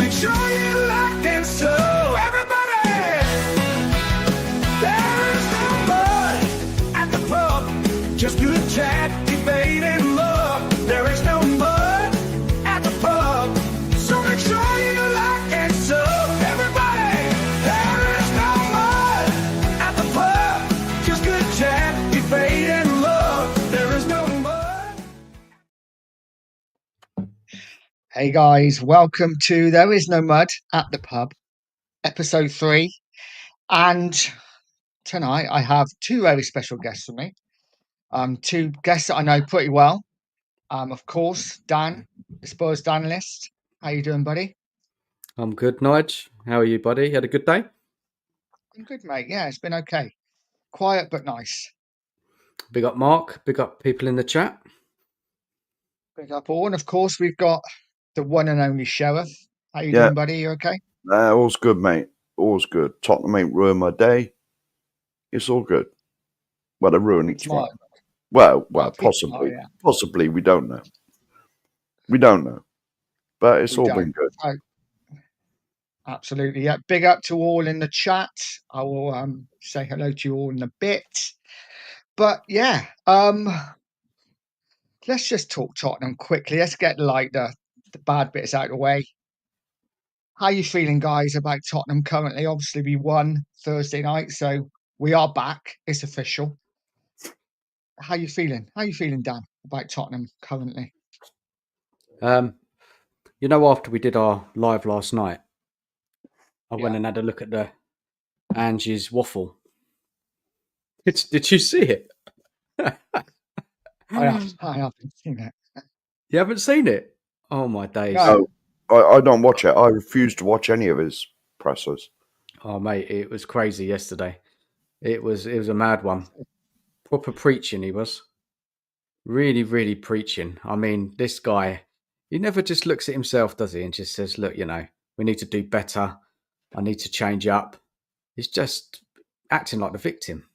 make sure you're locked in. So everybody, there is no mud at the pub. Just good chat, debate, and love. There is no mud at the pub. So make sure you're locked in. So everybody, there is no mud at the pub. Just good chat, debate, and love. There is no mud. Hey guys, welcome to There Is No Mud at the Pub, episode 3. And tonight I have two very special guests with me. Two guests that I know pretty well. Of course, Dan, the Spurs analyst. How you doing, buddy? I'm good, Nige. How are you, buddy? Had a good day? I'm good, mate. Yeah, it's been okay. Quiet but nice. Big up Mark. Big up people in the chat. Big up all. And of course, we've got the one and only Sheriff. How you doing, buddy? You okay? All's good, mate. All's good. Tottenham ain't ruined my day. It's all good. Well, they ruin each one. Well, possibly. Yeah. Possibly, we don't know. But it's all been good. Oh, absolutely. Yeah. Big up to all in the chat. I will say hello to you all in a bit. But yeah, let's just talk Tottenham quickly. Let's get like the bad bits out of the way. How are you feeling, guys, about Tottenham currently? Obviously, we won Thursday night, so we are back. It's official. How are you feeling? How are you feeling, Dan, about Tottenham currently? After we did our live last night, I went and had a look at the Angie's waffle. Did you see it? I haven't seen it. You haven't seen it? Oh, my days. No, I don't watch it. I refuse to watch any of his pressers. Oh, mate, it was crazy yesterday. It was a mad one. Proper preaching he was. Really, really preaching. I mean, this guy, he never just looks at himself, does he? And just says, look, we need to do better. I need to change up. He's just acting like the victim.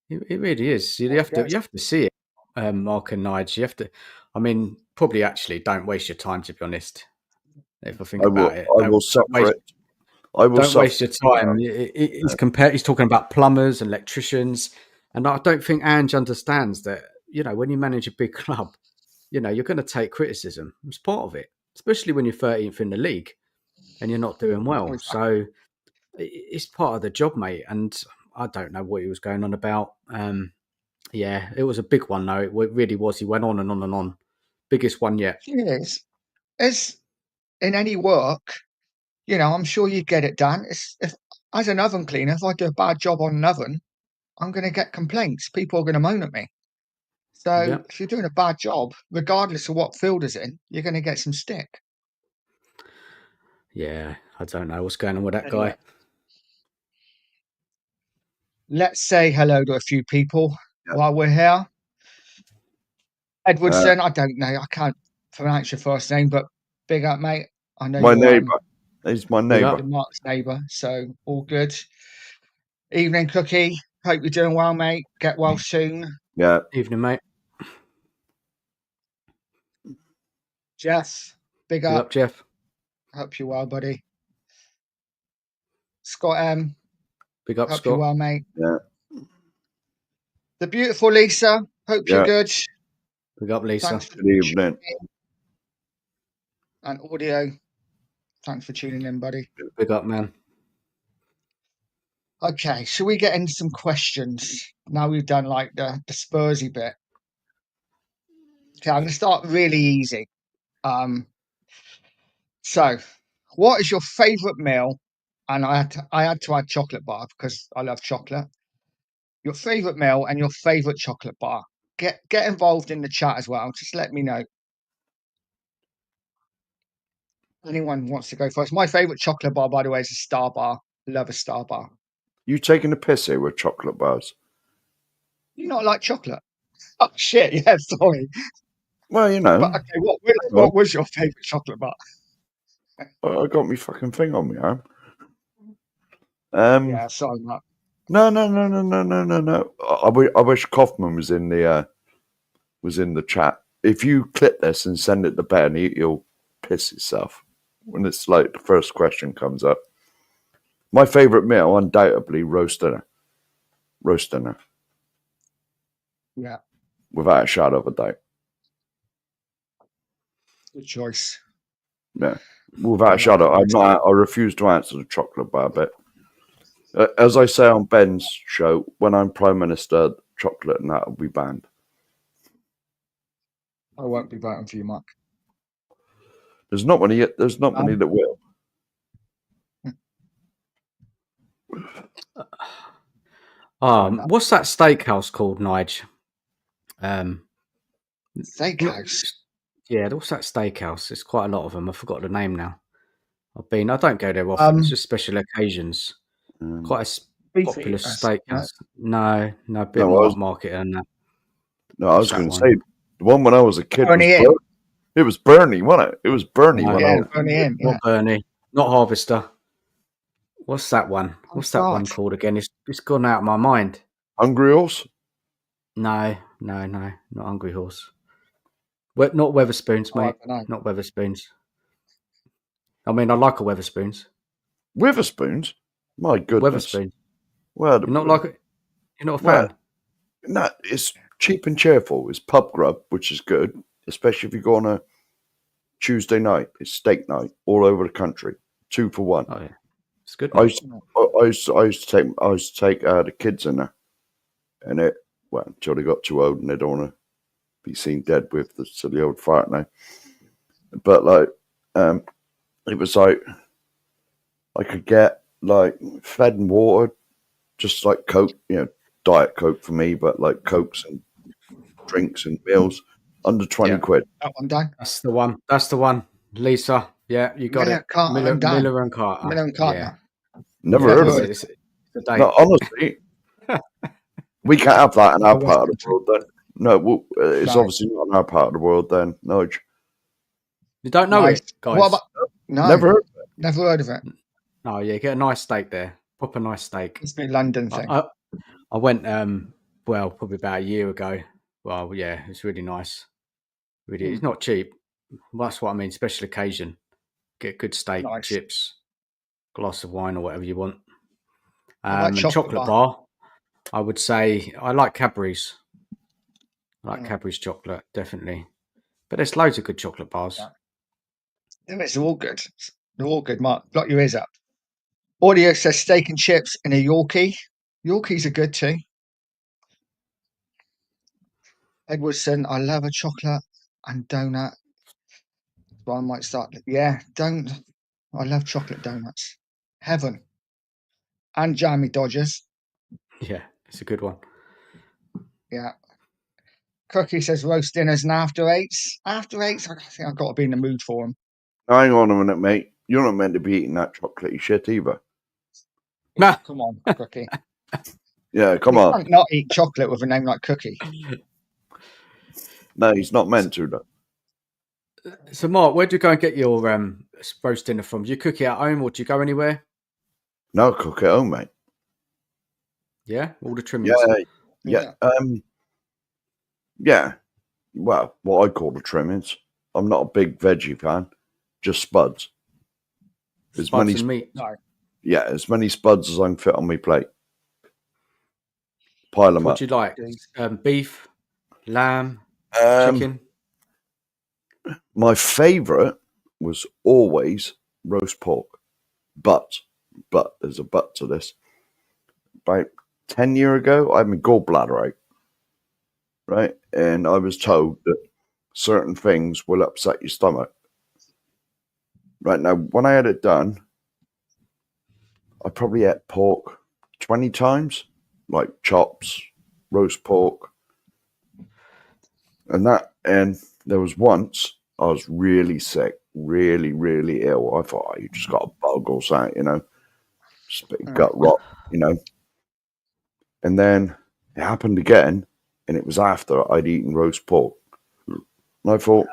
It really is. You have to see it, Mark and Nige. You have to. I mean, probably actually don't waste your time. To be honest, if I think about it, I will suffer it. Don't waste your time. He's talking about plumbers and electricians, and I don't think Ange understands that. When you manage a big club, you're going to take criticism. It's part of it, especially when you're 13th in the league and you're not doing well. So it's part of the job, mate. And I don't know what he was going on about. It was a big one, though. It really was. He went on and on and on. Biggest one yet. Yes. As in any work, I'm sure you get it, Dan. If as an oven cleaner, if I do a bad job on an oven, I'm going to get complaints. People are going to moan at me. So if you're doing a bad job, regardless of what field is in, you're going to get some stick. Yeah, I don't know what's going on with that guy. Let's say hello to a few people while we're here. Edwardson, I don't know. I can't pronounce your first name, but big up, mate. I know my neighbour. He's my neighbour. Mark's neighbour, so all good. Evening, Cookie. Hope you're doing well, mate. Get well soon. Yeah. Evening, mate. Jeff, big up. Big up, Jeff. Hope you're well, buddy. Scott M. Big up, Hope Scott. You're well, mate. Yeah. The beautiful Lisa. Hope you're good. Big up, Lisa. Good evening. And Audio. Thanks for tuning in, buddy. Big up, man. Okay, shall we get into some questions? Now we've done like the Spursy bit. Okay, I'm going to start really easy. So, what is your favourite meal? And I had to add chocolate bar because I love chocolate. Your favourite meal and your favourite chocolate bar. Get involved in the chat as well. Just let me know. Anyone wants to go first? My favourite chocolate bar, by the way, is a Star Bar. Love a Star Bar. You taking a piss here with chocolate bars? You not like chocolate? Oh shit! Yeah, sorry. Well, But okay, what was your favourite chocolate bar? I got me fucking thing on me, huh? Yeah, sorry, Mark. No. I wish Kaufman was in the chat. If you clip this and send it to Ben, he'll piss yourself when it's like the first question comes up. My favourite meal, undoubtedly, roast dinner. Roast dinner. Yeah, Without a shadow of a doubt. good choice. Yeah. Without a shadow. I refuse to answer the chocolate bar bit. As I say on Ben's show, when I'm Prime Minister, chocolate and that will be banned. I won't be voting for you, Mark. There's not many that will. What's that steakhouse called, Nige? Steakhouse. Yeah, what's that steakhouse? There's quite a lot of them. I forgot the name now. I don't go there often. It's just special occasions. Quite a popular steakhouse. No, a bit more upmarket than that. No, I was going to say the one when I was a kid was it was Bernie, wasn't it? It was Bernie. Not Bernie, not Harvester. What's that one? What's that one called again? It's gone out of my mind. Hungry Horse? No, not Hungry Horse. Not Weatherspoons, mate. Not Weatherspoons. I mean, I like a Weatherspoons. Weatherspoons? My goodness. Weatherspoons. Well, you're not a fan? No, it's cheap and cheerful. It's pub grub, which is good, especially if you go on a Tuesday night. It's steak night all over the country. 2 for 1. Oh, yeah. It's good. I used to take the kids in there, and until they got too old and they don't want to be seen dead with the silly old fart now. But like, it was like I could get like fed and watered, just like Coke, Diet Coke for me, but like Cokes and drinks and meals under 20 quid. That one, Dan. That's the one. Lisa. Yeah, you got it. Miller and Carter. Miller and Carter. Yeah. Never heard of it. No, honestly, we can't have that in our part of the world then. No, it's obviously not in our part of the world then. No. You don't know it, guys? What about, no, never heard of it. Never heard of it. No, yeah, get a nice steak there. Proper nice steak. It's a London thing. I went, probably about a year ago. Well, yeah, it's really nice. Really, it's not cheap. That's what I mean. Special occasion. Get good steak, chips, glass of wine or whatever you want. Like chocolate bar. I would say I like Cadbury's. I like Cadbury's chocolate, definitely. But there's loads of good chocolate bars. Yeah, it's all good. They're all good, Mark. Block your ears up. Audio says steak and chips and a Yorkie. Yorkies are good too. Edwardson, I love a chocolate and donut. So I might start. Yeah, I love chocolate donuts. Heaven. And jammy Dodgers. Yeah, it's a good one. Yeah. Cookie says roast dinners and after eights. After eights, I think I've got to be in the mood for them. Hang on a minute, mate. You're not meant to be eating that chocolatey shit either. Nah. Come on, Cookie. Yeah, come on. Can't not eat chocolate with a name like Cookie. No, he's not meant to, though. So, Mark, where do you go and get your roast dinner from? Do you cook it at home or do you go anywhere? No, cook at home, mate. Yeah, all the trimmings. Yeah. Yeah. Well, what I call the trimmings. I'm not a big veggie fan. Just spuds. Spuds and meat. No. Yeah, as many spuds as I can fit on my plate. Pile them up. What do you like? Beef, lamb, chicken? My favourite was always roast pork. But there's a but to this. About 10 years ago, I had my gallbladder out. Right? And I was told that certain things will upset your stomach. Right now, when I had it done, I probably ate pork 20 times, like chops, roast pork. And there was once I was really sick, really, really ill. I thought, you just got a bug or something, just a bit of gut rot, And then it happened again, and it was after I'd eaten roast pork. And I thought,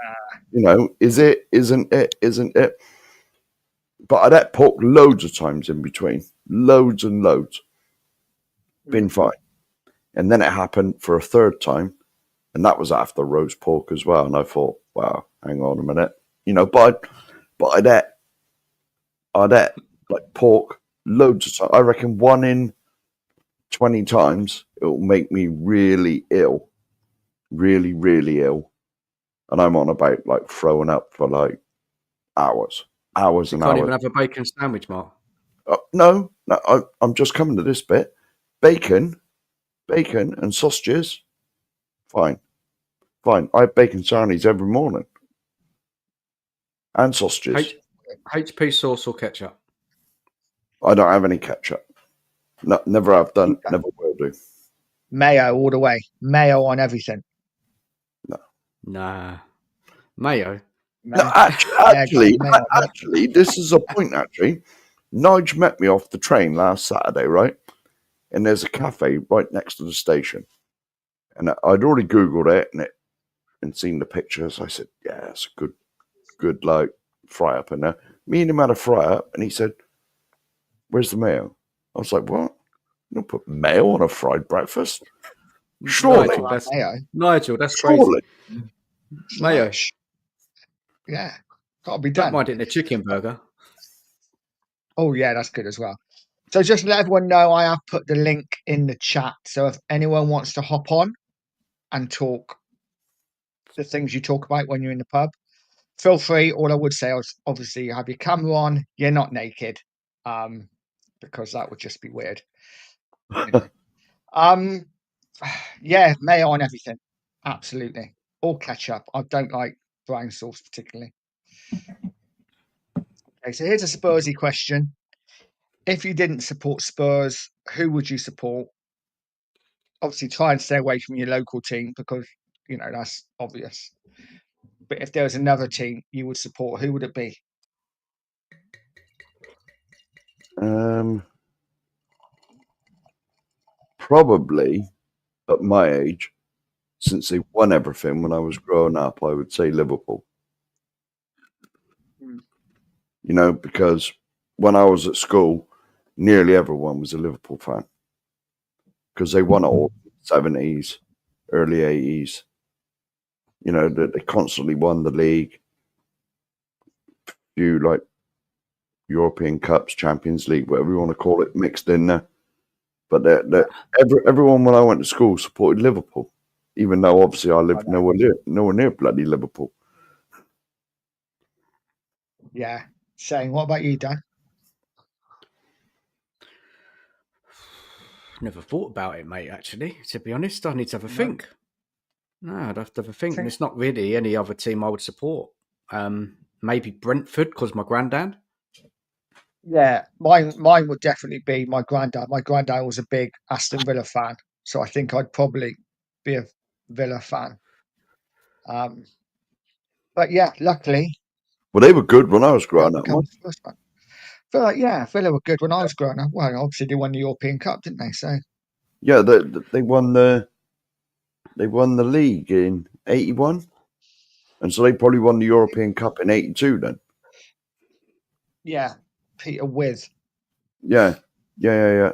is it, isn't it? But I'd had pork loads of times in between. Loads and loads. Been fine. And then it happened for a third time. And that was after roast pork as well. And I thought, wow, hang on a minute. But I'd ate like pork loads of times. I reckon 1 in 20 times it will make me really ill, really, really ill. And I'm on about like throwing up for like hours You and can't hours. even have a bacon sandwich, Mark. No, I'm just coming to this bit. Bacon and sausages, fine. I have bacon sarnies every morning. And sausages. HP sauce or ketchup? I don't have any ketchup. No, never have done, never will do. Mayo all the way. Mayo on everything. Nah. Mayo? No, Yeah, actually, this is a point, actually. Nige met me off the train last Saturday, right? And there's a cafe right next to the station. And I'd already Googled it and seen the pictures. I said, yeah, it's a good like fry up in there. Me and him had a fry up, and he said, where's the mayo? I was like, what? You don't put mayo on a fried breakfast? Surely. Nigel, that's Surely. crazy. Mayo. Yeah, got to be Don't done. mind it in a chicken burger. Oh, yeah, that's good as well. So just to let everyone know, I have put the link in the chat. So if anyone wants to hop on and talk the things you talk about when you're in the pub, feel free. All I would say is obviously you have your camera on, you're not naked, because that would just be weird. Yeah, mayo on everything. Absolutely. All ketchup. I don't like brown sauce particularly. Okay, so here's a Spursy question. If you didn't support Spurs, who would you support? Obviously, try and stay away from your local team because, that's obvious. But if there was another team you would support, who would it be? Probably at my age, since they won everything when I was growing up, I would say Liverpool. Because when I was at school, nearly everyone was a Liverpool fan because they won it all in the 70s, early 80s. They constantly won the league. Few like European Cups, Champions League, whatever you want to call it, mixed in there. But everyone when I went to school supported Liverpool, even though obviously I lived nowhere near bloody Liverpool. Yeah, same. What about you, Dan? Never thought about it, mate, actually. To be honest, I need to have a think. No, I'd have to have a think. And it's not really any other team I would support. Maybe Brentford, because my granddad. Yeah, mine would definitely be my granddad. My granddad was a big Aston Villa fan, so I think I'd probably be a Villa fan. But yeah, luckily, Well, they were good when I was growing up. Villa were good when I was growing up. Well, obviously they won the European Cup, didn't they? So yeah, they won the league in 81, and so they probably won the European Cup in 82 then. Yeah, Peter With. Yeah. But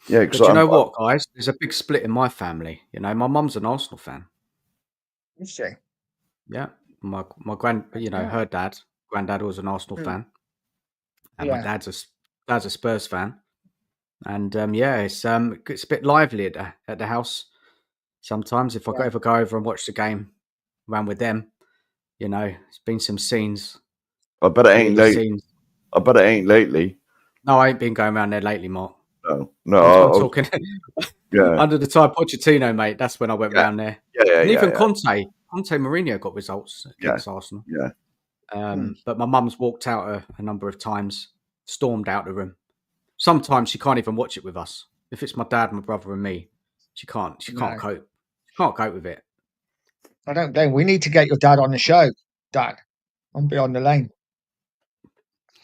you know what, guys? There's a big split in my family. My mum's an Arsenal fan. Is she? Yeah, my her granddad was an Arsenal fan, and my dad's a Spurs fan. And it's a bit lively at the house. Sometimes if I ever go over and watch the game around with them, it's been some scenes. I bet it ain't lately. No, I ain't been going around there lately, Mark. No. I'm talking under the time Pochettino, mate. That's when I went round there. And even Conte Mourinho got results against Arsenal. Yeah. But my mum's walked out a number of times, stormed out the room. Sometimes she can't even watch it with us. If it's my dad, my brother, and me, she can't cope. She can't cope with it. I don't blame. We need to get your dad on the show, Dad. I'm beyond the lane.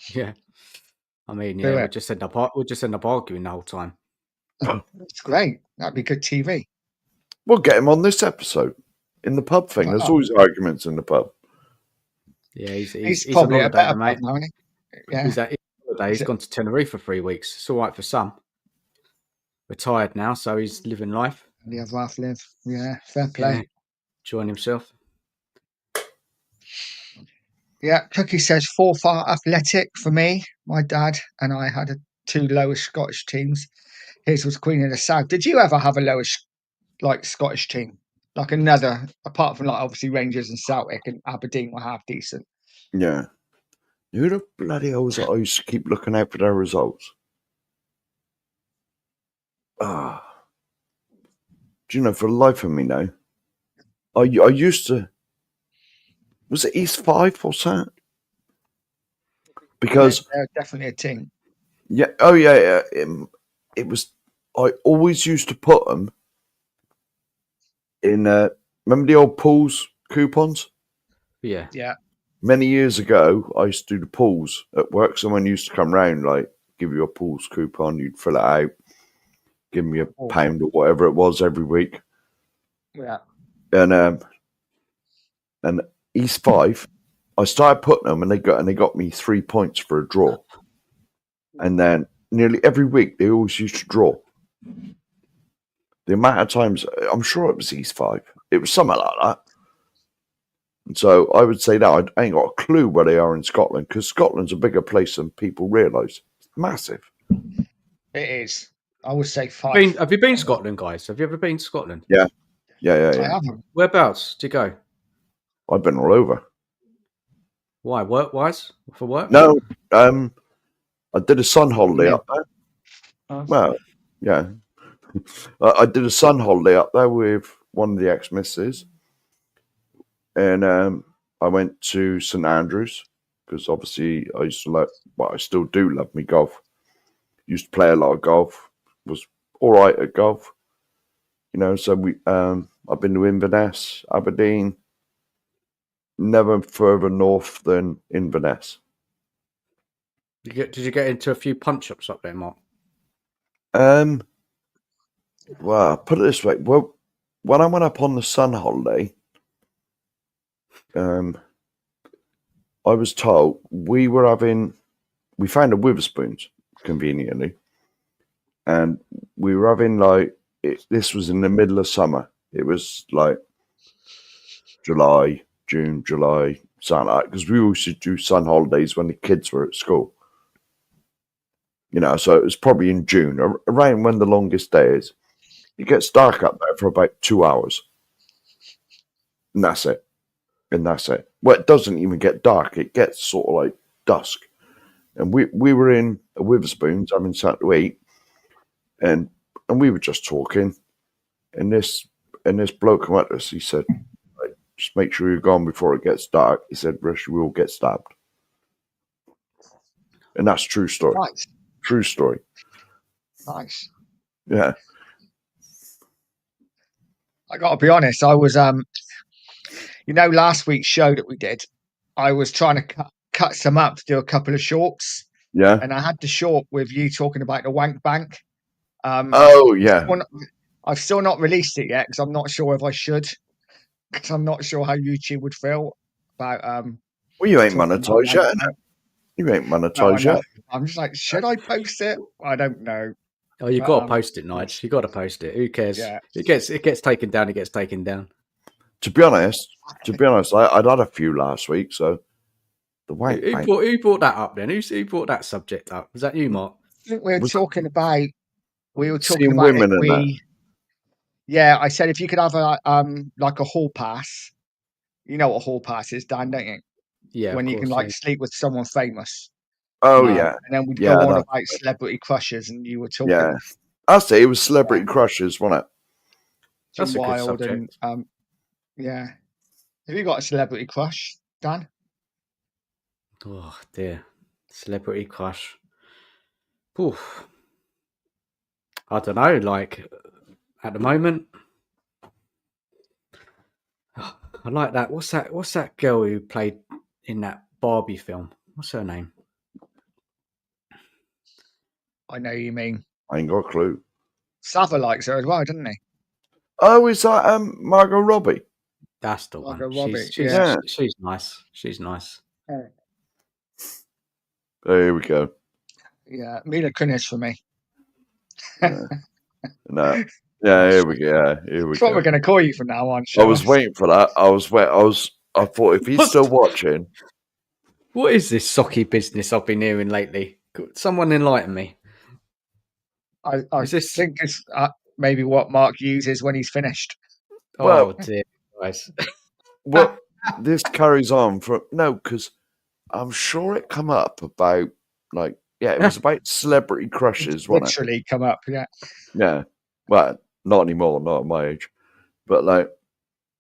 Yeah, I mean, we'll just end up arguing the whole time. It's great. That'd be good TV. We'll get him on this episode in the pub thing. There's always arguments in the pub. Yeah, he's probably on holiday, mate. Now, isn't he? Yeah, he's gone to Tenerife for 3 weeks. It's all right for some. Retired now, so he's living life. The other half live. Yeah, fair play. Yeah. Enjoying himself. Yeah, Cookie says 4-far athletic for me. My dad and I had 2 lowest Scottish teams. His was Queen of the South. Did you ever have a lowest like Scottish team? Like another, apart from like obviously Rangers and Celtic and Aberdeen were half decent. Yeah. Who the bloody hell was it I used to keep looking out for their results? Ah. Do you know, for the life of me now, I used to. Was it East 5 or something? Because They're definitely a team. yeah, oh yeah, it was. I always used to put them in. Remember the old pools coupons? Yeah. Yeah. Many years ago, I used to do the pools at work. Someone used to come round, like give you a pools coupon. You'd fill it out, give me £1 or whatever it was every week. Yeah. And East 5, I started putting them, and they got me 3 points for a draw. And then nearly every week, they always used to draw. The amount of times, I'm sure it was East 5. It was something like that. And so I would say that I ain't got a clue where they are in Scotland, because Scotland's a bigger place than people realise. It's massive. It is. I would say 5. Have you been to Scotland, guys? Have you ever been to Scotland? Yeah. I haven't. Whereabouts did you go? I've been all over. Why? Work-wise? For work? No, I did a sun holiday up there. Well, yeah. I did a sun holiday up there with one of the ex-misses. And I went to St Andrews, because obviously I used to I still do love me golf. Used to play a lot of golf. Was all right at golf. You know, so I've been to Inverness, Aberdeen, never further north than Inverness. Did you get into a few punch-ups up there, Mark? Well, put it this way. Well, when I went up on the sun holiday, I was told we found a Witherspoons conveniently, and we were having this was in the middle of summer. It was like June, July, something like that, because we always used to do sun holidays when the kids were at school. You know, so it was probably in June, around when the longest day is. It gets dark up there for about 2 hours. And that's it. Well, it doesn't even get dark. It gets sort of like dusk. And we were in a Witherspoons having something to eat. And we were just talking. And this bloke came up to us. He said, just make sure you're gone before it gets dark. He said, "Rush, we will get stabbed." And that's true story. Nice. True story. Nice. Yeah. I got to be honest. I was, last week's show that we did, I was trying to cut some up to do a couple of shorts. Yeah. And I had the short with you talking about the wank bank. Oh, yeah. I've still not released it yet because I'm not sure if I should. Because I'm not sure how YouTube would feel about. Well, you ain't monetized yet. You ain't monetized yet. I'm just like, should I post it? I don't know. Oh, you've got to post it, Nige. You've got to post it. Who cares? Yeah. It gets taken down. It gets taken down. To be honest, I'd had a few last week, so the wank bank. Who brought that up then? Who brought that subject up? Was that you, Mark? I think we were talking about women and that. Yeah, I said if you could have a like a hall pass, you know what a hall pass is, Dan, don't you? Yeah, when you can sleep with someone famous. Oh yeah, and then we'd go on about celebrity crushes, and you were talking. Yeah, I say it was celebrity crushes, wasn't it? That's wild a good subject. And yeah. Have you got a celebrity crush, Dan? Oh dear, celebrity crush. Oof. I don't know. Like at the moment, I like that. What's that girl who played in that Barbie film? What's her name? I know you mean. I ain't got a clue. Sava likes her as well, doesn't he? Oh, is that Margot Robbie? That's the one. Robbie. She's nice. She's nice. There we go. Yeah, Mila Kunis for me. No. Yeah, here we go. That's what we're going to call you from now on. I was waiting for that. I thought if he's still watching, What is this socky business I've been hearing lately? Someone enlighten me. I Is this? think it's maybe what Mark uses when he's finished. Well, Oh dear, guys. well, this carries on from because I'm sure it come up about it was about celebrity crushes, wasn't it? Literally come up, yeah. Yeah. Well, not anymore, not at my age. But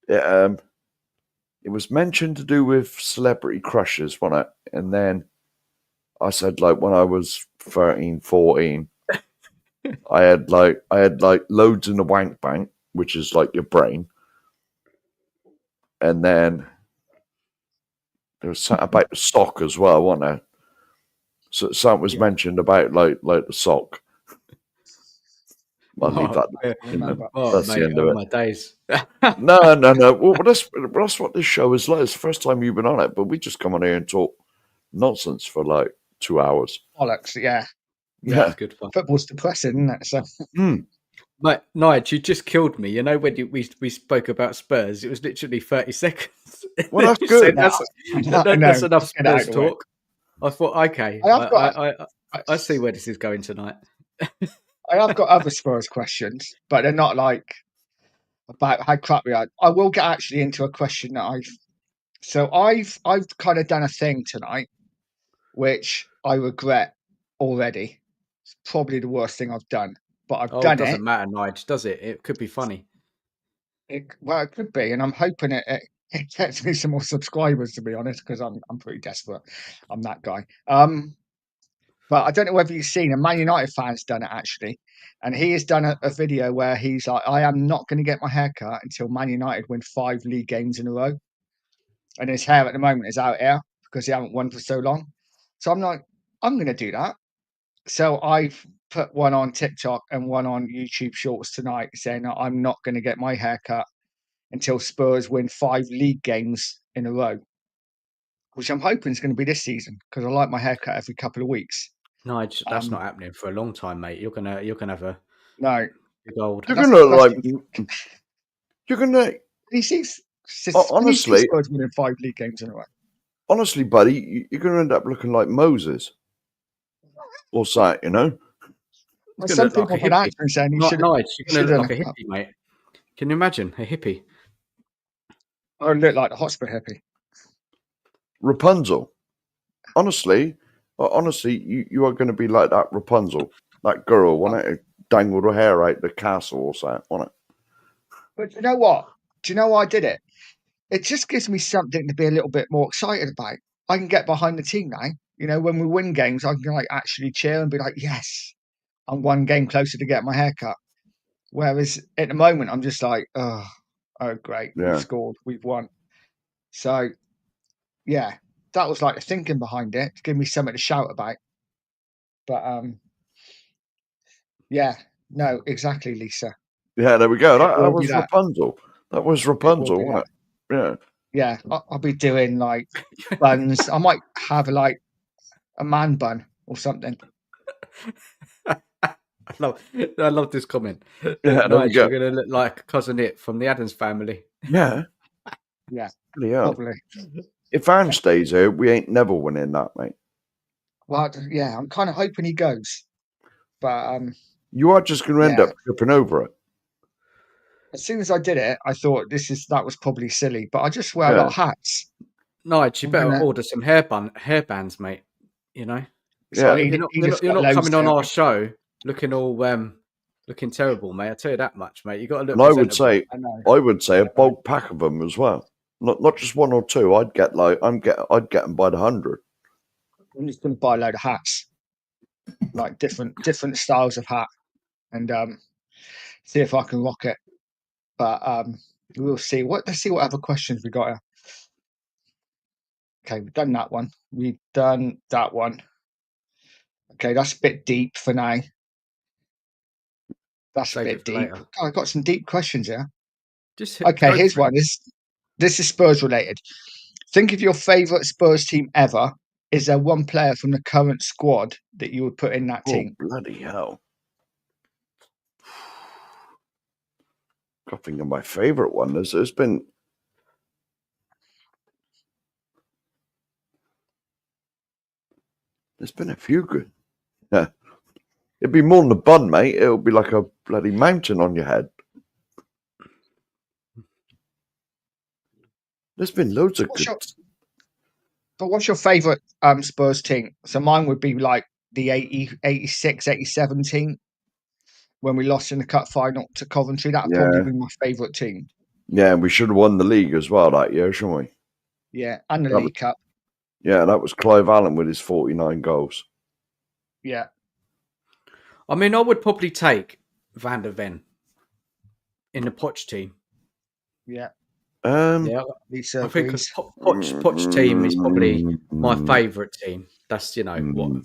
it was mentioned to do with celebrity crushes, wasn't it? And then I said when I was 13, 14, I had loads in the wank bank, which is like your brain. And then there was something about the sock as well, wasn't there? So something was mentioned about like the sock. I'll leave that. I remember. That's mate, the end of it. my days. No. Well, that's what this show is like. It's the first time you've been on it, but we just come on here and talk nonsense for 2 hours. Bollocks, yeah. Yeah. It's good fun. Football's depressing, isn't it? So Mate, Nigel, you just killed me. You know, when we spoke about Spurs, it was literally 30 seconds. Well, that's You good. said that's enough get out Spurs of the way. talk. I thought, okay, I see where this is going tonight. I have got other Spurs questions, but they're not like about how crap we are. I will get actually into a question that I've kind of done a thing tonight, which I regret already. It's probably the worst thing I've done, but I've Oh, done it doesn't it. matter, Nigel, does it? It could be funny. Well, it could be, and I'm hoping it gets me some more subscribers, to be honest, because I'm pretty desperate. I'm that guy. But I don't know whether you've seen a Man United fan's done it actually, and he has done a video where he's like, "I am not going to get my hair cut until Man United win 5 league games in a row," and his hair at the moment is out here because he haven't won for so long. So I'm like, I'm going to do that. So I've put one on TikTok and one on YouTube Shorts tonight, saying that I'm not going to get my hair cut until Spurs win 5 league games in a row, which I'm hoping is going to be this season because I like my haircut every couple of weeks. Nigel, that's not happening for a long time, mate. You're gonna have a No, big old. You're gonna You're gonna. he sees. Honestly, Spurs winning 5 league games in a row. Honestly, buddy, you're gonna end up looking like Moses or something, you know. Well, some people have been answering saying you should. Nigel, you're gonna look like a hippie, mate. Can you imagine a hippie? I look like the Hotspur hippie. Rapunzel. Honestly, you are going to be like that Rapunzel, that girl, wasn't it? Dangled her hair out the castle or something, wasn't it? But you know what? Do you know why I did it? It just gives me something to be a little bit more excited about. I can get behind the team now. You know, when we win games, I can actually cheer and be like, "Yes, I'm one game closer to get my hair cut." Whereas at the moment, I'm just like, "Oh, great, we've scored, we've won." So, yeah, that was like the thinking behind it to give me something to shout about. But yeah, no, exactly, Lisa. Yeah, there we go. That will was be that. Rapunzel. That was Rapunzel, wasn't it? Yeah. Yeah, I'll be doing like buns. I might have like a man bun or something. I love this comment. Yeah, there we go. You're going to look like Cousin It from the Addams Family. Yeah. Yeah, probably. If Aaron stays here, we ain't never winning that, mate. Well, yeah, I'm kind of hoping he goes, but you are just going to end up tripping over it. As soon as I did it, I thought that was probably silly, but I just wear a lot of hats. Nigel, you better order some hairbands, mate. You know, yeah, you're not coming on our show looking all looking terrible, mate. I tell you that much, mate. You got to look. And I would say a bulk pack of them as well, not just one or two. I'd get I'd get them by the 100. I'm just going to buy a load of hats, like different styles of hat, and see if I can rock it. But we'll see. Let's see what other questions we got here. Okay, we've done that one. We've done that one. Okay, that's a bit deep for now. That's a bit deep. Oh, I've got some deep questions here. Okay, here's one. This is Spurs related. Think of your favourite Spurs team ever. Is there one player from the current squad that you would put in that team? Bloody hell. I think of my favourite one. There's been... There's been a few good. Yeah. It'd be more than a bun, mate. It'll be like a bloody mountain on your head. There's been loads of good. But what's your favourite Spurs team? So mine would be like the 86, 87 team when we lost in the cup final to Coventry. That would probably be my favourite team. Yeah, we should have won the league as well that year, shouldn't we? Yeah, and the That League Cup. Yeah, that was Clive Allen with his 49 goals. Yeah. I mean, I would probably take Van der Ven in the Poch team. Yeah. Yeah, Lisa I think agrees. Poch team is probably my favourite team. That's what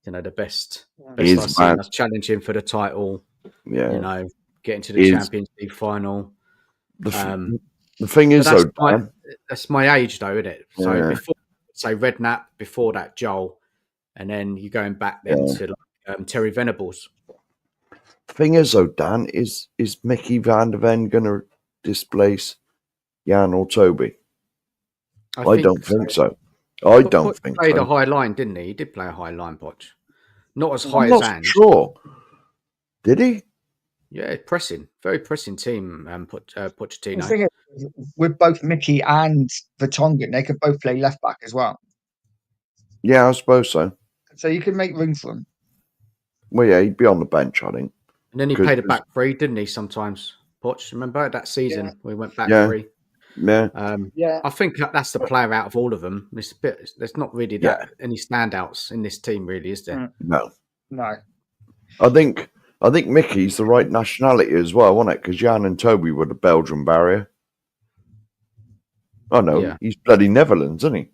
the best I've seen us challenging for the title. Yeah, getting to the Champions League final. The thing is, though, Dan, that's my age, though, isn't it? So before, say, Redknapp, before that, Joel, and then you're going back then to Terry Venables. The thing is, though, Dan, is Mickey Van der Ven going to displace Jan or Toby? I don't think so. I don't think so. He played a high line, didn't he? He did play a high line, Poch. Not as high I'm as not Ange. Sure. Did he? Yeah, very pressing team, Pochettino. The thing is, with both Mickey and Vertonghen, they could both play left back as well. Yeah, I suppose so. So you can make room for him. Well, yeah, he'd be on the bench, I think. And then he played a back three, didn't he, sometimes? Poch, remember that season we went back three? Yeah. I think that's the player out of all of them. There's not really any standouts in this team, really, is there? No. No. I think Mickey's the right nationality as well, wasn't it? Because Jan and Toby were the Belgian barrier. Oh, no, he's bloody Netherlands, isn't he?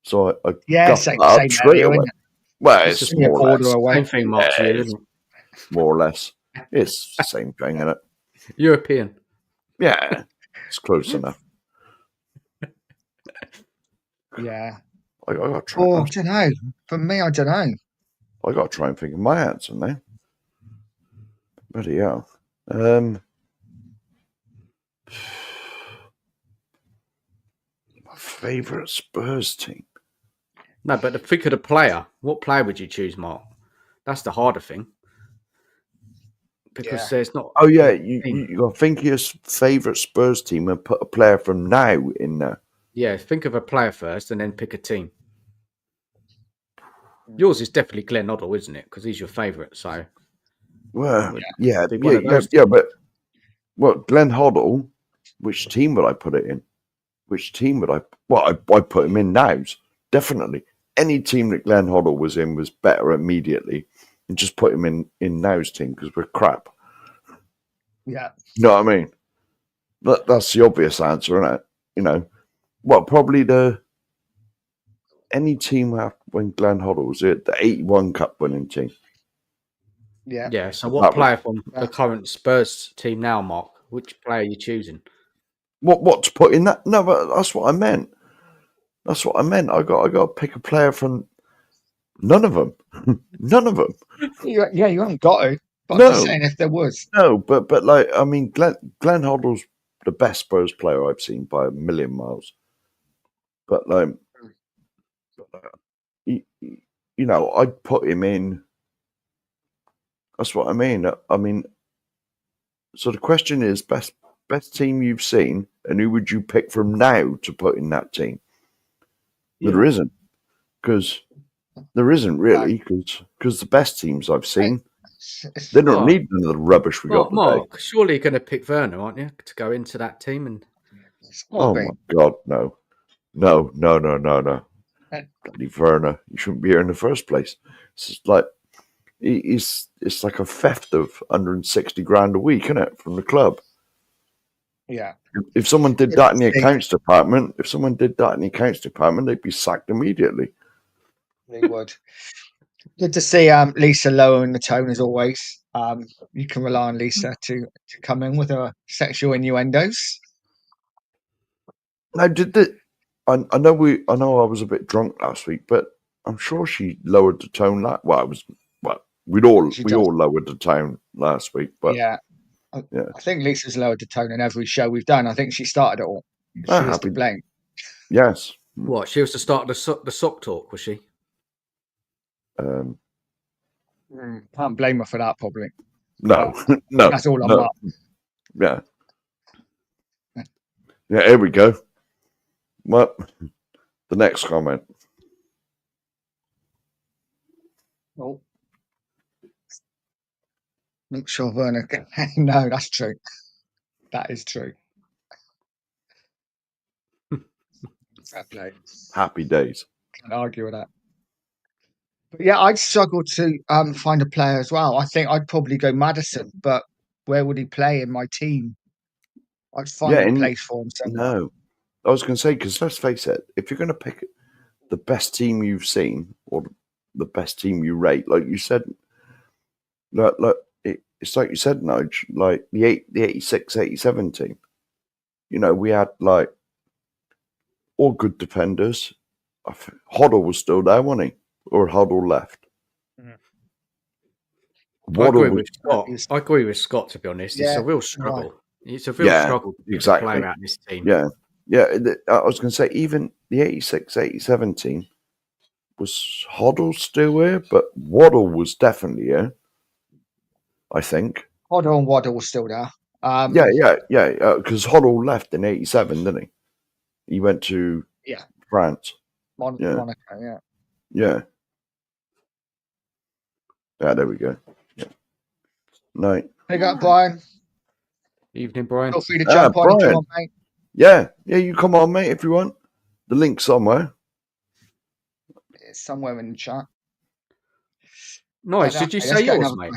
So I same straight away. Well, it's just more a quarter away. Same thing, Mark, isn't it? More or less. It's the same thing, isn't it? European. Yeah, it's close enough. Yeah. I got to try. I don't know. For me, I don't know. I got to try and think of my answer now. Bloody hell. My favourite Spurs team. No, but think of the player. What player would you choose, Mark? That's the harder thing. Because there's not... Oh, yeah. You got to think of your favourite Spurs team and put a player from now in there. Yeah, think of a player first and then pick a team. Yours is definitely Glenn Hoddle, isn't it? Because he's your favourite, so... Well, but Glenn Hoddle, which team would I put it in? Which team would I... Well, I put him in Nows, definitely. Any team that Glenn Hoddle was in was better immediately, and just put him in Nows' team because we're crap. Yeah. You know what I mean? That's the obvious answer, isn't it? You know, probably any team when Glenn Hoddle was it, the 81 Cup winning team. Yeah. Yeah. So what player from the current Spurs team now, Mark? Which player are you choosing? What to put in that? No, but that's what I meant. That's what I meant. I got to pick a player from none of them. None of them. You haven't got to. But No. I'm just saying if there was. No, but like I mean, Glenn Hoddle's the best Spurs player I've seen by a million miles. But like, you know, I'd put him in. That's what I mean. So the question is, best team you've seen, and who would you pick from now to put in that team? Yeah. There isn't, because there isn't really, because the best teams I've seen, they don't need none of the rubbish we got today. Mark, surely you're going to pick Werner, aren't you, to go into that team? And oh my God, no. Bloody Werner, you shouldn't be here in the first place. It's like it's like a theft of 160 grand a week, isn't it, from the club? Yeah. If someone did that in the accounts department, they'd be sacked immediately. They would. Good to see Lisa lowering the tone as always. You can rely on Lisa to come in with her sexual innuendos. Now, I know I was a bit drunk last week, but I'm sure she lowered the tone. We all lowered the tone last week, but I think Lisa's lowered the tone in every show we've done. I think she started it all. She was to blame. Yes. What? She was to start the sock talk, was she? Can't blame her for that, probably. No, no, That's all on no. Mark. Yeah. Yeah, here we go. What? The next comment. Oh. Not sure Werner. No, that's true. That is true. Fair play. Happy days. Can't argue with that. But yeah, I'd struggle to find a player as well. I think I'd probably go Maddison, but where would he play in my team? I'd find a place for him somewhere. No, I was going to say, because let's face it, if you're going to pick the best team you've seen or the best team you rate, like you said, it's like you said, Nudge, like the 86, 87 team. You know, we had like all good defenders. Hoddle was still there, wasn't he? Or Hoddle left? I agree with Scott. I agree with Scott, to be honest. It's Yeah, a real right. struggle. It's a real struggle to get a player out in this team. Yeah. Yeah. I was going to say, even the 86, 87 team was Hoddle still here, but Waddle was definitely here, I think. Hoddle and Waddle was still there. Yeah. Because Hoddle left in 87, didn't he? He went to France. Monaco, yeah. Yeah. Yeah, there we go. Yeah. Night. Hey, got Brian. Evening, Brian. Feel free to jump on if you want, mate. Yeah, you come on, mate, if you want. The link's somewhere. It's somewhere in the chat. Nice. Did you say yours, mate?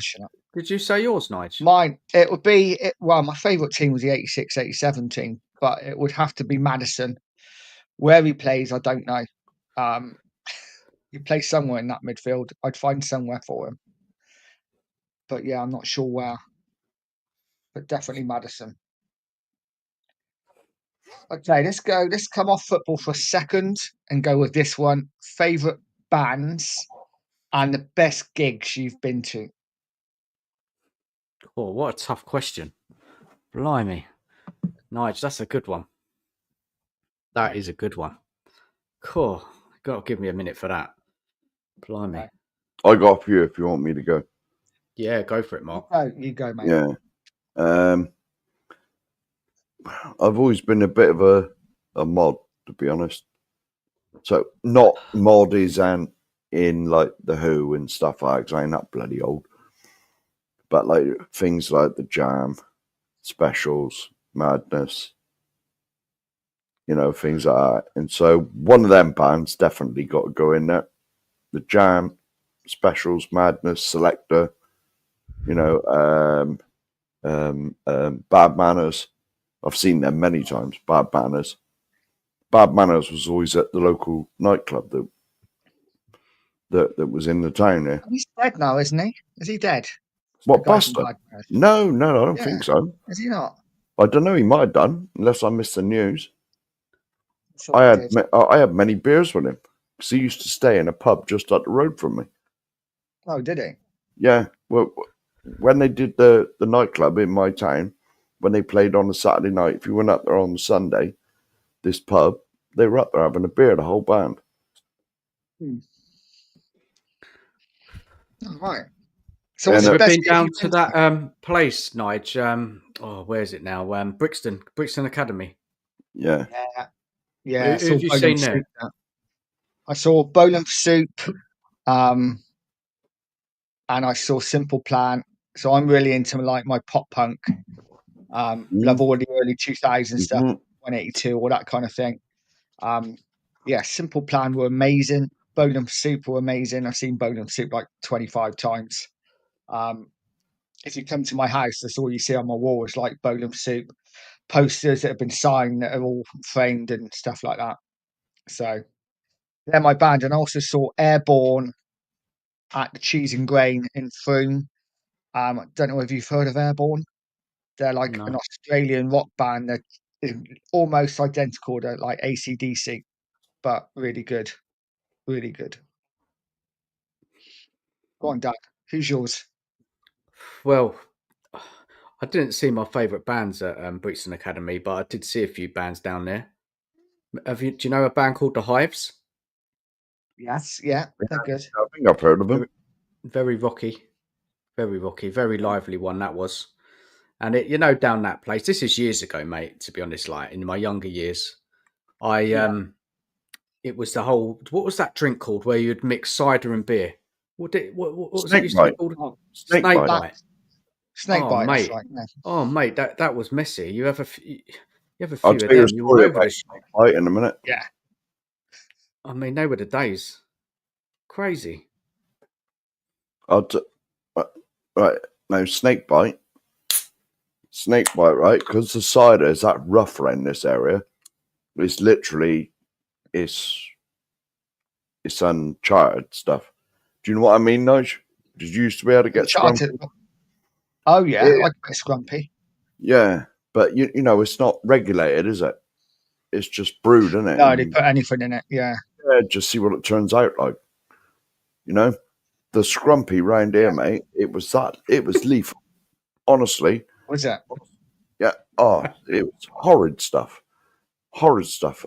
Did you say yours, Nige? Mine. It would be, well, my favourite team was the 86, 87 team, but it would have to be Maddison. Where he plays, I don't know. He plays somewhere in that midfield. I'd find somewhere for him. But yeah, I'm not sure where. But definitely Maddison. Okay, let's come off football for a second and go with this one. Favourite bands and the best gigs you've been to. Oh, what a tough question. Blimey. Nige, that's a good one. That is a good one. Cool. Got to give me a minute for that. Blimey. I got a few if you want me to go. Yeah, go for it, Mark. Oh, you go, mate. Yeah. I've always been a bit of a mod, to be honest. So not mod is and in like the Who and stuff like that, because I ain't that bloody old. But like things like the Jam, Specials, Madness, things like that. And so one of them bands definitely got to go in there. The Jam, Specials, Madness, Selector, Bad Manners. I've seen them many times. Bad Manners. Bad Manners was always at the local nightclub that was in the town here. He's dead now, isn't he? Is he dead? What, Buster? No, I don't think so. Is he not? I don't know. He might have done, unless I missed the news. Sure I had many beers with him because he used to stay in a pub just up the road from me. Oh, did he? Yeah. Well, when they did the nightclub in my town, when they played on a Saturday night, if you went up there on the Sunday, this pub, they were up there having a beer, the whole band. All right. So what's the best been down to that place, Nige? Where is it now? Brixton Academy. Yeah. Yeah. Who have you seen there? I saw Bowling for Soup, and I saw Simple Plan. So I'm really into like my pop punk. Love all the early 2000s stuff, 182, all that kind of thing. Simple Plan were amazing. Bowling for Soup were amazing. I've seen Bowling for Soup like 25 times. If you come to my house, that's all you see on my wall is like Bowling for Soup posters that have been signed that are all framed and stuff like that. So they're my band. And I also saw Airborne at the Cheese and Grain in Frome. I don't know if you've heard of Airborne. They're like an Australian rock band that is almost identical to like AC/DC, but really good. Really good. Go on, Dad. Who's yours? Well, I didn't see my favourite bands at Brixton Academy, but I did see a few bands down there. Do you know a band called The Hives? Yes, yeah, they're good. I think I've heard of them. Very rocky, very lively one that was. And it, you know, down that place. This is years ago, mate. To be honest, like in my younger years, it was the whole. What was that drink called where you'd mix cider and beer? What was it Snake used to be bite. called? Oh, Snake Snake bite. bite. snake Oh bite. That's mate, right. Yeah. oh mate, that was messy. You have you have a I'll few of tell you a them. You're all story over about the shop. snake bite in a minute. Yeah. I mean, they were the days. Crazy. Right now, snake bite, right? Because the cider is that rough around this area. It's literally, it's uncharted stuff. Do you know what I mean, Nige? Did you used to be able to get Uncharted. scrumpy? Oh yeah, Yeah. I like a bit scrumpy. Yeah, but you know, it's not regulated, is it? It's just brewed, isn't it? No, they put anything in it. Yeah. Yeah, just see what it turns out like. You know, the scrumpy round here, mate. It was lethal. Honestly, Was it? yeah. Oh, it was horrid stuff. Horrid stuff.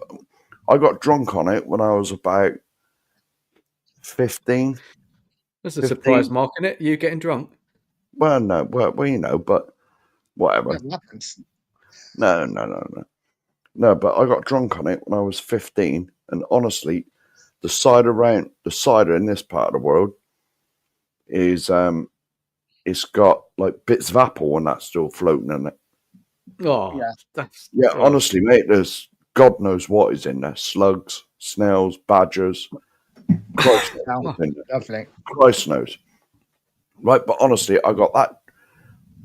I got drunk on it when I was about 15. There's a 15. surprise mark in it. You getting drunk? Well, no, well, you know, but whatever. Yeah, what happens? No. No, but I got drunk on it when I was 15, and honestly, the cider in this part of the world is it's got like bits of apple and that's still floating in it. Oh, Yeah. that's Honestly, mate, there's God knows what is in there: slugs, snails, badgers. Christ knows Oh, what's in there. lovely. Christ knows. Right, but honestly, I got that.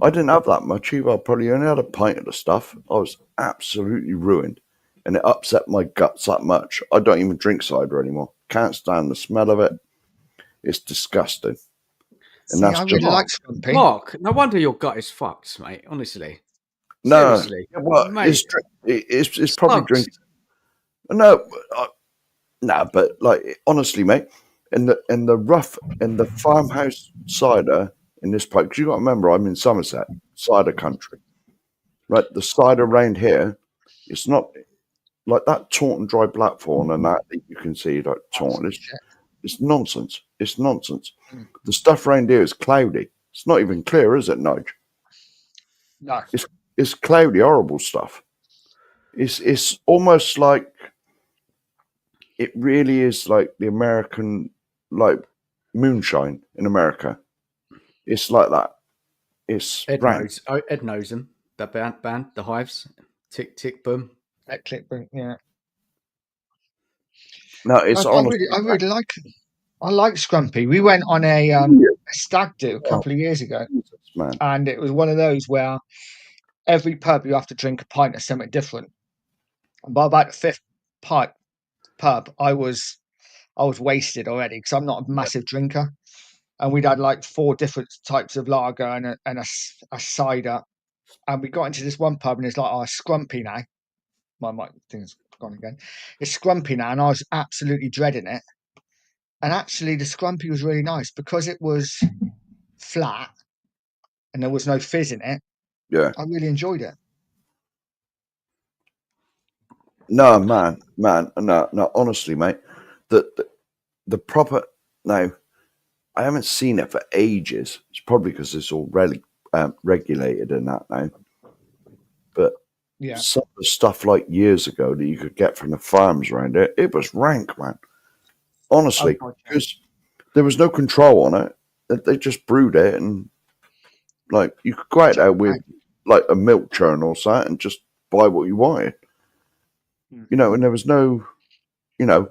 I didn't have that much either. I probably only had a pint of the stuff. I was absolutely ruined. And it upset my guts that much. I don't even drink cider anymore. Can't stand the smell of it. It's disgusting. And See, that's I just really like scrumpy. Mark. No wonder your gut is fucked, mate. Honestly, no. seriously. Well, mate. it's probably Slugs. drink. No, but like honestly, mate, in the farmhouse cider in this place, because you got to remember, I'm in Somerset, cider country. Right, the cider around here, it's not like that Taunton dry blackthorn and that you can see like Taunton. It's nonsense. It's nonsense. Mm. The stuff around here is cloudy. It's not even clear, is it, Nige? No. It's cloudy, horrible stuff. It's almost like it really is like the American like moonshine in America. It's like that. It's Ed rank. knows. Oh, Ed knows them. That band, the Hives. Tick tick boom. That clip, yeah. No, it's honestly. I really like. I like scrumpy. We went on a stag do a couple of years ago, Man. and it was one of those where every pub you have to drink a pint of something different. And by about the fifth pub, I was wasted already because I'm not a massive drinker, and we'd had like 4 different types of lager and a cider, and we got into this one pub and it's like, oh, scrumpy now. My mic thing's gone again. It's scrumpy now, and I was absolutely dreading it. And actually, the scrumpy was really nice because it was flat and there was no fizz in it. Yeah. I really enjoyed it. No, man. No. Honestly, mate, the proper now. I haven't seen it for ages. It's probably because it's already regulated and that now. But Yeah, some of the stuff like years ago that you could get from the farms around it, it was rank, man. Honestly, Oh, God, yeah. because there was no control on it. They just brewed it, and like you could go out there with like a milk churn or something and just buy what you wanted. You know, and there was no, you know,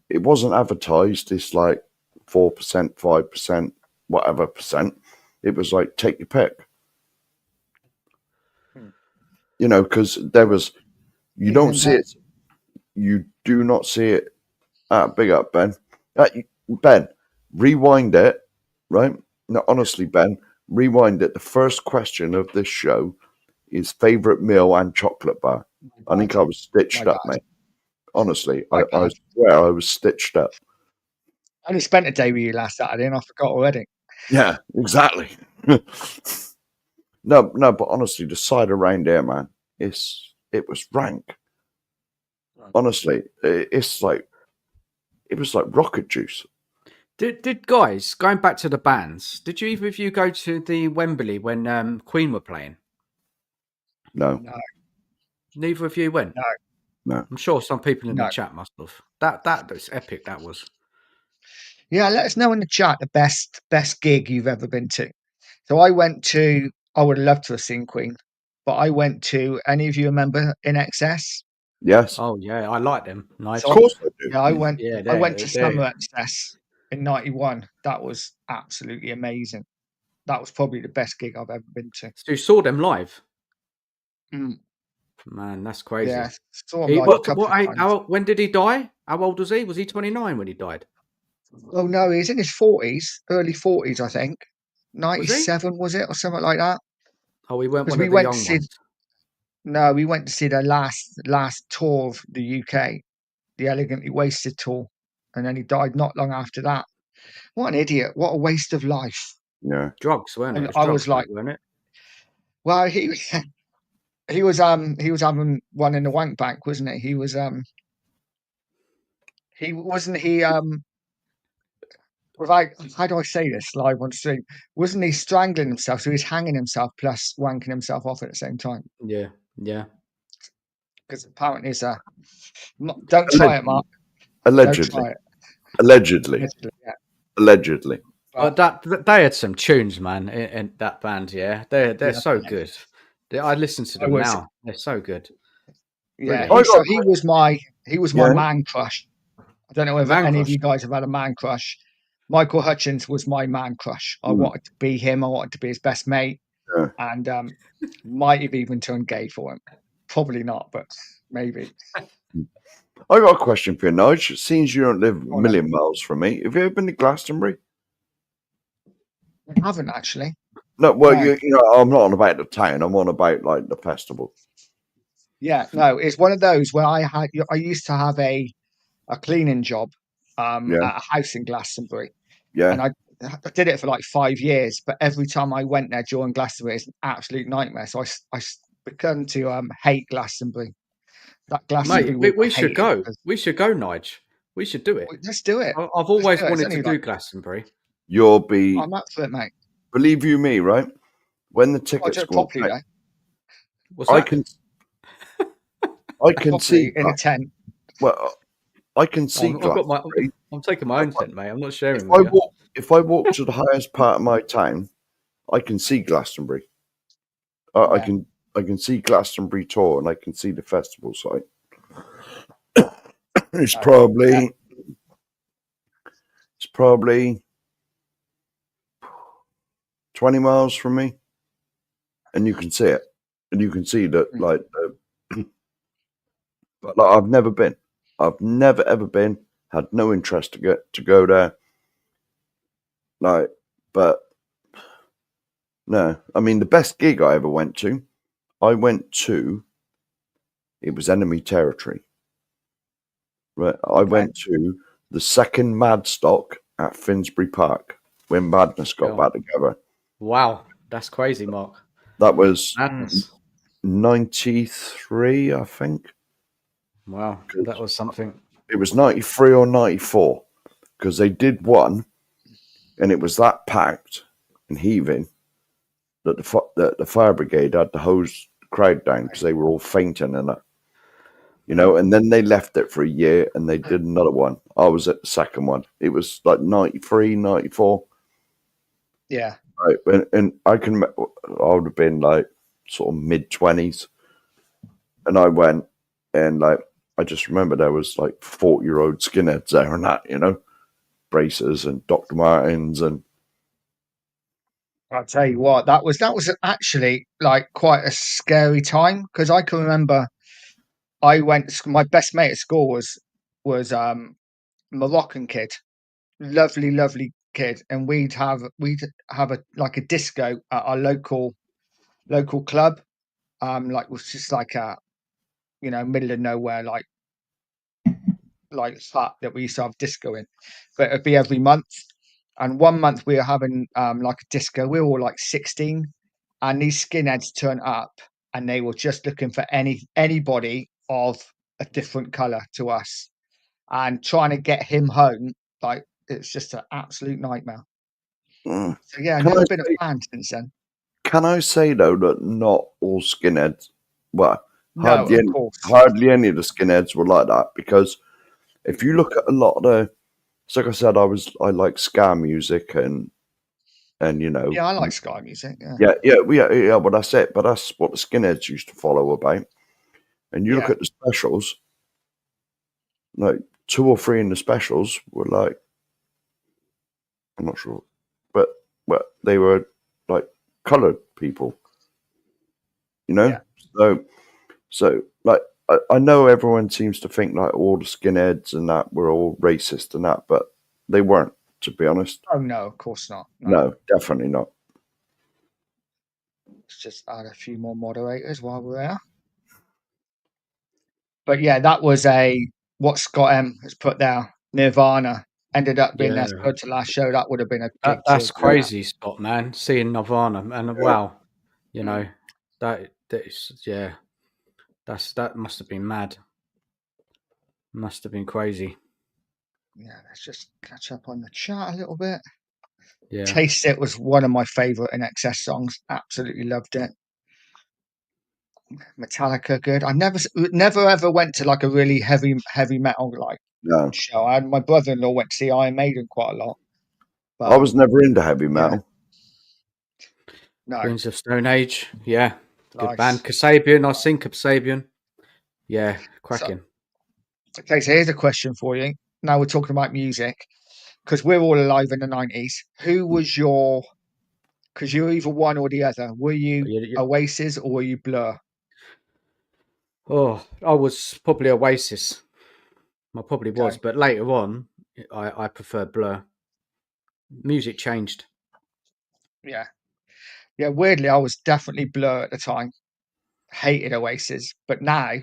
it wasn't advertised. It's like 4%, 5%, whatever percent. It was like take your pick. You know, because there was, you don't see it. You do not see it. Big up, Ben. Ben, rewind it, right? No, honestly, Ben, rewind it. The first question of this show is favourite meal and chocolate bar. I think I was stitched up, mate. Honestly, I swear I was stitched up. I only spent a day with you last Saturday and I forgot already. Yeah, exactly. No, but honestly, the cider around here, man, it was rank. Honestly, it's like it was like rocket juice. Did guys, going back to the bands, did you either of you go to the Wembley when Queen were playing? No, No, Neither of you went. No. no. I'm sure some people in the No. chat must have. That was epic. That was. Yeah, let us know in the chat the best gig you've ever been to. So I went to. I would have loved to have seen Queen, but I went to. Any of you remember In Excess? Yes, Oh yeah, I like them. Nice. of So course I do. yeah, I went. Yeah, I went to they. Summer Excess in '91. That was absolutely amazing. That was probably the best gig I've ever been to. So you saw them live? Mm, Man, that's crazy. yeah, saw him He live a what? couple What? of times. When did he die? How old was he? Was he 29 when he died? Oh no, he's in his 40s, early 40s, I think. Was he? 97 was it, or something like that? Oh, he weren't Because one we of the went to young see. ones. No, we went to see their last tour of the UK, the Elegantly Wasted tour, and then he died not long after that. What an idiot! What a waste of life! Yeah, Drugs, weren't it? And It was I was drugs, like, mate, weren't it? well, he was having one in the wank bank, wasn't he? He wasn't he without, how do I say this live on stream? Wasn't he strangling himself? So he was hanging himself plus wanking himself off at the same time. Yeah, yeah. Because apparently it's a. Don't try it, Mark. Don't allegedly, try it. allegedly, Allegedly, yeah. allegedly. But they had some tunes, man, in that band. Yeah, they're Yeah, so good. I listen to I them was. now. They're so good. Yeah, Brilliant. I got he was my yeah, man crush. I don't know if Man any of crush. you guys have had a man crush. Michael Hutchins was my man crush. I Mm. wanted to be him. I wanted to be his best mate, yeah. and might have even turned gay for him. Probably not, but maybe. I got a question for you, Nige. Seems you don't live a Go on then. million miles from me. Have you ever been to Glastonbury? I haven't actually. No, well, No. you know, I'm not on about the town. I'm on about like the festival. Yeah, no. It's one of those where I used to have a cleaning job Yeah, at a house in Glastonbury, yeah. and I did it for like 5 years. But every time I went there during Glastonbury, it's an absolute nightmare. So I begun to hate Glastonbury. That Glastonbury Mate, week, I we should hated go. because We should go, Nige. We should do it. let's do it. I've Let's always do it. It's wanted to only do like Glastonbury. You'll be, I'm up for it, mate. believe you me, right? When the I'll do tickets it go on, properly though. What's I that? can see. Properly in a tent. Well, I can see I've got my. Glastonbury. I'm taking my own tent, mate. I'm not sharing If with I you. walk, if I walk to the highest part of my town, I can see Glastonbury. Yeah. I can see Glastonbury tour, and I can see the festival site. It's Yeah. probably 20 miles from me, and you can see it, and you can see that like. But like, I've never been. I've never ever been. Had no interest to go there. Like, but no. I mean, the best gig I ever went to, it was Enemy Territory. Right, I went to the second Madstock at Finsbury Park when Madness got back together. Wow, that's crazy, Mark. That was Madness. 93, I think. Wow, that was something. It was 93 or 94 because they did one, and it was that packed and heaving that the fire brigade had to hose the crowd down because they were all fainting in it. You know, and then they left it for a year and they did another one. I was at the second one. It was like 93, 94. Yeah. Right. And I would have been like sort of mid-20s. And I went and like, I just remember there was like 40-year-old skinheads there and that, you know, braces and Dr. Martens and. I'll tell you what, that was actually like quite a scary time because I can remember my best mate at school was Moroccan kid, lovely kid, and we'd have a like a disco at our local club, like it was just like a middle of nowhere like hut that we used to have disco in, but it'd be every month. And one month we were having like a disco. We were all like 16, and these skinheads turned up, and they were just looking for anybody of a different color to us. and trying to get him home, like it's just an absolute nightmare. Mm. So yeah, I've Can never I been say- a fan since then. Can I say though that not all skinheads, well, No, of course. hardly any of the skinheads were like that, because if you look at a lot of the, so like I said, I like ska music and you know, Yeah, I like Sky music. Yeah, yeah. But that's it. But that's what the skinheads used to follow about. And you look yeah, at the specials, like 2 or 3 in the specials were like, I'm not sure, but they were like coloured people, you know. Yeah. So like I know everyone seems to think like all the skinheads and that were all racist and that, but they weren't, to be honest. Oh no, of course not. No, definitely not. Let's just add a few more moderators while we're there. But yeah, that was what Scott M has put there. Nirvana ended up being their Yeah. third to last show. That would have been a gig. That's to crazy, Scott, man. Seeing Nirvana and wow, you know, that's yeah, that must have been mad. Must have been crazy. Yeah, let's just catch up on the chat a little bit. Yeah. Taste It was one of my favorite NXS songs. Absolutely loved it. Metallica, good. I never ever went to like a really heavy metal like No, show. My brother-in-law went to see Iron Maiden quite a lot. But I was never into heavy metal. no, Queens of Stone Age. Yeah. Good nice. band. Kasabian. I've seen Kasabian. Yeah. Cracking. Okay, so here's a question for you. Now we're talking about music because we're all alive in the 90s. Who was your, because you're either one or the other, were you Oasis or were you Blur? Oh, I was probably Oasis. I probably was, Okay. but later on, I preferred Blur. Music changed. Yeah. Yeah, weirdly, I was definitely Blur at the time. Hated Oasis, but now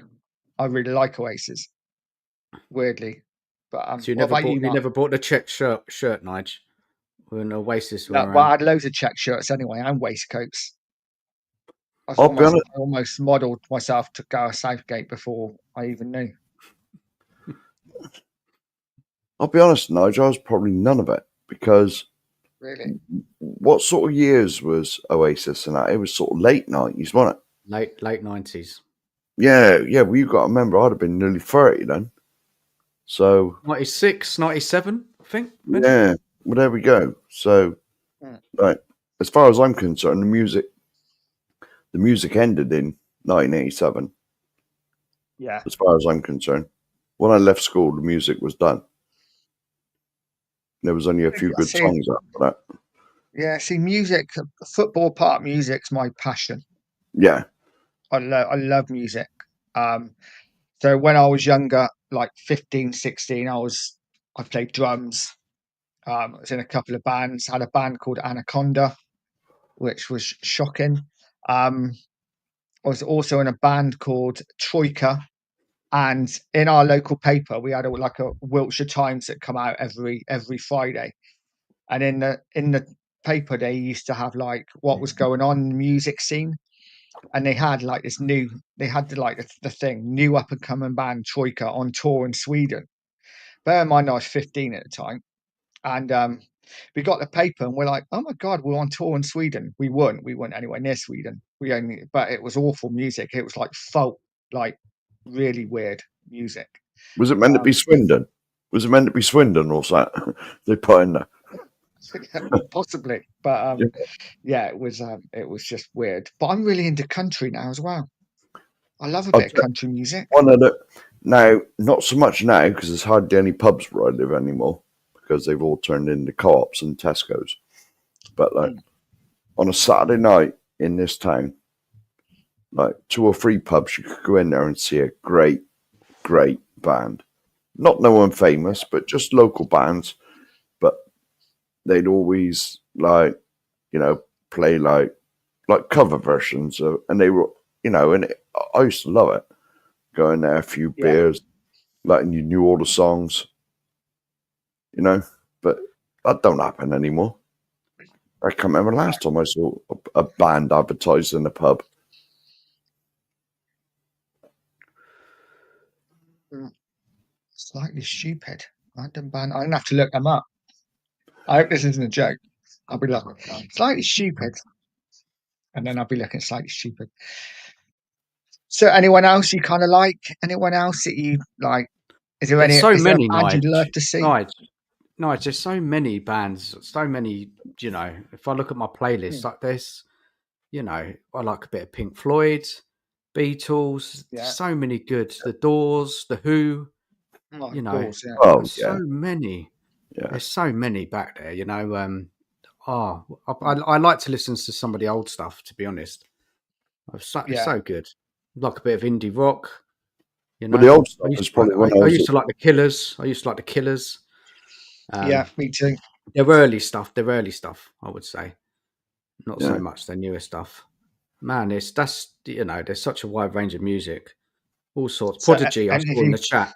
I really like Oasis. Weirdly. But So what about you, you Mark? never bought the check shirt, Nige, when Oasis were No, well, I around. had loads of check shirts anyway and waistcoats. I I'll be honest. almost modelled myself to Gareth Southgate before I even knew. I'll be honest, Nigel. I was probably none of it, because Really? what sort of years was Oasis and that? It was sort of late 90s, wasn't it? Late 90s. Yeah. Well, you got to remember, I'd have been nearly 30 then. So 96, 97, I think. Maybe. yeah, well, there we go. So, right, as far as I'm concerned, the music ended in 1987. Yeah. As far as I'm concerned, when I left school, the music was done. There was only a few good songs after that. Yeah, see, music, football part of music's my passion. Yeah. I love music. So when I was younger, like 15, 16, I played drums. I was in a couple of bands, had a band called Anaconda, which was shocking. I was also in a band called Troika, and in our local paper, we had like a Wiltshire Times that come out every Friday, and in the paper they used to have like what was going on in the music scene, and they had like the thing new up and coming band Troika on tour in Sweden. Bear in mind I was 15 at the time, and we got the paper and we're like, oh my god, we're on tour in Sweden. We weren't anywhere near Sweden. But it was awful music. It was like folk, like really weird music. Was it meant to be Swindon? Was it meant to be Swindon or something? They put in there. Possibly, but yeah, it was just weird. But I'm really into country now as well. I love a bit of country music. Now, not so much now, because there's hardly any pubs where I live anymore, because they've all turned into co-ops and Tesco's. But like on a Saturday night in this town, like 2 or 3 pubs, you could go in there and see a great band. Not no one famous, but just local bands. But they'd always play like cover versions of, and they were, and I used to love it. Go in there, a few beers, and you knew all the songs, but that don't happen anymore. I can't remember last time I saw a band advertised in a pub. Slightly Stupid. Random band. I'm going to have to look them up. I hope this isn't a joke. I'll be looking. Slightly Stupid. And then I'll be looking Slightly Stupid. So anyone else you kind of like? Anyone else that you like? Is there There's so is there a many, band you'd love Nige. to see? Nige, there's so many bands, so many, if I look at my playlist, like this, I like a bit of Pink Floyd, Beatles, so many good. The Doors, The Who, Doors, yeah. so many. Yeah. There's so many back there, I like to listen to some of the old stuff, to be honest. It's so good. Like a bit of indie rock. But the old stuff is probably when I used to like the Killers. Me too. Their early stuff, I would say. Not so much their newer stuff. Man, there's such a wide range of music. All sorts. So, Prodigy, I saw in the chat.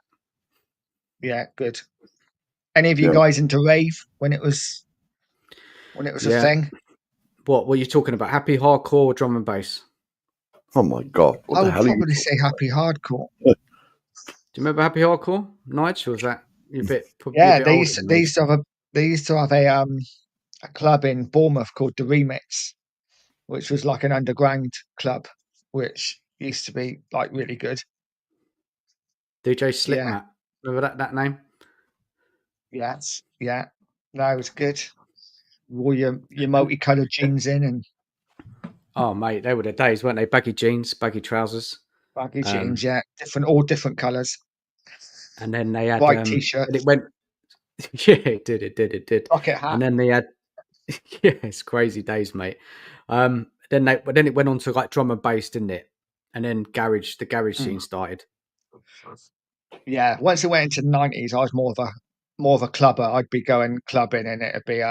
Yeah, good. Any of you guys into rave when it was a thing? What were you talking about? Happy hardcore or drum and bass? Oh my god! I would probably say happy hardcore. Do you remember Happy Hardcore, Nige? Or was that a bit? They used to have a club in Bournemouth called the Remix, which was like an underground club, which used to be like really good. DJ Slickmat, remember that name? Yes, yeah, no, it was good. Wore your multicolored jeans in and. Oh mate, they were the days, weren't they? Baggy jeans, baggy trousers. Baggy jeans, all different colours. And then they had white t-shirt. And it went, it did. Bucket hat. And then they had, it's crazy days, mate. Then it went on to like drum and bass, didn't it? And then the garage scene started. Yeah, once it went into the 90s, I was more of a clubber. I'd be going clubbing, and it'd be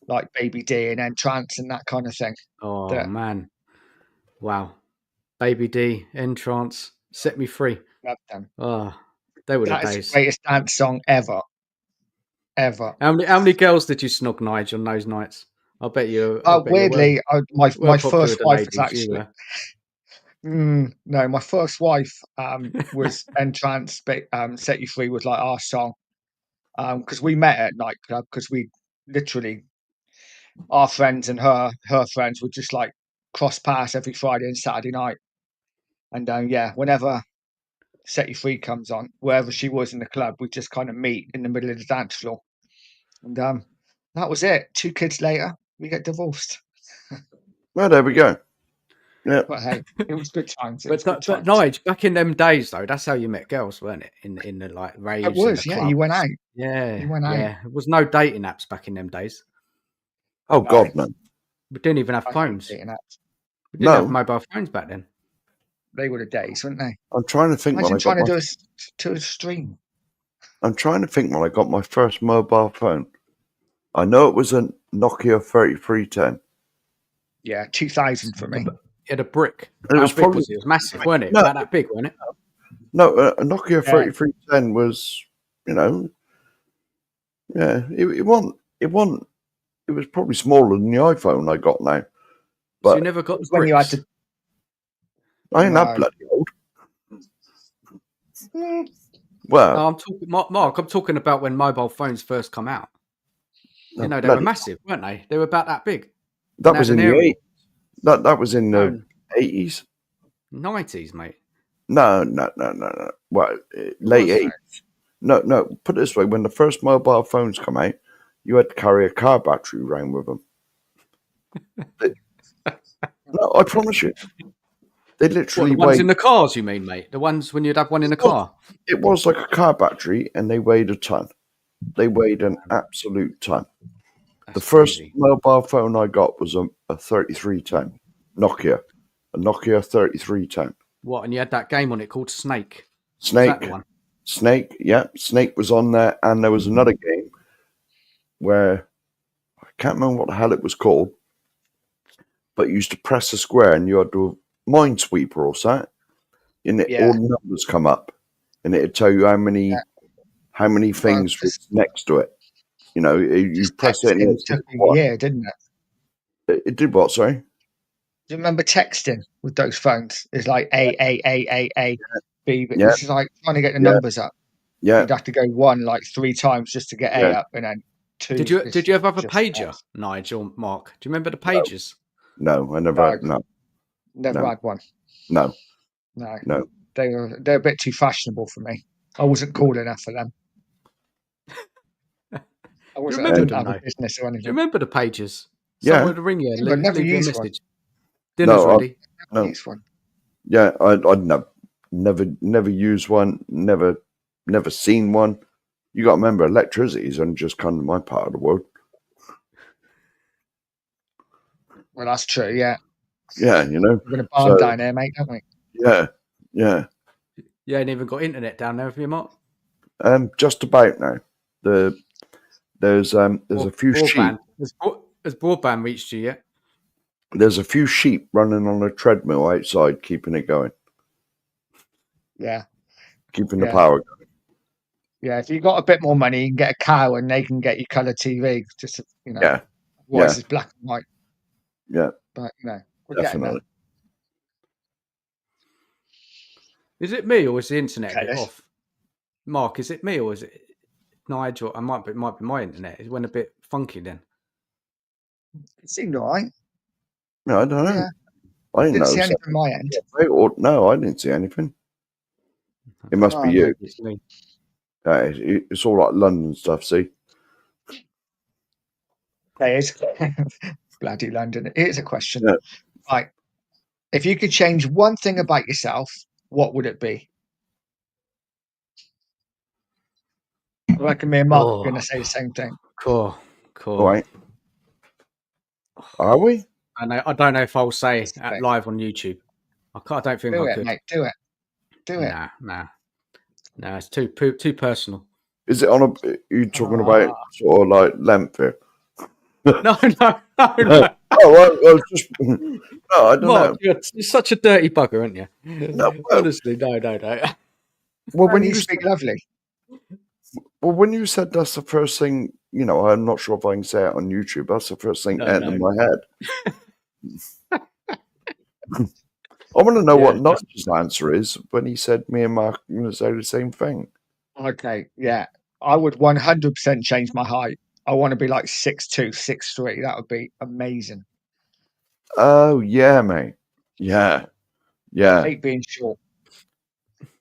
like Baby D and Entrance and that kind of thing. Oh man, wow! Baby D, Entrance, Set Me Free. Love them. Oh, they were the days. That's the greatest dance song ever. How many girls did you snog, Nige, on those nights? I bet you. Weirdly, my first wife was actually. No, my first wife was Entrance. Set You Free was like our song, because we met at nightclub, because we literally, our friends and her friends would just like cross paths every Friday and Saturday night, and whenever Set You Free comes on, wherever she was in the club, we just kind of meet in the middle of the dance floor, and that was it. 2 kids later, we get divorced. Well, there we go. Yeah, but hey, it was good times. But Nige, back in them days though, that's how you met girls, weren't it? In the like raves. It was, yeah. You went out. Yeah, you went out. Yeah, there was no dating apps back in them days. Oh God, no. We didn't even have phones. We didn't have mobile phones back then. They were the days, weren't they? I'm trying to think. Imagine trying to do a stream. I'm trying to think when I got my first mobile phone. I know it was a Nokia 3310. Yeah, 2000 for me. It had a brick. It was probably it was massive, wasn't it? About that big, wasn't it? No, a Nokia 3310 was, it was probably smaller than the iPhone I got now. But so you never got when you had to. I ain't that bloody old. Well, no, I'm talking, Mark. I'm talking about when mobile phones first come out. They were massive, weren't they? They were about that big. That was in the 80s. That was in the 80s. 90s, mate. No. Well, late 80s. No. Put it this way: when the first mobile phones come out, you had to carry a car battery around with them. No, I promise you. They literally the ones in the cars, you mean, mate? The ones when you'd have one in the car? It was like a car battery, and they weighed a ton. They weighed an absolute ton. The first mobile phone I got was a 3310 Nokia. A Nokia 3310. What, and you had that game on it called Snake? Snake, yeah. Snake was on there, and there was another game where I can't remember what the hell it was called, but you used to press a square and you had to Minesweeper or something, and all the numbers come up, and it'd tell you how many things was next to it. You press it. It took a year, didn't it? It did what? Sorry. Do you remember texting with those phones? It's like A, B. But this is like trying to get the numbers up. Yeah. You'd have to go 1 like 3 times just to get A Yeah. up, and then 2. Did you ever have a just pager, S. Nigel or Mark? Do you remember the pagers? No, I never. No, Never No. had one. no, No, no. they're a bit too fashionable for me. I wasn't cool enough for them. I wasn't. I remember didn't them, have a though? business or Do anything. you remember the pagers? Yeah. Someone would ring you, Yeah, but never leave you a used one. message. Dinner's No, I- ready. No. Used one. Yeah, I'd never used one. Never seen one. You got to remember, electricity is only just come to my part of the world. Well, that's true. Yeah, Yeah, you know. we're gonna barn So down there, mate, don't we? yeah, yeah. You ain't even got internet down there, have you, Mark? Just about now. There's a few sheep. Broadband. Has broadband reached you yet? There's a few sheep running on a treadmill outside, keeping it going, Yeah, keeping the Yeah. power going. yeah. If you got a bit more money, you can get a cow, and they can get you colour TV. Just Yeah, otherwise yeah. it's black and white. yeah, But we're getting there. definitely. Is it me or is the internet a Okay, bit let's- off? Mark, is it me or is it Nigel? It might be my internet. It went a bit funky then. It seemed all right. No, I don't know. Yeah. I didn't Didn't see know. anything from my end. No, I didn't see anything. It must Oh, be you. maybe. It's me. It's all like London stuff. See, There is. Bloody London. Here's a question. Yeah. Right. If you could change one thing about yourself, what would it be? I reckon me and Mark are going to say the same thing. Cool. all right. Are we? I don't know if I'll say Okay. live on YouTube. I don't think Do I it, could. mate. Do it. Do it. Nah. It's too personal. Is it on a? Are you talking about sort of like length here? No. Oh, I was just. No, I don't Mark, know. you're such a dirty bugger, aren't you? No, well- Honestly, no. Well, when You you speak lovely. said that's the first thing, I'm not sure if I can say it on YouTube. That's the first thing No, entered no. my head. I want to know what Yeah, Nigel's answer is when he said me and Mark are going to say the same thing. Okay. Yeah. I would 100% change my height. I want to be like 6'2", 6'3". That would be amazing. Oh yeah, mate. Yeah. I hate being short.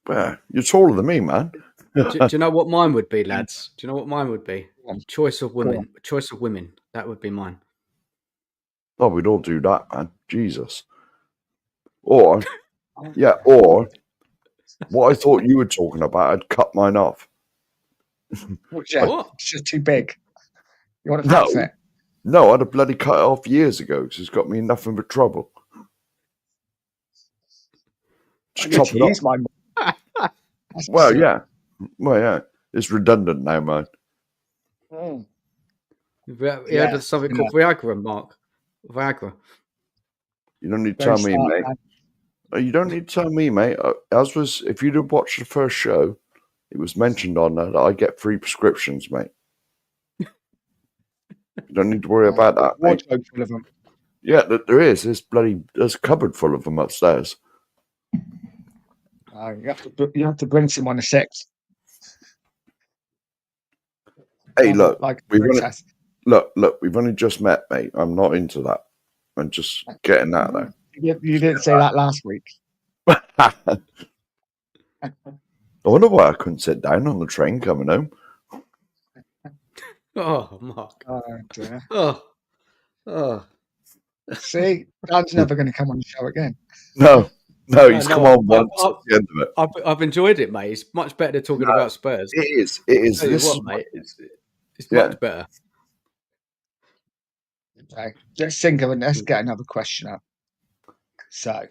Well, you're taller than me, man. do you know what mine would be, lads? Do you know what mine would be? Go on. Choice of on. women. Choice of women. That would be mine. Oh, we'd all do that, man. Jesus. Or what I thought you were talking about, I'd cut mine off. Yeah, What? it's just too big. You want to No. fat fit? No, I'd have bloody cut it off years ago because it's got me in nothing but trouble. I Just need chop to it off. use my. That's for Well, sure. yeah. Well, yeah. It's redundant now, man. Mm. You heard Yeah, of something called Viagra, Mark? Viagra. You don't need to Don't tell me, start, mate. man. You don't need to tell me, mate. If you'd have watched the first show, it was mentioned on there that I get free prescriptions, mate. You don't need to worry about that, mate. Wardrobe full of them. Yeah, there is. There's a cupboard full of them upstairs. You have to bring someone a 6. Hey, look, like a we've only, princess. look, we've only just met, mate. I'm not into that. I'm just getting that there. You didn't say that last week. I wonder why I couldn't sit down on the train coming home. Oh, Mark. Oh, dear. Oh. See, Dan's never going to come on the show again. No, he's come on once at the end of it. I've enjoyed it, mate. It's much better than talking about Spurs. It is. Tell you This what, is mate. It's much better. Okay, let's think of it. Let's get another question up. So,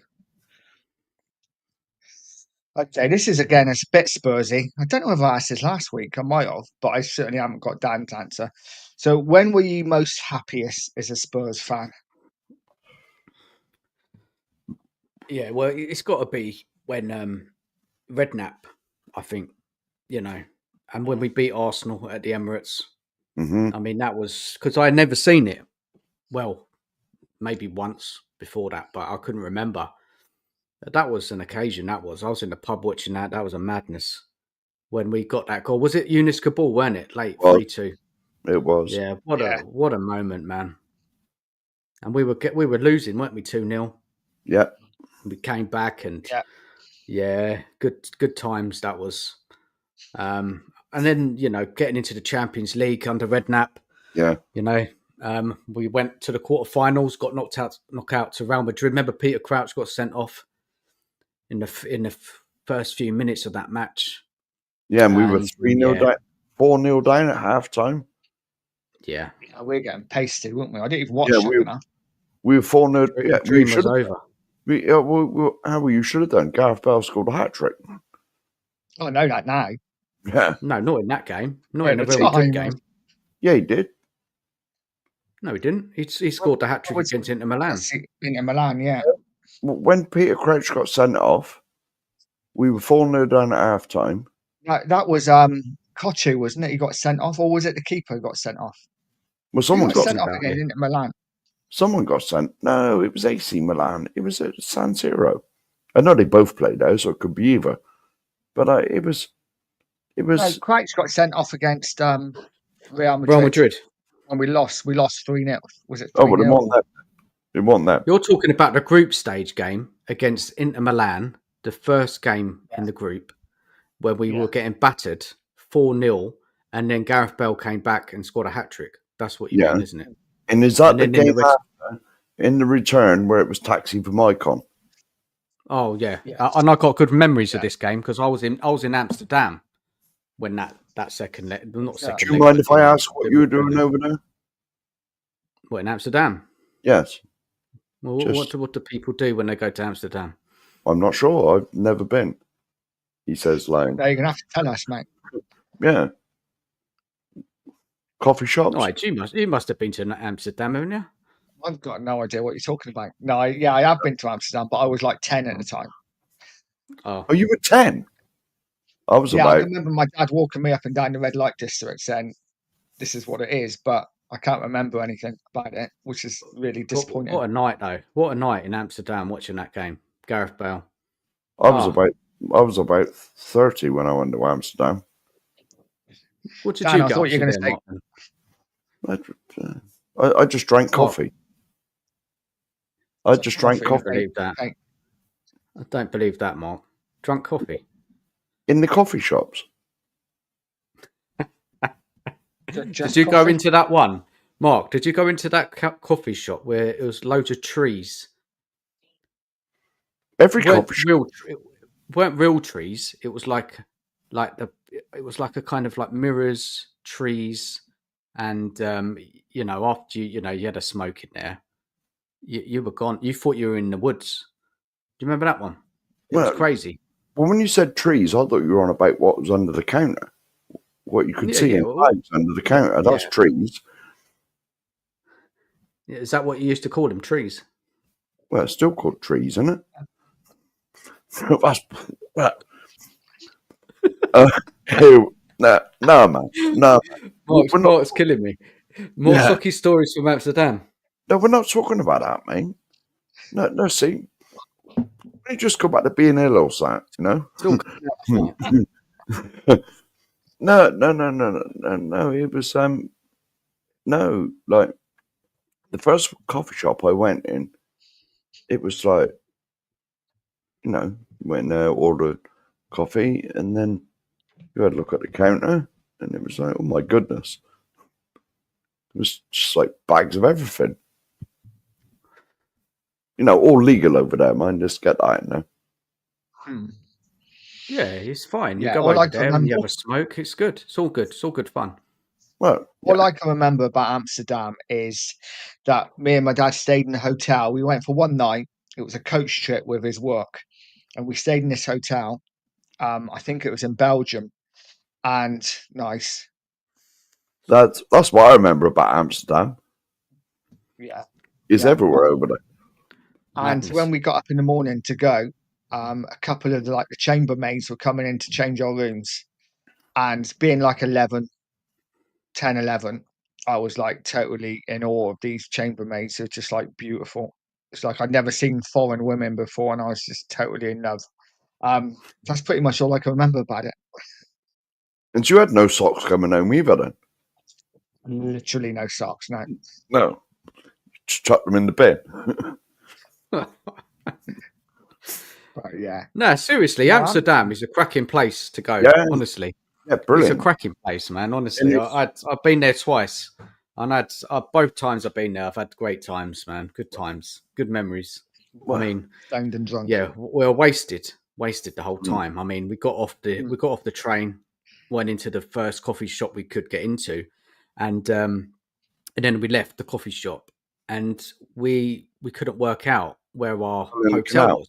okay, this is again a bit Spursy. I don't know if I asked this last week. I might have, but I certainly haven't got Dan's answer. So, when were you most happiest as a Spurs fan? Yeah, well, it's got to be when Redknapp, I think, and when we beat Arsenal at the Emirates. Mm-hmm. I mean, that was because I had never seen it. Well, maybe once before that, but I couldn't remember. That was an occasion. I was in the pub watching that. That was a madness. when we got that goal. Was it Eunice Kabul, weren't it? Late Well, 3-2. it was. Yeah, what a moment, man. And we were losing, weren't we, 2-0? Yeah. We came back and Yeah. good times that was. And then, getting into the Champions League under Redknapp, Yeah. we went to the quarterfinals, got knocked out to Real Madrid. Remember, Peter Crouch got sent off in the first few minutes of that match. Yeah, and we were 3-0 down, 4-0 down at halftime. Yeah. We were getting pasted, weren't we? I didn't even watch Yeah, it. we were 4-0. Yeah, Dream was over. How you should have done. Gareth Bale scored a hat trick. I know that now. Yeah. No, not in that game. Not At in the the Real Madrid time. game. Yeah, he did. No, he didn't. He scored the hat trick against Inter Milan. Inter Milan, yeah. When Peter Crouch got sent off, we were 4-0 down at halftime. That was Kochu, wasn't it? He got sent off, or was it the keeper who got sent off? Well, someone got sent off against Inter Milan. Someone got sent. No, it was AC Milan. It was at San Siro. I know they both played there, so it could be either. But it was. No, Crouch got sent off against Real Madrid. Real Madrid. And we lost 3-0. Was it 3-0? Oh, but it wasn't that. You're talking about the group stage game against Inter Milan, the first game in the group, where we were getting battered 4-0, and then Gareth Bale came back and scored a hat trick. That's what you mean, isn't it? And is that the game after, in the return, where it was Taxi from Icon? Oh yeah. And I got good memories of this game because I was in Amsterdam when that second leg. Not second. Do you mind if I ask what you were doing over there? What, in Amsterdam? Yes. Well, what do people do when they go to Amsterdam? I'm not sure. I've never been. He says, like. No, you're gonna have to tell us, mate. Yeah. Coffee shops. All right, you must have been to Amsterdam, haven't you? I've got no idea what you're talking about. No, I have been to Amsterdam, but I was like 10 at the time. Oh, you were 10? I was I remember my dad walking me up and down the red light district saying, "This is what it is," but I can't remember anything about it, which is really disappointing. What a night, though! What a night in Amsterdam watching that game, Gareth Bale. I was about 30 when I went to Amsterdam. What did Dan, you I thought you were going to say? I just drank coffee. I just drank coffee. I don't believe that, Mark. Drunk coffee in the coffee shops. Did you go into that one, Mark? Did you go into that coffee shop where it was loads of trees? Every coffee shop weren't real trees. It was it was like a kind of like mirrors, trees, and after you had a smoke in there, you were gone. You thought you were in the woods. Do you remember that one? It was crazy. Well, when you said trees, I thought you were on about what was under the counter. What you could see in bags under the counter. That's trees. Is that what you used to call them, trees? Well, it's still called trees, isn't it? No, man. No. Mark's killing me. More sucky stories from Amsterdam. No, we're not talking about that, mate. No, see. You just go back to being ill or something, No. It was like the first coffee shop I went in, it was like, went there, ordered coffee, and then you had a look at the counter, and it was like, oh my goodness. It was just like bags of everything. All legal over there, man. Just get that in there. Yeah, it's fine. You go over there and you have a smoke. It's good. It's all good. It's all good fun. Well, all I can remember about Amsterdam is that me and my dad stayed in a hotel. We went for one night. It was a coach trip with his work, and we stayed in this hotel. I think it was in Belgium, and nice. That's what I remember about Amsterdam. Yeah, it's everywhere over there. And when we got up in the morning to go, a couple of the chambermaids were coming in to change our rooms, and being like 11, I was like totally in awe of these chambermaids who are just like beautiful. It's like I'd never seen foreign women before, and I was just totally in love. That's pretty much all I can remember about it. And you had no socks coming home either then? Literally no socks, no. No. Just chuck them in the bin. But yeah. No, seriously, No, Amsterdam is a cracking place to go. Yeah. Honestly, Yeah, it's a brilliant. cracking place, man. Honestly, And I've been there twice, and both times I've been there. I've had great times, man. Good times, good memories. I mean, stoned and drunk. yeah, we're wasted the whole Mm. time. I mean, we got off the train, went into the first coffee shop we could get into, and then we left the coffee shop, and we couldn't work out where our Fell in the hotel canal. was.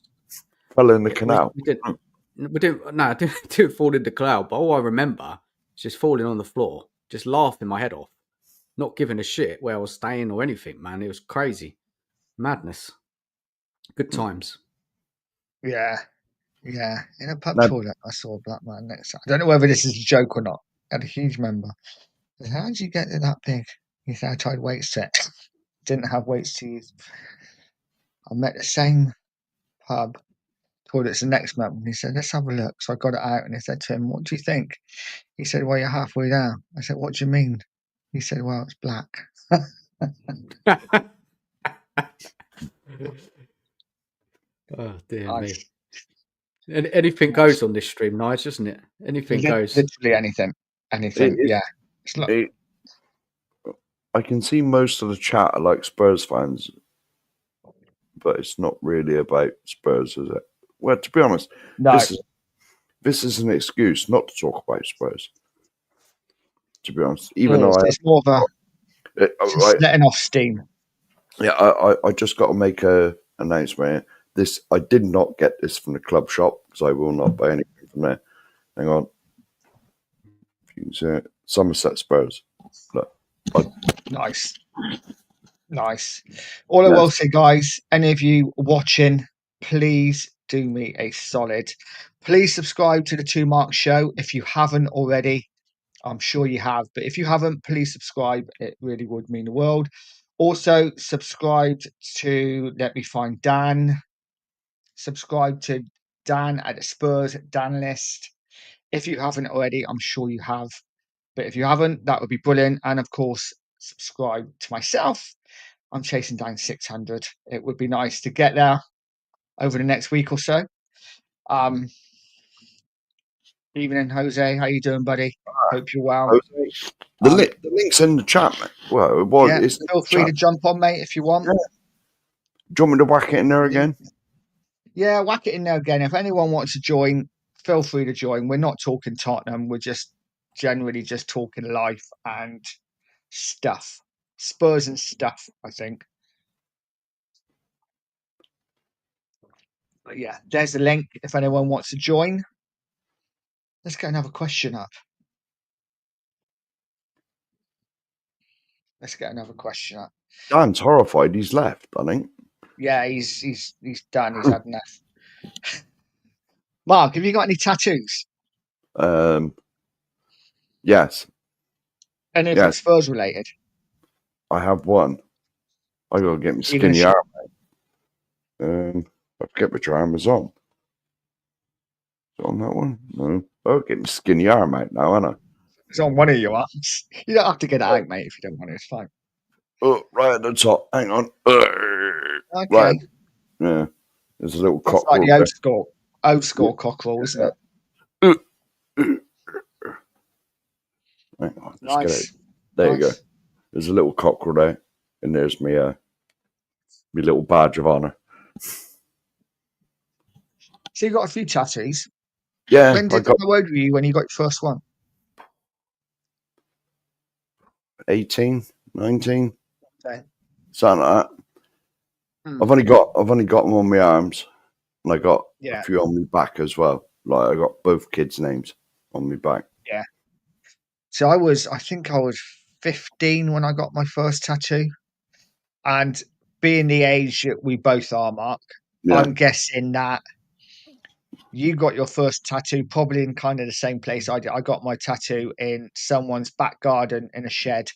Fell in the We canal. didn't. We didn't. No, I didn't fall in the cloud. But all I remember is just falling on the floor, just laughing my head off, not giving a shit where I was staying or anything. Man, it was crazy, madness. Good times. Yeah. Yeah. In a pub No. toilet, I saw a black man next to. I don't know whether this is a joke or not. I had a huge member. I said, how did you get it that big? He said, I tried weights set. Didn't have weights to use. I met the same pub toilets the next month, and he said, let's have a look. So I got it out, and I said to him, what do you think? He said, well, you're halfway down. I said, what do you mean? He said, well, it's black. Oh dear Nice. me! Anything goes on this stream, nice, isn't it? Anything goes. Literally anything. Anything. It- Yeah. It's not, I can see most of the chat are like Spurs fans, but it's not really about Spurs, is it? Well, to be honest, no. this is an excuse not to talk about Spurs. To be honest, even though it's more of a I letting off steam. yeah, I just got to make a announcement. This I did not get this from the club shop because I will not buy anything from there. Hang on, if you can see it, Somerset Spurs. Look, Nice. All I will say, guys, any of you watching, please do me a solid. Please subscribe to the Two Mark Show if you haven't already. I'm sure you have, but if you haven't, please subscribe. It really would mean the world. Also, subscribe to, let me find Dan. Subscribe to Dan at the Spurs Dan List. If you haven't already, I'm sure you have. But if you haven't, that would be brilliant. And of course, subscribe to myself. I'm chasing down 600. It would be nice to get there over the next week or so. Evening, Jose. How you doing, buddy? Hope you're well. the link's in the chat, mate. Well, Feel free to jump on, mate, if you want. Yeah. Do you want me to whack it in there again? Yeah, whack it in there again. If anyone wants to join, feel free to join. We're not talking Tottenham. We're just generally just talking life and stuff. Spurs and stuff, I think. But yeah, there's the link if anyone wants to join. Let's get another question up. Dan's horrified. He's left, I think. Yeah, he's done. He's had enough. Mark, have you got any tattoos? Yes, Anything Spurs related? I have one. I gotta get me skinny arm, mate. I forget which arm is on. Is it on that one? No. Oh, get me skinny arm out now, ain't I? It's on one of your arms. You don't have to get it out, mate, if you don't want it. It's fine. Oh, right at the top. Hang on. Okay. Right. Yeah. There's a little That's cockerel. like the old school cockerel, isn't it? Hang on, let's Nice. get it. There you go. There's a little cockerel there, and there's me little badge of honour. So you got a few tattoos. Yeah. When did how old were you when you got your first one? 18, 19, Okay. something like that. I've only got them on my arms, and I got a few on my back as well. Like I got both kids' names on my back. Yeah. So I think I was 15 when I got my first tattoo, and being the age that we both are, Mark, I'm guessing that you got your first tattoo probably in kind of the same place I did. I got my tattoo in someone's back garden in a shed.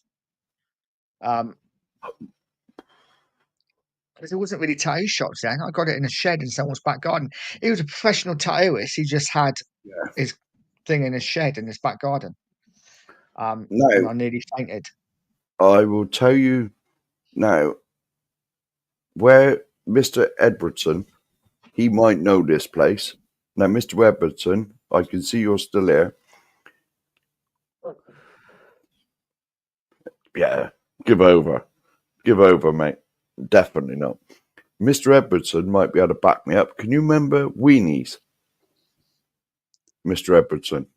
Because there wasn't really tattoo shops then. I got it in a shed in someone's back garden. He was a professional tattooist. He just had his thing in his shed in his back garden. and No, I nearly fainted. I will tell you now where Mr. Edwardson, he might know this place. Now, Mr. Edwardson, I can see you're still here. Yeah, give over. Give over, mate. Definitely not. Mr. Edwardson might be able to back me up. Can you remember Weenies? Mr. Edwardson.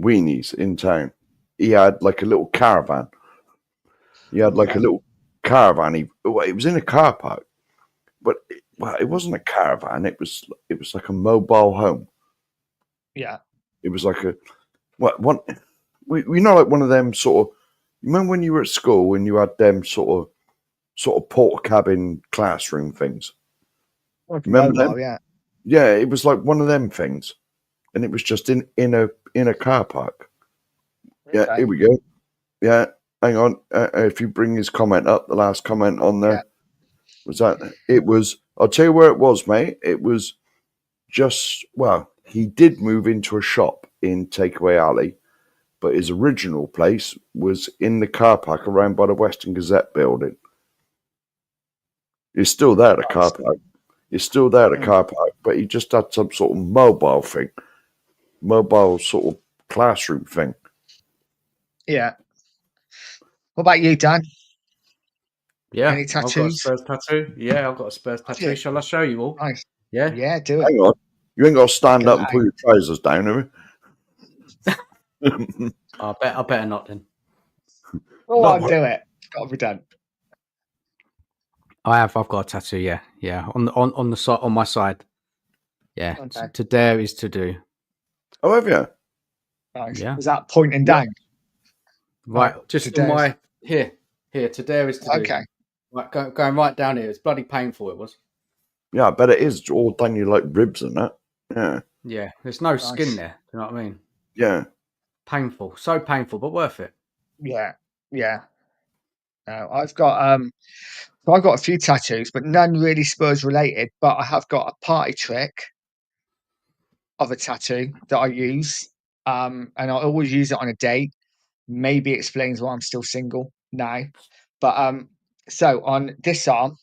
Weenies in town. He had like a little caravan. He had like a little caravan. It was in a car park, but it wasn't a caravan. It was like a mobile home. Yeah. It was like we know, like one of them sort of. You remember when you were at school and you had them sort of porta cabin classroom things? Remember Mobile, them? yeah. Yeah, it was like one of them things, and it was just in a car park. Yeah, Okay. here we go. Yeah, hang on. If you bring his comment up, the last comment on there was that it was. I'll tell you where it was, mate. It was just he did move into a shop in Takeaway Alley, but his original place was in the car park around by the Western Gazette building. It's still there, the car park. It's still there, the car park, but he just had some sort of mobile sort of classroom thing. Yeah. What about you, Dan? Yeah, Any I've got a tattoos? Spurs tattoo. Yeah, I've got a Spurs tattoo. you? Shall I show you all? Nice. Yeah. Yeah, do it. Hang on. You ain't got to stand Go up and put your trousers down, have you? I better not then. Go Not on, what- do it. It's got to be done. I've got a tattoo. Yeah. On the side, on my side. Yeah. Okay. To dare is to do. Oh, have you? Nice. Yeah. Is that pointing down? Right. Like, Just to on dare's- my here. To dare is to do. Okay. Right, going right down here. It's bloody painful. It was. Yeah, I bet it is all down your like ribs and that. Yeah. Yeah. There's no skin Nice. there. Do you know what I mean? Yeah. Painful. So painful, but worth it. Yeah. Yeah. No, I've got a few tattoos, but none really Spurs related. But I have got a party trick of a tattoo that I use. And I always use it on a date. Maybe explains why I'm still single now. But so on this arm,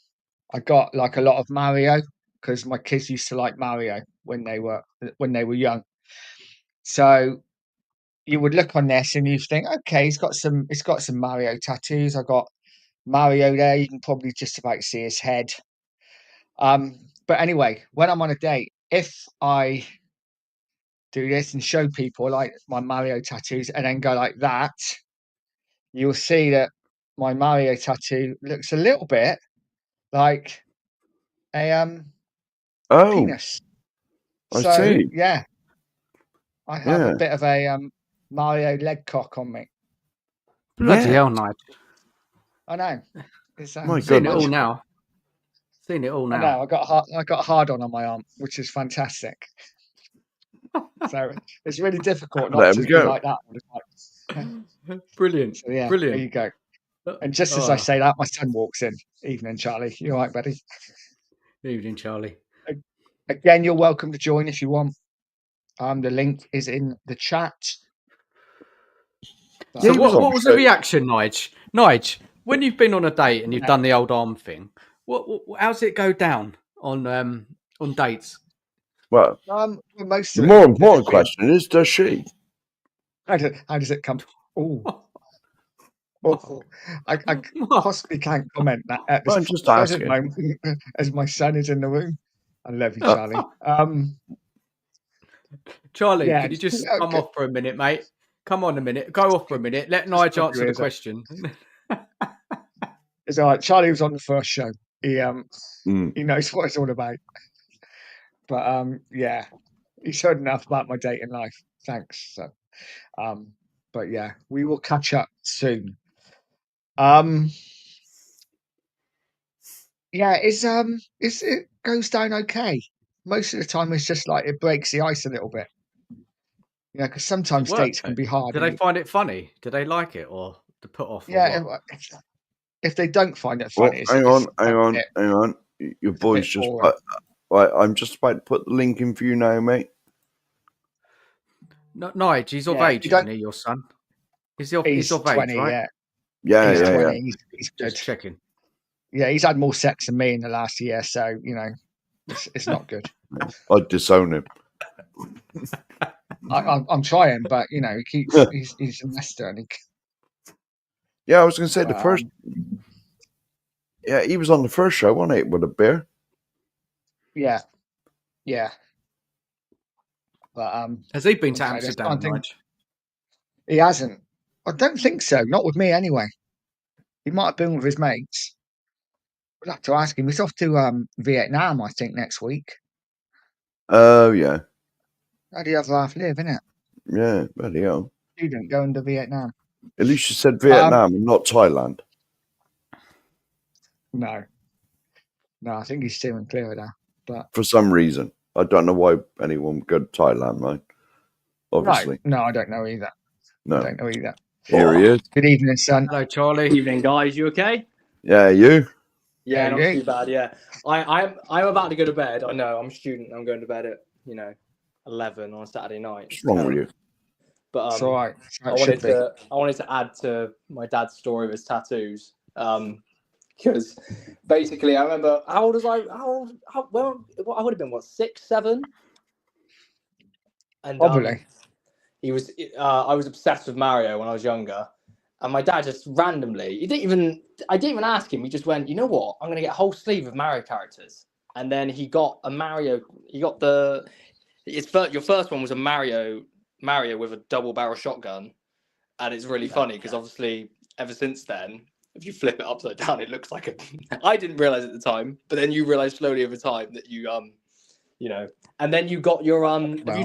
I got like a lot of Mario because my kids used to like Mario when they were young. So you would look on this and you think, okay, it's got some Mario tattoos. I got Mario there. You can probably just about see his head. But anyway, when I'm on a date, if I do this and show people like my Mario tattoos and then go like that, you'll see that my Mario tattoo looks a little bit like a Oh, penis. I So see. yeah, I have Yeah. a bit of a Mario leg cock on me. Bloody Yeah. hell, nice. I know. It's My Seen it goodness. all now. Seen it all I now. know. I got a hard on my arm, which is fantastic. So it's really difficult not Let to him be go. like that all the time. Brilliant. So yeah, Brilliant. there you go. And just as I Oh, say that, my son walks in. Evening, Charlie. You all right, buddy? evening, Charlie. Again, you're welcome to join if you want. The link is in the chat. Yeah, So he was on what was the show. reaction, Nige? Nige, when you've been on a date and you've done the old arm thing, what how's it go down on dates? Well, Most the of more it, important question is, does she? how does it come? I possibly can't comment that at this I'm just present asking. moment as my son is in the room. I love you, Oh. Charlie. Charlie, Yeah, could you just okay. come off for a minute, mate? Come on a minute. Go off for a minute. Let Nige put answer your the ears up. question. It's all right. Charlie was on the first show. He Mm. he knows what it's all about. But yeah, he's heard enough about my dating life. Thanks. So, but yeah, we will catch up soon. Yeah, it goes down okay. Most of the time, it's just like it breaks the ice a little bit. Yeah, because sometimes Work, dates can though. be hard. Do they find it funny? Do they like it or to put off? Yeah, Or what? if they don't find it Well, funny, it's hang on. Your it's a boy's bit just. boring. Right, I'm just about to put the link in for you now, mate. Nige, he's of Yeah, age, you don't- isn't he, your son? He's He's of 20, age, right? Yeah, He's yeah, 20. yeah. He's good. Just checking. Yeah, he's had more sex than me in the last year, so it's not good. I'd disown him. I'm trying, but he keeps he's a nester, and Yeah, I was going to say the first. Yeah, he was on the first show, wasn't he, with a bear? yeah. But Has he been to okay, there's Amsterdam, something Nigel? he hasn't. I don't think so. Not with me, anyway. He might have been with his mates. We'll have to ask him. He's off to Vietnam, I think, next week. Oh, yeah. How do the other half live, innit? Yeah, bloody hell. Student going to Vietnam. At least you said Vietnam and not Thailand. No, I think he's steering clear of that. But For some reason. I don't know why anyone would go to Thailand, right? Obviously. No, I don't know either. No. I don't know either. Here he is. Good evening, son. Hello, Charlie. Evening, guys. You okay? Yeah, you? Yeah, There not you too bad. Yeah, I'm about to go to bed. I know I'm a student. I'm going to bed at 11 on a Saturday night. What's wrong with you? But It's all right. I wanted to add to my dad's story of his tattoos. Because basically, I remember I would have been 6, 7, and Probably. I was obsessed with Mario when I was younger, and my dad just randomly, I didn't even ask him. He just went, you know what? I'm gonna get a whole sleeve of Mario characters, and then he got a Mario. He got your first one was a Mario with a double barrel shotgun, and it's really funny because obviously ever since then, if you flip it upside down, it looks like a. I didn't realize at the time, but then you realize slowly over time that you and then you got your Have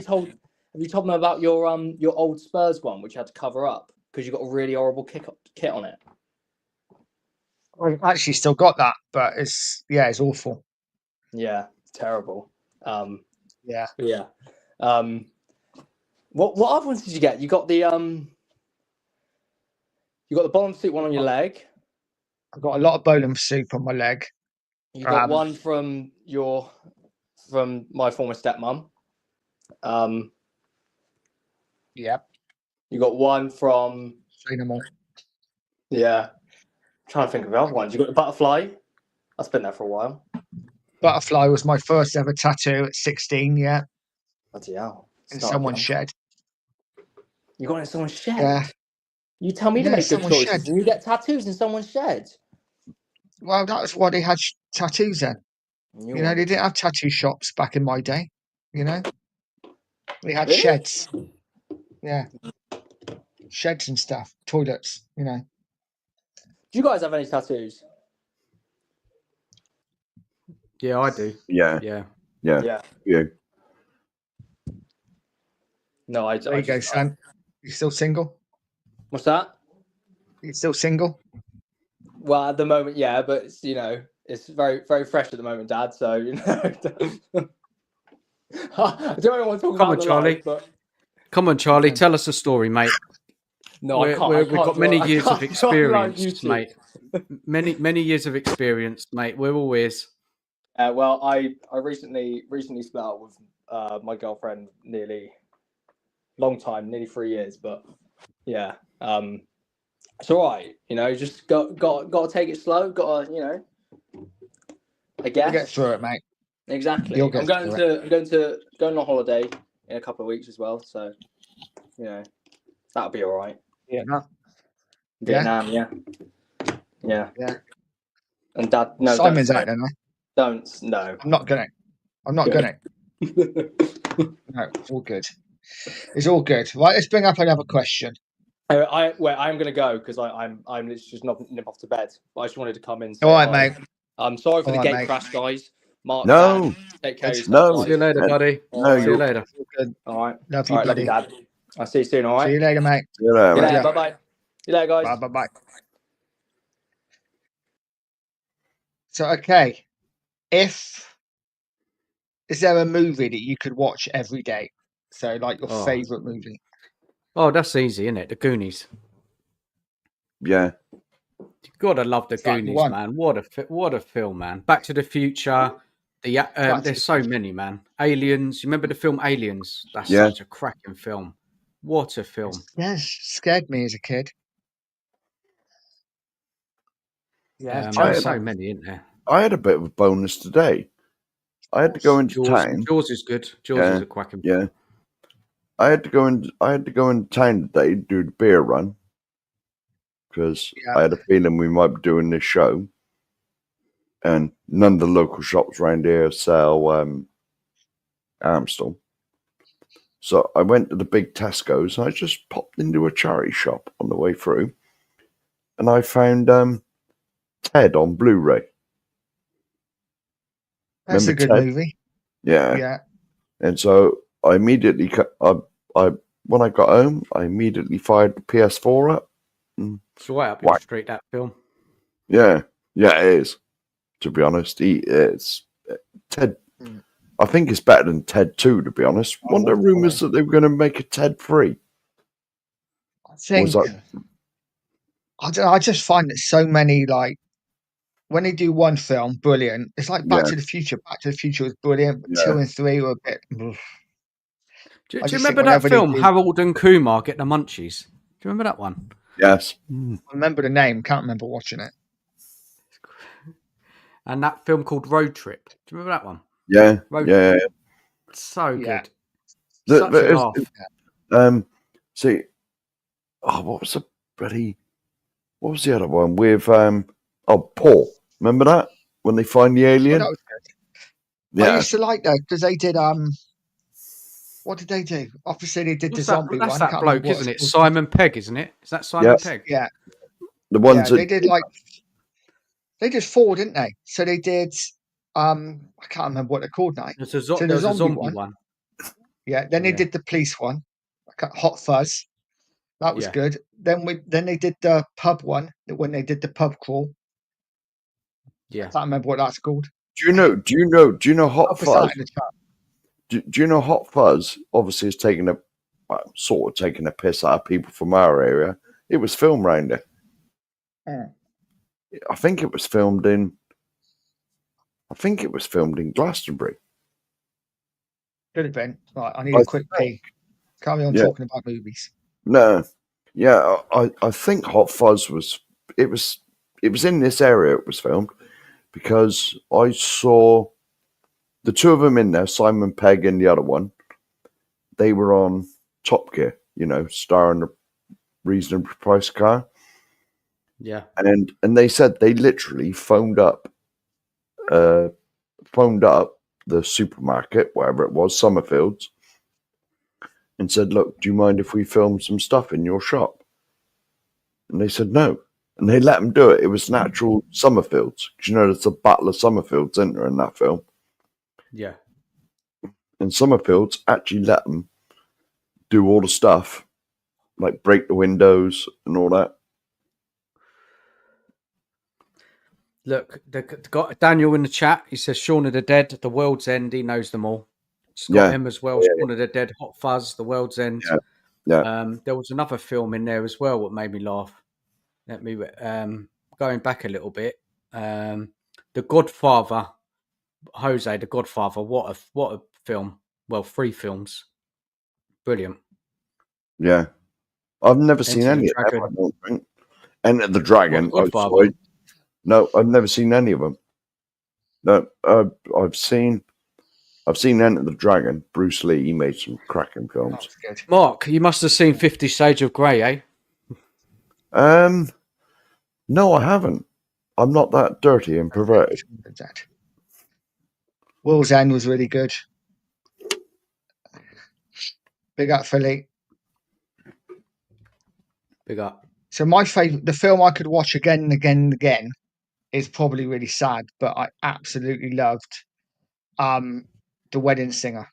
you told them about your old Spurs one, which you had to cover up because you got a really horrible kit on it? I've actually still got that, but it's awful. Yeah, it's terrible. Yeah. What other ones did you get? You got the bottom suit one on your leg. I've got a lot of bowling soup on my leg. You got one from my former stepmom. Yep. You got one from. Seen them all. Yeah. I'm trying to think of the other ones. You got the butterfly. That's been there for a while. Butterfly was my first ever tattoo at 16. Yeah. Bloody hell. In someone's shed. You got it in someone's shed? Yeah. You tell me to make good choices, shed. and you get tattoos in someone's shed. Well, that was why they had tattoos then. They didn't have tattoo shops back in my day. They had sheds. Yeah. Sheds and stuff. Toilets, Do you guys have any tattoos? Yeah, I do. Yeah. No, There you go, son. You still single? What's that? You still single? Well, at the moment, yeah, but it's very, very fresh at the moment, Dad. So I don't want to talk about Charlie. life, but Come on, Charlie. Tell us a story, mate. no, I can't. We've got many years of experience, mate. Many years of experience, mate. We're always. Well, I recently split up with my girlfriend nearly 3 years, but yeah, it's all right. Just got to take it slow. Got to, I guess. You'll get through it, mate. Exactly. I'm going on holiday in a couple of weeks as well, so that'll be all right. Yeah. No. Vietnam, yeah. And Dad, no, Simon's out there, no? Don't. No. I'm not gonna. No, it's all good. It's all good. Right, let's bring up another question. I'm going to go because I'm literally just nip off to bed. But I just wanted to come in. All right, mate. I'm sorry for the gate mate. crash, guys. Mark, No. Dad, take care of yourself. No. Guys. See you later, buddy. No, See you later. Good. All right. Love you, All right, buddy. love you, Dad. I'll see you soon. All right. See you later, mate. See you later, See you mate. later. Bye-bye. See you later, guys. Bye. So, okay. Is there a movie that you could watch every day? So, like your favourite movie? Oh, that's easy, isn't it? The Goonies. Yeah. You've got to love the Goonies, man. What a film, man. Back to the Future. There's so many, man. Aliens. You remember the film Aliens? That's such a cracking film. What a film! Yes, scared me as a kid. Yeah, There's terrifying. so many, isn't there? I had a bit of a bonus today. I had to go into Jaws. town. Jaws is good. Jaws is a quacking Yeah. film. I had to go into town today to do the beer run because I had a feeling we might be doing this show, and none of the local shops around here sell Amstel. So I went to the big Tesco's and I just popped into a charity shop on the way through, and I found Ted on Blu-ray. That's Remember a good Ted? movie. Yeah. Yeah. And so I immediately, when I got home, I immediately fired the PS4 up. It's right up your street, that film. Yeah, it is. To be honest, it's Ted. I think it's better than Ted 2, to be honest. One of the rumours that they were going to make a Ted 3. I think I just find that so many, like, when they do one film, brilliant. It's like Back to the Future. Back to the Future was brilliant, but 2 and 3 were a bit. Do you just remember think that whenever they film, do- Harold and Kumar Get the Munchies? Do you remember that one? Yes. I remember the name, can't remember watching it. And that film called Road Trip. Do you remember that one? Yeah. Road Yeah. Trip. So Yeah. good. Such a laugh. See, what was the other one with Paul? Remember that when they find the alien? Well, that was good. I used to like that because they did what did they do? Obviously they did the zombie That's one. that Can't bloke, remember what isn't it? it's called. Simon Pegg, isn't it? Is that Simon Yes. Pegg? Yeah. The ones they did like they did 4, didn't they? So they did I can't remember what they're called now. There's a So the zombie one. Yeah, then they Yeah. did the police one, like Hot Fuzz. That was Yeah. good. Then they did the pub one when they did the pub crawl. I Yeah. can't remember what that's called. Do you know Hot I'll put that Fuzz? in the chat. Do you know Hot Fuzz? Obviously, is taking a piss out of people from our area. It was filmed round there. Mm. I think it was filmed in Glastonbury. Could have been. Right, I need I a quick pee. Carry on talking about movies. No, yeah, I think Hot Fuzz was in this area. It was filmed because I saw the two of them in there, Simon Pegg and the other one. They were on Top Gear, starring a reasonably priced car. Yeah. And they said they literally phoned up the supermarket, wherever it was, Summerfields, and said, "Look, do you mind if we film some stuff in your shop?" And they said no. And they let them do it. It was natural Summerfields. There's a Battle of Summerfields, isn't there, in that film? Yeah. And Summerfields actually let them do all the stuff, like break the windows and all that. Look, got Daniel in the chat. He says Shaun of the Dead, The World's End. He knows them all. Scott M as well. Shaun of the Dead, Hot Fuzz, The World's End. Yeah. There was another film in there as well that made me laugh. Let me going back a little bit. The Godfather, Jose, The Godfather. What a film. Well, 3 films. Brilliant. Yeah. I've never seen any of them, I don't think. Enter the Dragon. No, I've never seen any of them. No, I've seen Enter the Dragon. Bruce Lee, he made some cracking films. Mark, you must have seen 50 Shades of Grey, eh? No, I haven't. I'm not that dirty and perverted. World's End was really good. Big up, Philly. Big up. So my favourite, the film I could watch again and again and again, is probably really sad, but I absolutely loved The Wedding Singer.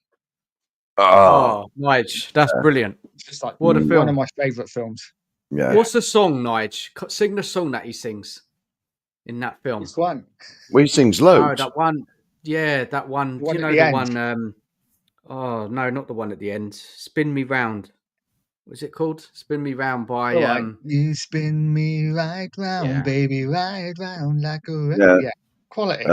Oh, Nige, that's brilliant. It's just like what a film. One of my favourite films. Yeah. What's the song, Nige? Sing the song that he sings in that film. Which one? Well, he sings loads. Oh, that one. Yeah, that one. The one Do you at know the the end? one? Oh no, not the one at the end. Spin Me Round. What's it called? Spin Me Round by. You spin me right round, baby, right round like a Yeah. Quality.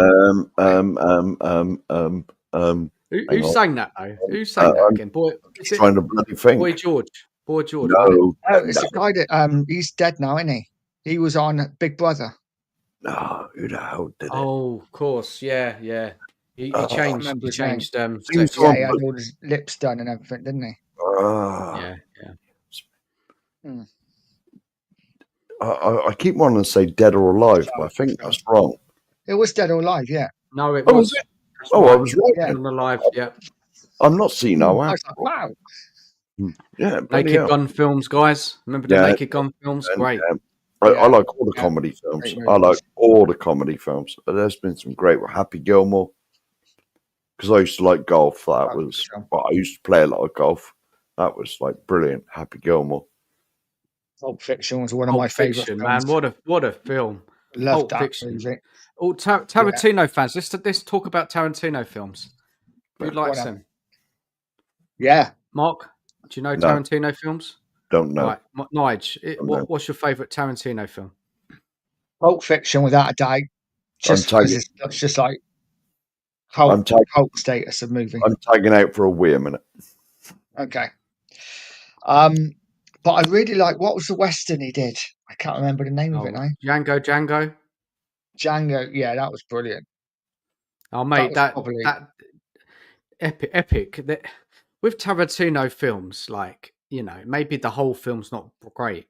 Who sang that though? Who sang that again? Boy, trying to bloody think. Boy George. Boy George, wasn't it? No, Oh, it's the guy that he's dead now, isn't he? He was on Big Brother. no, who the hell did it? Oh, of course, yeah. He I changed. remember He his name. changed. Seems Sex. Yeah, on- he had all his lips done and everything, didn't he? Yeah. Hmm. I keep wanting to say dead or alive, but I think that's wrong. It was Dead or Alive, yeah. No, it Oh, was. was it? That's Oh, I right. was right. Yeah. Dead or Alive. Yeah. I'm not senile. I was like, wow. Yeah, bloody Naked hell. Gun films, guys. Remember the Yeah, Naked Gun films? and, Great. I Yeah, like all the yeah, comedy films. great I like movies. all the comedy films. There's been some great with Happy Gilmore because I used to like golf. That That's was for sure. well, I used to play a lot of golf. That was like brilliant. Happy Gilmore. Pulp Fiction was one of Pulp my favourite Fiction, films. man. What a film. Loved Pulp that Fiction. movie. Oh, Tarantino fans. Let's talk about Tarantino films. Who likes Whatever. them? Yeah. Mark, do you know No. Tarantino films? Don't know. Right, Nige, Don't know. what's your favourite Tarantino film? Pulp Fiction, without a doubt. Just because it's just like cult status of movie. I'm tagging out for a wee a minute. Okay. But I really like, what was the Western he did? I can't remember the name of it now. Django. Django. Yeah, that was brilliant. Oh, mate, that probably epic. That with Tarantino films, like, you know, maybe the whole film's not great,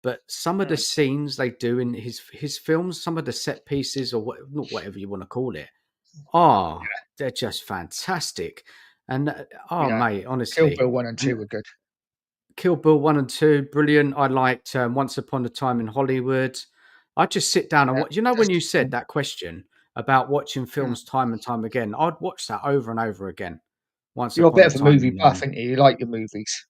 but some of the scenes they do in his films, some of the set pieces or not whatever you want to call it, they're just fantastic. And mate, honestly, Kill Bill 1 and 2 were good. Kill Bill 1 and 2, brilliant. I liked Once Upon a Time in Hollywood. I just sit down and watch. You know, when you said that question about watching films time and time again, I'd watch that over and over again. You're a bit of a movie buff, aren't you? You like your movies.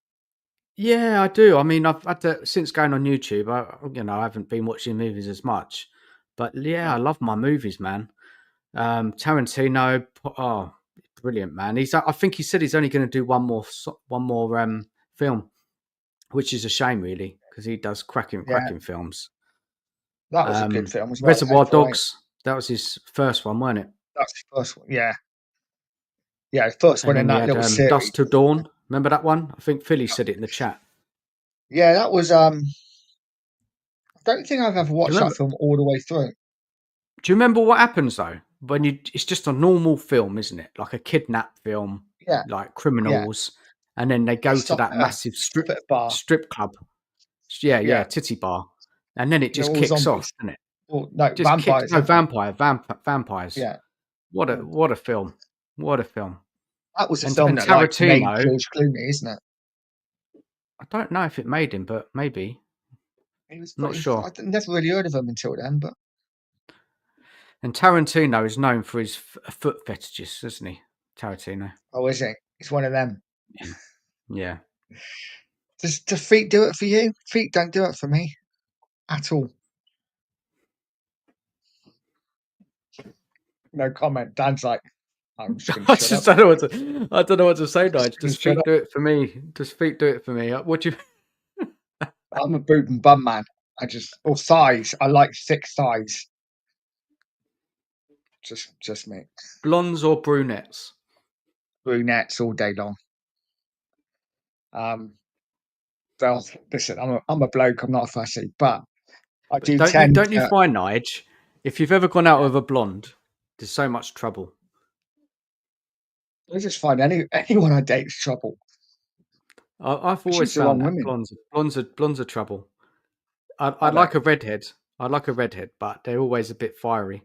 Yeah, I do. I mean, I've had to, since going on YouTube, I haven't been watching movies as much, but yeah, I love my movies, man. Tarantino, brilliant, man. I think he said he's only going to do one more film, which is a shame, really, because he does cracking films. That was a good film as well. Reservoir Dogs. That was his first one, wasn't it? That's his first one. Yeah. Yeah, first one in that little series. Dusk Till Dawn. Remember that one? I think Philly said it in the chat. Yeah, that was. I don't think I've ever watched that film all the way through. Do you remember what happens though? It's just a normal film, isn't it? Like a kidnap film, like criminals, and then they go to that massive strip club. Yeah, titty bar, and then it just kicks off, doesn't it? Well, no, just vampires. Vampires. Yeah. What a film! What a film! That was a film that made George Clooney, isn't it? I don't know if it made him, but maybe. Not sure. I never really heard of him until then, but. And Tarantino is known for his foot fetishes, isn't he? Tarantino. Oh, is he? He's one of them. Yeah. Does feet do it for you? Feet don't do it for me at all. No comment. Dan's like, I'm just gonna shut up. I don't know what to say, Nige. Does feet do it for me? Does feet do it for me? What do you? I'm a boot and bum man. Or thighs. I like thick thighs. Just me. Blondes or brunettes? Brunettes all day long. Well, listen, I'm a bloke. I'm not a fussy, but I do tend. Don't you find, Nige, if you've ever gone out with a blonde, there's so much trouble. I just find anyone I date is trouble. I've always found that blondes are trouble. I like a redhead. I like a redhead, but they're always a bit fiery.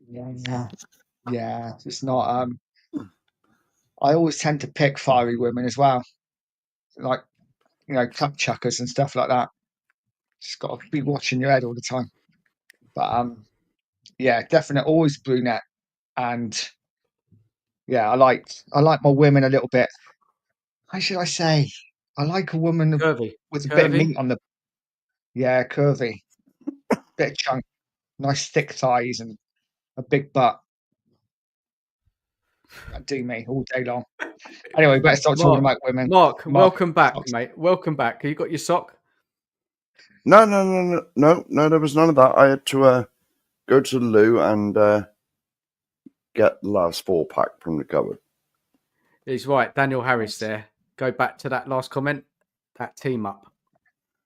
Yeah. It's not. I always tend to pick fiery women as well, like cup chuckers and stuff like that. Just got to be watching your head all the time. But yeah, definitely always brunette, and yeah, I like my women a little bit. How should I say? I like a woman with a bit of meat on the. Yeah, curvy, bit of chunk, nice thick thighs, and a big butt. That do me all day long. Anyway, better start talking about women. Mark, welcome back, mate. Welcome back. Have you got your sock? No. There was none of that. I had to go to the loo and get the last 4-pack from the cupboard. He's right. Daniel Harris there. Go back to that last comment. that team up.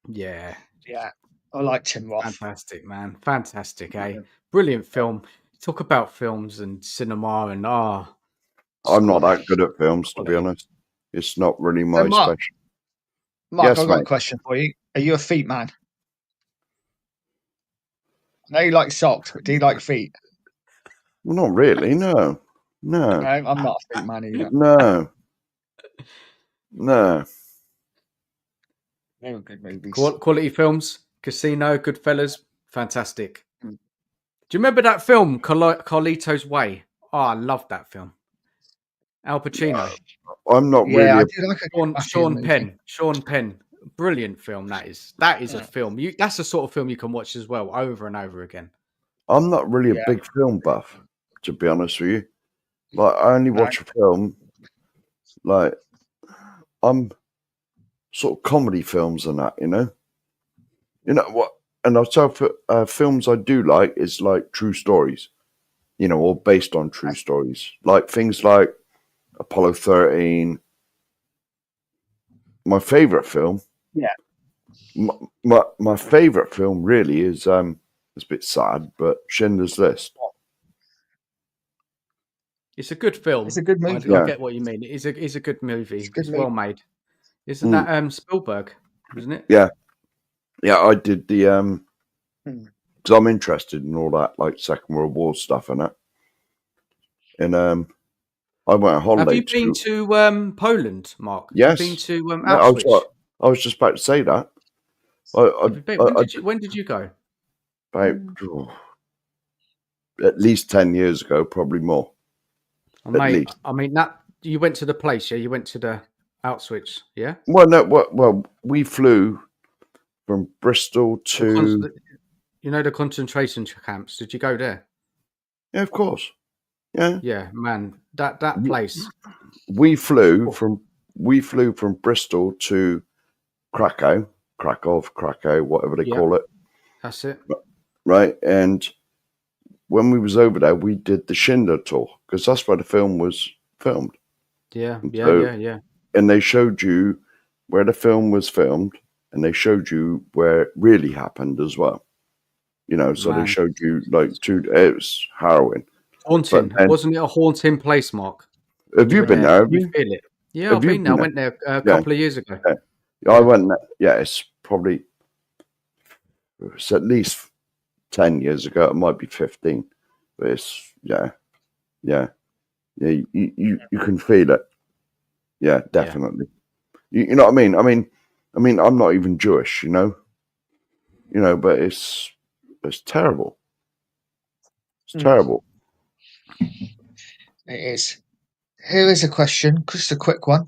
Yeah, Yeah, I like Tim Roth. fantastic, man. Fantastic, eh? Brilliant film. Talk about films and cinema and I'm not that good at films, to be quality. honest. It's not really So, my Mark, special. Mark, Yes, I've got a mate. question for you. Are you a feet man? I know you like socks, but do you like feet? Well, not really. No. No, I'm not a feet man either. No. No. They were good movies. Quality films, Casino, Goodfellas, fantastic. Mm. Do you remember that film, Carlito's Way? Oh, I loved that film. Al Pacino, I'm not Yeah, really. I do like a good mafia Sean movie. Penn, Sean Penn. Brilliant film that is. That is a Yeah. film. That's the sort of film you can watch as well, over and over again. I'm not really a Yeah. big film buff, to be honest with you. Like, I only No. watch a film. Like, I'm sort of comedy films and that, you know. You know what? And I'll tell films I do like is like true stories, you know, or based on true stories, like things like Apollo 13. My favorite film. Yeah. My favorite film really is it's a bit sad, but Schindler's List. It's a good film. It's a good movie. I Yeah. get what you mean. It's a good movie. It's a good It's well movie. made. Isn't that Spielberg? Isn't it? Yeah, I did the Hmm. because I'm interested in all that like Second World War stuff and that. And I went on holiday. Have you been to Poland, Mark? Yes. Have you been to Yeah, Auschwitz? I was just about to say that. Have you been? When did you go? About at least 10 years ago, probably more. Mate, least. I mean that you went to the place, yeah? You went to the Auschwitz, yeah? Well, no, well, we flew from Bristol to. You know the concentration camps. Did you go there? Yeah, of course. Yeah. Yeah, man, that place. We flew from Bristol to Krakow, whatever they call it. That's it. Right, and when we was over there, we did the Schindler tour because that's where the film was filmed. Yeah. And they showed you where the film was filmed, and they showed you where it really happened as well. You know, so Man. they showed you like it was harrowing. Haunting. Wasn't it a haunting place, Mark? Have you been there? Have You you? feel it? Yeah, Have I've you been there. I been went there a couple of years ago. Yeah. I went there. Yeah, it's probably at least 10 years ago. It might be 15, but it's you can feel it. Yeah, definitely. You know what I mean? I mean, I'm not even Jewish, you know, but it's terrible. It's terrible. It is. Here is a question, just a quick one.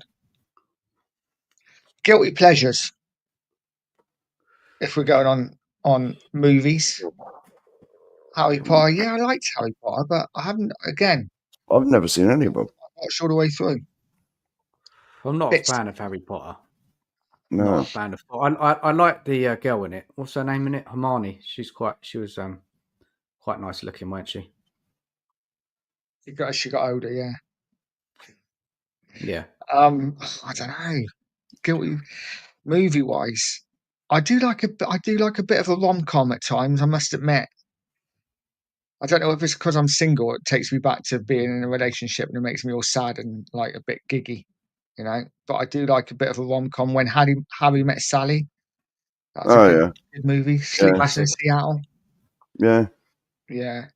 Guilty pleasures. If we're going on movies, Harry Potter. Yeah, I liked Harry Potter, but I haven't. Again, I've never seen any of them. I'm not sure the way through. I'm not Bits. a fan of Harry Potter. No. Not a fan of. I like the girl in it. What's her name in it? Hermione. She was quite nice looking, weren't she? She got older, yeah. Yeah. I don't know. Guilty movie wise, I do like a bit of a rom-com at times. I must admit. I don't know if it's because I'm single. It takes me back to being in a relationship, and it makes me all sad and like a bit giggy, you know. But I do like a bit of a rom-com. When Harry Met Sally, that was a good movie. Sleepless in Seattle. Yeah. Yeah.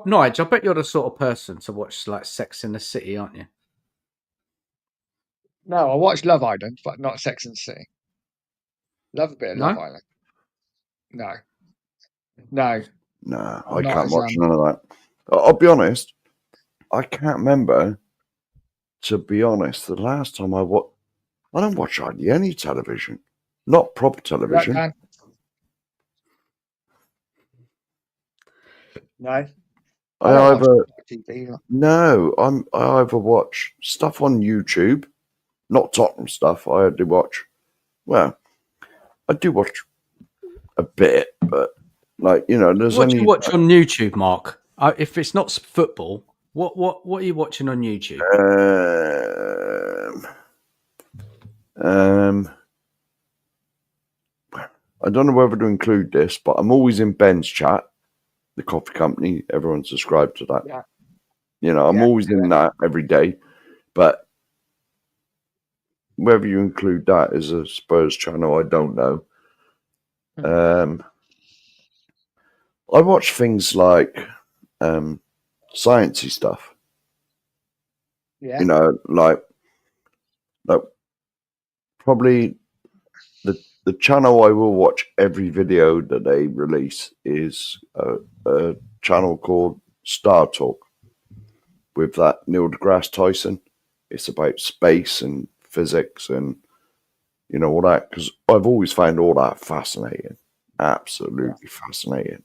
Nigel, I bet you're the sort of person to watch like Sex in the City, aren't you? No, I watch Love Island, but not Sex and the City. Love a bit of Love Island. No. No, I'm I not can't as, watch none of that. I'll be honest. I can't remember. To be honest, the last time I don't watch hardly any television. Not proper television. No. I either watch stuff on YouTube, not Tottenham stuff. I do watch. Well, I do watch a bit, but like there's What do you watch on YouTube, Mark? If it's not football, what are you watching on YouTube? I don't know whether to include this, but I'm always in Ben's chat, the coffee company. Everyone's subscribed to that. Yeah. You know, I'm Yeah, always in that every day. But whether you include that as a Spurs channel, I don't know. I watch things like sciencey stuff. Yeah. You know, like probably the channel I will watch every video that they release is a channel called Star Talk with that Neil deGrasse Tyson. It's about space and physics and you know all that because I've always found all that fascinating, absolutely fascinating.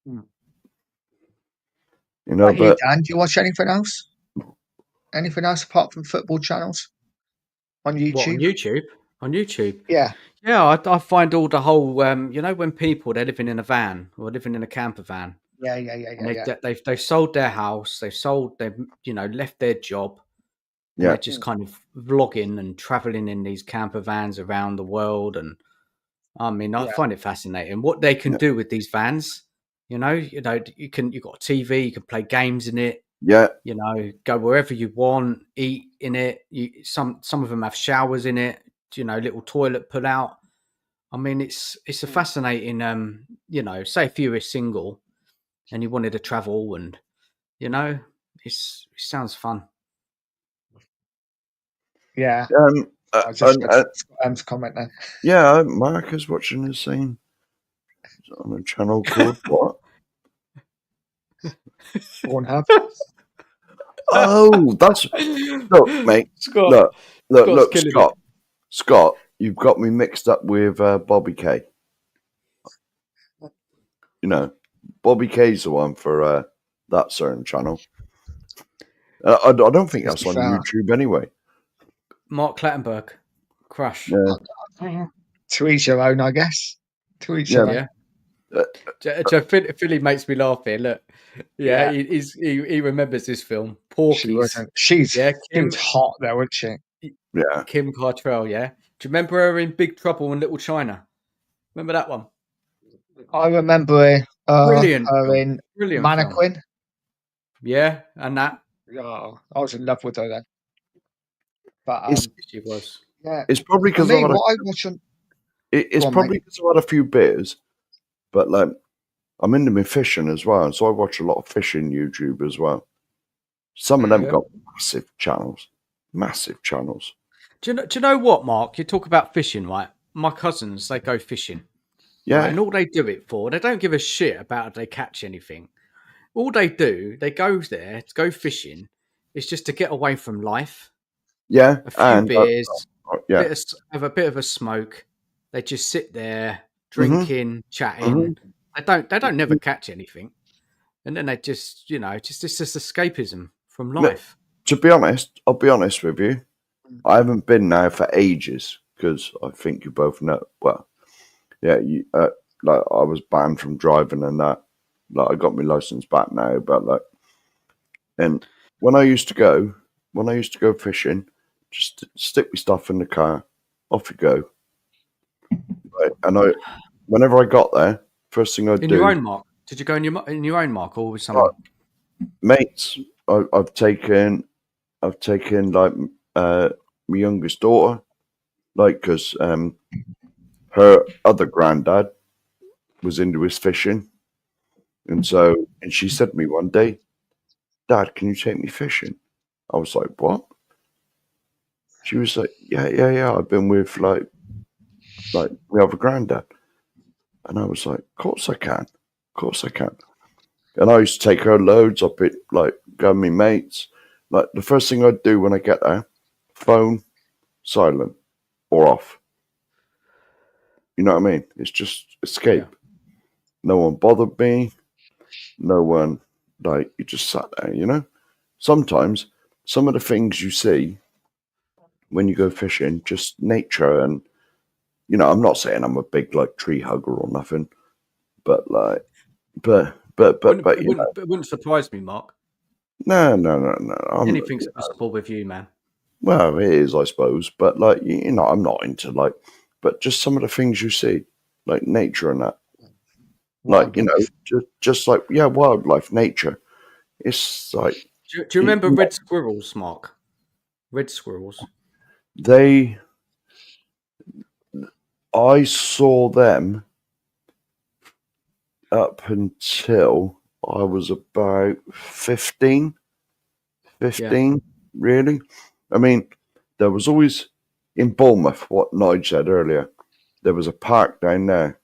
Hmm. You know, What about you, but Dan? Do you watch anything else? Anything else apart from football channels on YouTube? What, on YouTube? On YouTube? Yeah. Yeah, I find all the whole, you know, when people, they're living in a van or living in a camper van, Yeah. and they've sold their house, they've you know, left their job, and yeah, they're just kind of vlogging and traveling in these camper vans around the world. And I mean, I Yeah. find it fascinating what they can Yeah. do with these vans. You know, you've got a TV, you can play games in it. yeah, You know, go wherever you want, eat in it. Some of them have showers in it. You know, little toilet pull out. I mean, it's a fascinating. You know, say if you were single and you wanted to travel, and you know, it sounds fun. Yeah. I just and, read Scott comment then. yeah. Mark is watching the same on a channel called what? Pornhub. Oh, that's look, mate. Scott, Scott's Look, killing it. Scott. You've got me mixed up with Bobby K. You know, Bobby K's the one for that certain channel. I don't think Let's that's be on fair. YouTube anyway. Mark Clattenburg, Crush. Yeah, To each your own, I guess. To each your own. Yeah. Philly makes me laugh here. Look, yeah, he remembers this film. She Porky's. wasn't. She was Kim hot though, wasn't she? yeah. Kim Cattrall. Yeah. Do you remember her in Big Trouble in Little China? Remember that one? I remember Brilliant her film. in Brilliant film. Mannequin. Yeah, and that. Oh, I was in love with her then. But She was. yeah. It's probably For because me, what I watch on it's Go on, probably mate. because I've had a few beers, but like I'm into my fishing as well, so I watch a lot of fishing YouTube as well. Some of them Yeah. got massive channels. Do you know what, Mark? You talk about fishing, right? My cousins, they go fishing. Yeah, Right? And all they do it for, they don't give a shit about if they catch anything. All they do, they go there to go fishing, is just to get away from life. yeah, A few and beers, yeah, have a bit of a smoke. They just sit there Mm-hmm. drinking, chatting. They don't never catch anything, and then they just, you know, it's just escapism from life. To be honest, I'll be honest with you. I haven't been now for ages because I think you both know. Well, yeah, like I was banned from driving and that. Like I got my license back now, but like, and when I used to go fishing, just stick my stuff in the car, off you go. Right, and whenever I got there, first thing I'd In do, your own, Mark? Did you go in your own, Mark, or with someone? mates, I've taken like my youngest daughter, like because her other granddad was into his fishing, and she said to me one day, "Dad, can you take me fishing?" I was like, "What?" She was like, "Yeah. I've been with like my other granddad," and I was like, "Of course I can, of course I can." And I used to take her loads up it, like go with me mates. Like the first thing I'd do when I get there, phone silent or off. You know what I mean? It's just escape. Yeah. No one bothered me. No one, like, you just sat there, you know? Sometimes some of the things you see when you go fishing, just nature and, you know, I'm not saying I'm a big, like, tree hugger or nothing, but, like, but, you know, It wouldn't surprise me, Mark. no. Anything's possible with you, man. Well, it is, I suppose. But like, you know, I'm not into like, but just some of the things you see, like nature and that, like, you know, Wildlife. just like, yeah, wildlife, nature. It's like Do you remember red squirrels, Mark? Red squirrels. I saw them up until I was about 15, really. I mean, there was always in Bournemouth, what Nigel said earlier, there was a park down there.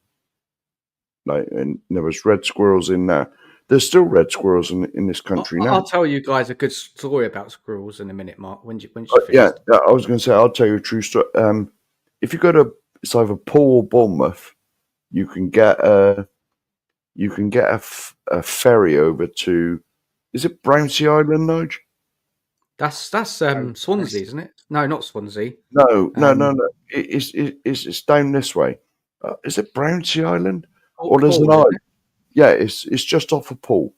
Like, and there was red squirrels in there. There's still red squirrels in this country now. I'll tell you guys a good story about squirrels in a minute, Mark. When you finish. Yeah, I was going to say, I'll tell you a true story. If you go to, it's either Poole or Bournemouth, you can get a ferry over to, is it Brownsea Island, Nige? That's Swansea, isn't it? No, not Swansea. No. It's down this way. Is it Brownsea Island? Or there's an island? Yeah, it's just off of Poole.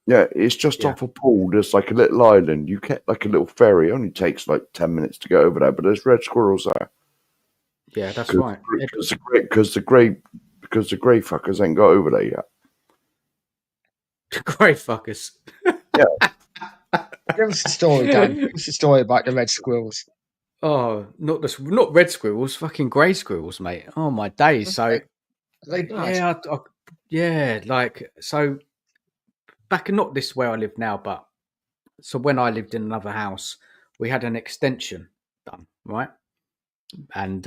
Yeah, it's just off of Poole. There's like a little island. You get like a little ferry. It only takes like 10 minutes to get over there, but there's red squirrels there. Yeah, that's right. Because the grey fuckers ain't got over there yet. Grey fuckers. Yeah. Give us a story, Dan. Give us a story about the red squirrels. Oh, not red squirrels, fucking grey squirrels, mate. Oh my days. So like so back in not this where I live now, but so when I lived in another house, we had an extension done, right? And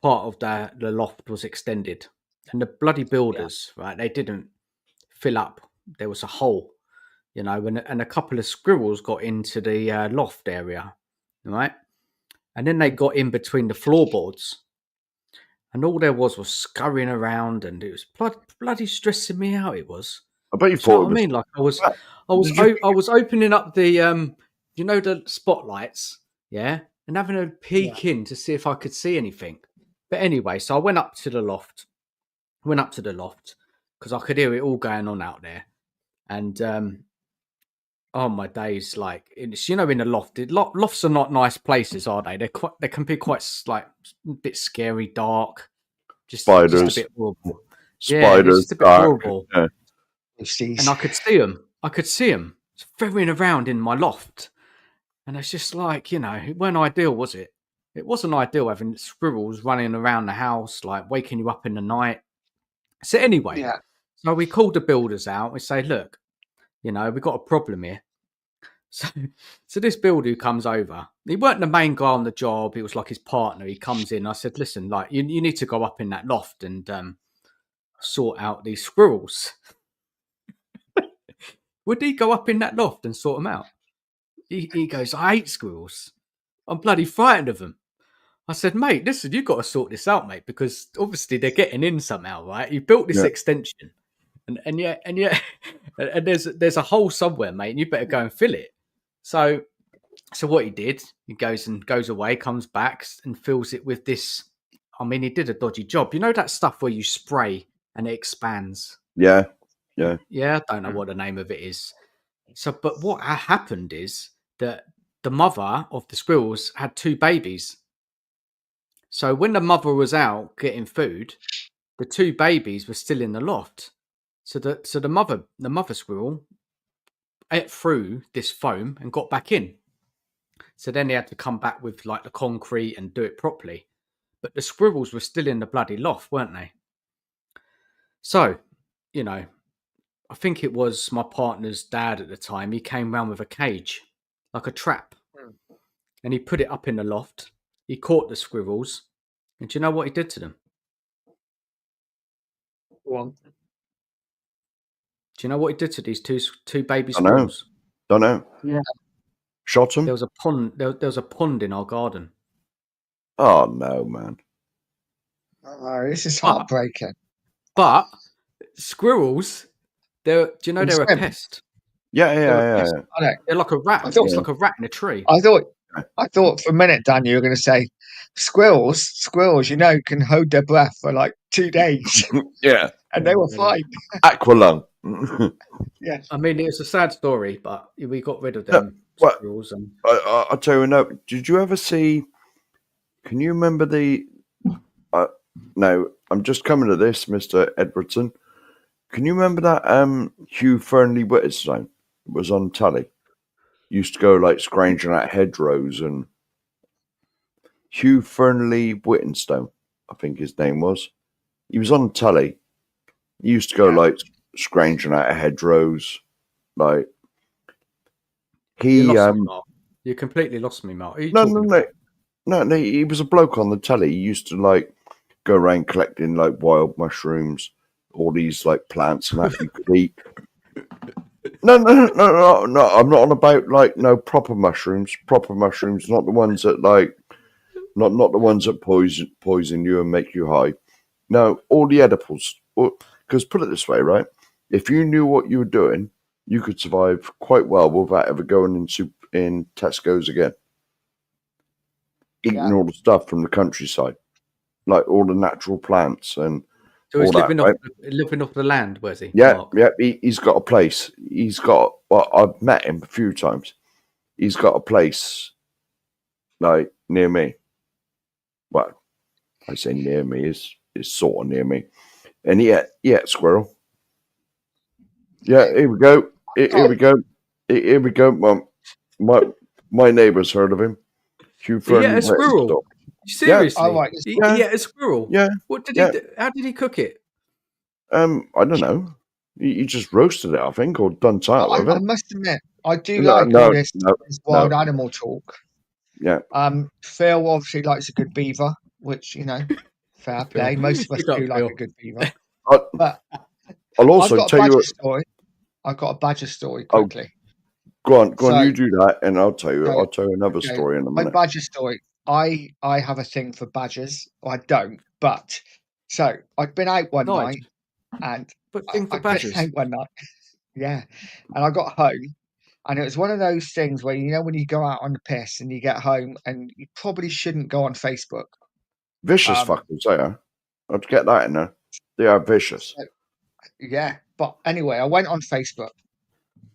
part of the loft was extended, and the bloody builders, right? They didn't fill up. There was a hole, you know, and a couple of squirrels got into the loft area, right? And then they got in between the floorboards, and all there was scurrying around, and it was bloody stressing me out. It was. I bet you Do you know thought what I mean? Like I was opening up the you know, the spotlights, yeah, and having a peek in to see if I could see anything. But anyway, so I went up to the loft because I could hear it all going on out there, and oh my days, like it's, you know, in the loft. Lofts are not nice places, are they? They can be quite like a bit scary, dark, spiders, just a bit horrible. Spiders, just a bit horrible. Yeah. And I could see them ferrying around in my loft, and it's just like, you know, it wasn't ideal, was it? It wasn't ideal having squirrels running around the house, like waking you up in the night. So anyway, so we called the builders out. We say, look, you know, we've got a problem here. So this builder who comes over, he weren't the main guy on the job. He was like his partner. He comes in. I said, listen, like you need to go up in that loft and sort out these squirrels. Would he go up in that loft and sort them out? He goes, I hate squirrels. I'm bloody frightened of them. I said, mate, listen, you've got to sort this out, mate, because obviously they're getting in somehow, right? You built this extension, and yet, and there's a hole somewhere, mate, and you better go and fill it. So what he did, he goes away, comes back and fills it with this. I mean, he did a dodgy job. You know that stuff where you spray and it expands? Yeah. I don't know what the name of it is. So, but what happened is that the mother of the squirrels had 2 babies. So when the mother was out getting food, the 2 babies were still in the loft. So the mother squirrel ate through this foam and got back in. So then they had to come back with like the concrete and do it properly. But the squirrels were still in the bloody loft, weren't they? So, you know, I think it was my partner's dad at the time. He came round with a cage, like a trap, and he put it up in the loft. He caught the squirrels, and do you know what he did to them? One. Do you know what he did to these two baby squirrels? Don't know. Yeah. Shot them? There was a pond. There was a pond in our garden. Oh no, man! Oh, this is heartbreaking. But squirrels, do you know they're a pest? Yeah. They're like a rat. It's like a rat in a tree. I thought for a minute, Dan, you were going to say squirrels, you know, can hold their breath for like 2 days. Yeah. And they were fine. Aqualung. Yeah. I mean, it's a sad story, but we got rid of them. Well, squirrels and I'll tell you now. Did you ever see? Can you remember the? No, I'm just coming to this, Mr. Edwardson. Can you remember that Hugh Fernley Whittlestone was on telly? Used to go like scrounging at hedgerows and Hugh Fernley Whittlestone, I think his name was. He was on telly. He used to go like scrounging at hedgerows, like you he lost me, Mark. You completely lost me, Mark. Who are you no talking no about? no, he was a bloke on the telly. He used to like go around collecting like wild mushrooms, all these like plants and that you could eat. No. I'm not on about like no proper mushrooms. Proper mushrooms, not the ones that like, not the ones that poison you and make you high. No, all the edibles. Because put it this way, right? If you knew what you were doing, you could survive quite well without ever going in Tesco's again. Eating all the stuff from the countryside, like all the natural plants and So he's all that, right? living off the land, was he? Yeah, Mark? yeah. He's got a place. Well, I've met him a few times. He's got a place like near me. Well, I say near me is sort of near me, and yeah, squirrel. Yeah, here we go. Here we go. Here we go. My neighbour's heard of him. Hugh He ate Fernley a squirrel. Whittlestone. Seriously? All right. He ate a squirrel. Yeah, What did yeah. he do? How did he cook it? I don't know. He just roasted it, I think, or done something with I it. must admit, I do No, like all this wild no. animal talk. Yeah, Phil obviously likes a good beaver, which fair play. Most of us You got do like Phil. a good beaver. I, But I'll I've also got a tell badger you. story. I've got a badger story Oh, quickly. go on. So, You do that, and I'll tell you. so I'll tell you another okay, story in a my minute. badger story. I have a thing for badgers. Well, I don't, but so I'd been out one Nice. night, and But thing for I'd been badgers. out one night. Yeah, and I got home, and it was one of those things where when you go out on the piss and you get home, and you probably shouldn't go on Facebook. Vicious fuckers, they are. I'd get that in there. They are vicious. So, yeah, but anyway, I went on Facebook.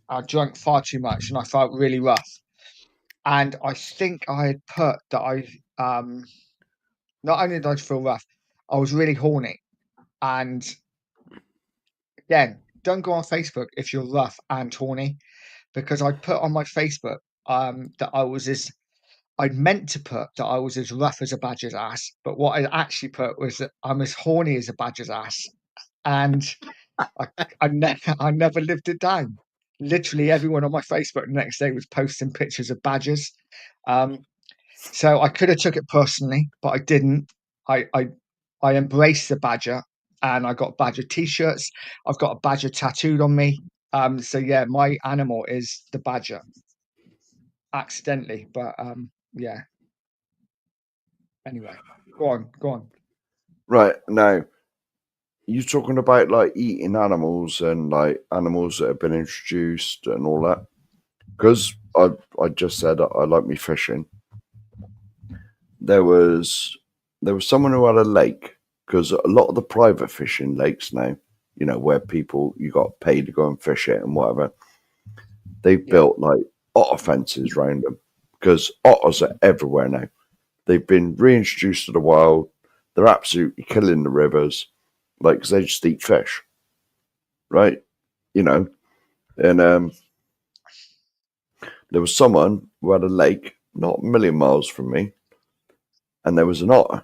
I drank far too much, and I felt really rough. And I think I had put that not only did I feel rough, I was really horny. And again, don't go on Facebook if you're rough and horny, because I put on my Facebook that I'd meant to put that I was as rough as a badger's ass, but what I actually put was that I'm as horny as a badger's ass, and I never lived it down. Literally everyone on my Facebook the next day was posting pictures of badgers. So I could have took it personally, but I didn't. I embraced the badger, and I got badger t-shirts. I've got a badger tattooed on me. So yeah, my animal is the badger. Accidentally, but yeah. Anyway, go on. Right now, you talking about like eating animals and like animals that have been introduced and all that? Because I just said I like me fishing. There was someone who had a lake, because a lot of the private fishing lakes now, where people you got paid to go and fish it and whatever, they've built like otter fences around them, because otters are everywhere now. They've been reintroduced to the wild. They're absolutely killing the rivers, like, because they just eat fish, right? And there was someone who had a lake not a million miles from me, and there was an otter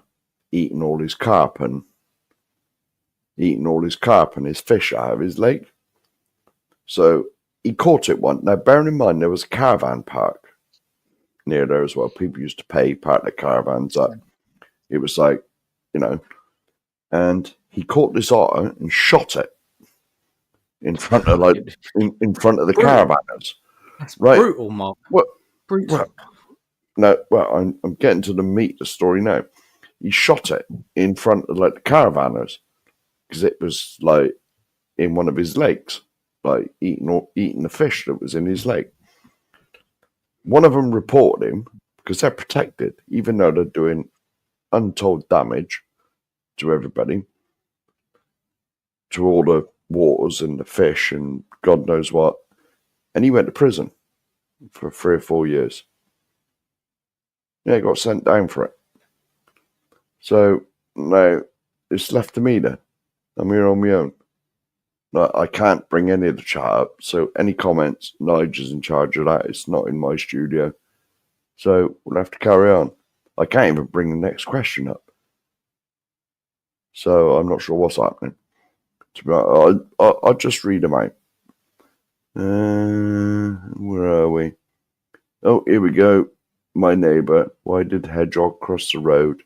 eating all his carp and his fish out of his lake. So he caught it one. Now, bearing in mind, there was a caravan park near there as well. People used to pay, park their caravans up. It was like, and he caught this otter and shot it in front of in front of the caravanners. That's right. Brutal, Mark. What? Brutal. I'm getting to the meat of the story now. He shot it in front of like the caravanners, because it was like in one of his lakes, like eating the fish that was in his lake. One of them reported him because they're protected, even though they're doing untold damage to everybody, to all the waters and the fish and God knows what. And he went to prison for 3 or 4 years. Yeah, got sent down for it. So now it's left to me then. I'm here on my own. No, I can't bring any of the chat up. So any comments, Nigel's in charge of that. It's not in my studio. So we'll have to carry on. I can't even bring the next question up. So I'm not sure what's happening. I'll just read them out. Where are we? Oh, here we go. My neighbour. Why did Hedgehog cross the road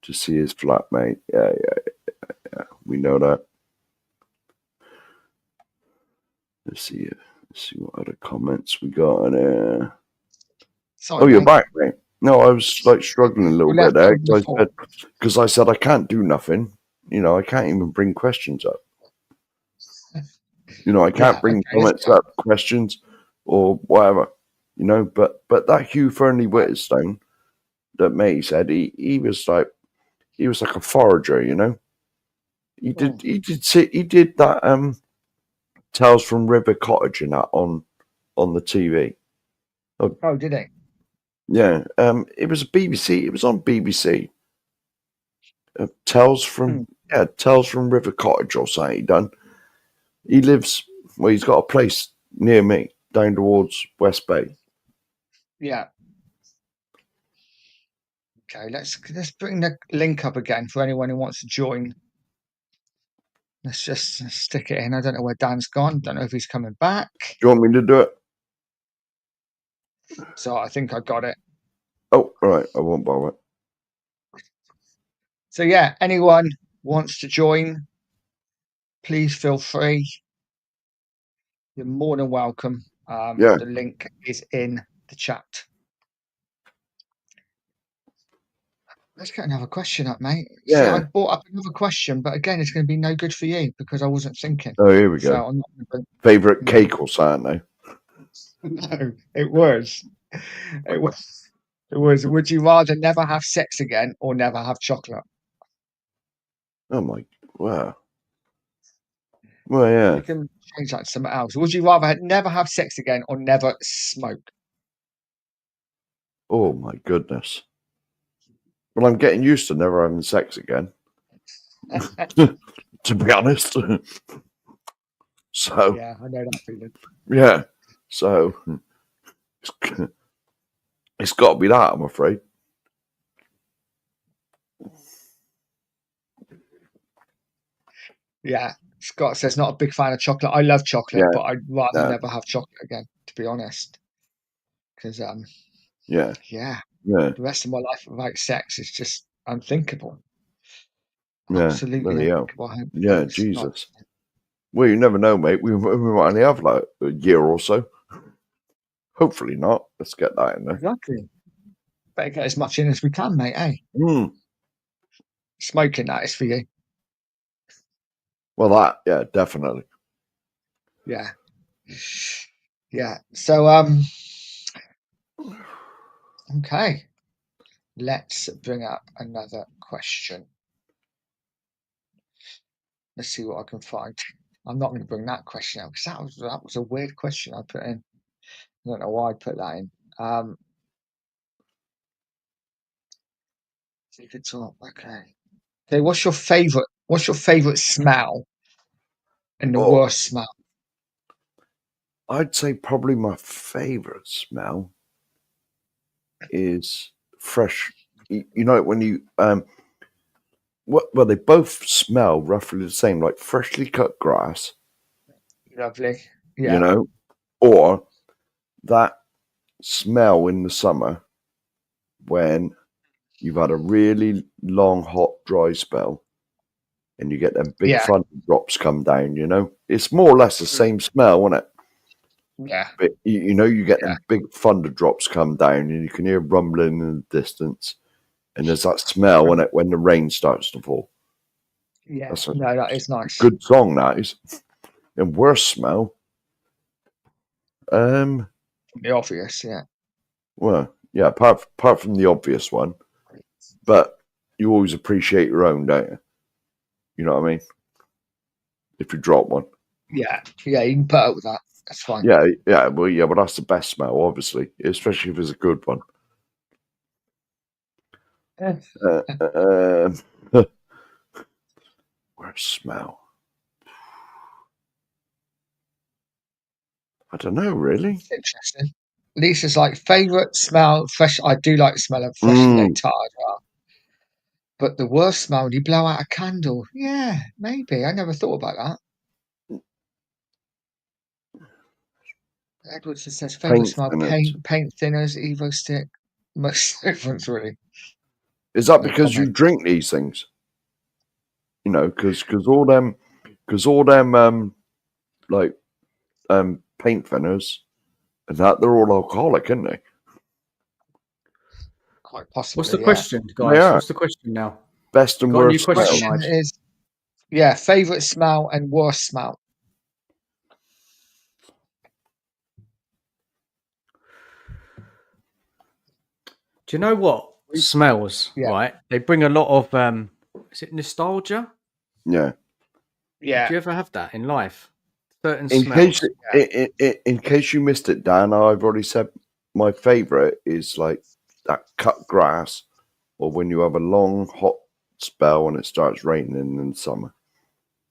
to see his flatmate? Yeah. We know that. Let's see what other comments we got on there. Sorry, Oh, you're mate. back, mate. No, I was like struggling a little You bit left there on before. because I said I can't do nothing. You know, I can't even bring questions up. You know, I can't Yeah, bring okay, let's comments go. up, questions, or whatever. You know, but that Hugh Fernley Whitstone that May said he was like a forager. You know, he did that Tales from River Cottage and that on the TV. Oh, did he? Yeah, it was BBC. It was on BBC. Tales from River Cottage or something. He done. He lives. Well, he's got a place near me down towards West Bay. Yeah. Okay, let's bring the link up again for anyone who wants to join. Let's just stick it in. I don't know where Dan's gone. Don't know if he's coming back. Do you want me to do it? So I think I got it. Oh, all right. I won't bother. So yeah, anyone wants to join, please feel free. You're more than welcome. Yeah. The link is in the chat. Let's get another question up, mate. Yeah. See, I brought up another question, but again, it's going to be no good for you because I wasn't thinking. Oh, here we So go. I'm not going to. Favorite cake or something? No, it was. It was. Would you rather never have sex again or never have chocolate? Oh my! Wow. Well, yeah. You can change that to something else. Would you rather never have sex again or never smoke? Oh my goodness. Well, I'm getting used to never having sex again. To be honest. So Yeah, I know that feeling. yeah. So it's got to be that, I'm afraid. Yeah, Scott says not a big fan of chocolate. I love chocolate, Yeah, but I'd rather no. never have chocolate again, to be honest. Because Yeah. the rest of my life without sex is just unthinkable. Yeah. Absolutely Bloody hell. unthinkable. I hope Yeah, it's not- Jesus. Well, you never know, mate. We might only have like a year or so. Hopefully not. Let's get that in there. Exactly. Better get as much in as we can, mate. Eh? Mm. Smoking that is for you. Well, that, yeah, definitely. Yeah. Yeah. So okay. Let's bring up another question. Let's see what I can find. I'm not going to bring that question out because that was a weird question I put in. I don't know why I put that in. So you could talk. Okay. Okay. What's your favorite smell and the Oh, worst smell? I'd say probably my favorite smell is fresh. You know, when you well, they both smell roughly the same, like freshly cut grass. Lovely. You Yeah. know, or that smell in the summer when you've had a really long, hot, dry spell, and you get them big Yeah. thunder drops come down. You know, it's more or less the same smell, isn't it? Yeah. But you know, you get them big thunder drops come down, and you can hear rumbling in the distance, and there's that smell in it when the rain starts to fall. Yeah. That's a No, that is nice. good song, that is. And worst smell, The obvious. Yeah. well, yeah, apart from the obvious one, but you always appreciate your own, don't you? You know what I mean? If you drop one. Yeah, you can put up with that. That's fine. Yeah, but that's the best smell, obviously, especially if it's a good one. Worst smell? I don't know, really. It's interesting. Lisa's like favourite smell, fresh. I do like the smell of freshly laid tar as well. But the worst smell when you blow out a candle. Yeah, maybe. I never thought about that. Edwards just says favourite Paint smell, thinners. paint thinners, Evo stick. Most difference really. Is that No because you comment. drink these things? You know, because all them like paint thinners and that they're all alcoholic, aren't they? Quite possibly. What's the yeah. question, They guys? are. What's the question now? Best and Got a new worst question, smell. Nigel? Is favourite smell and worst smell. Do you know what smells? Yeah. Right, they bring a lot of is it nostalgia? Yeah. Yeah. Do you ever have that in life? Certain In smells. in case you missed it, Dan, I've already said my favourite is like that cut grass, or when you have a long hot spell and it starts raining in the summer.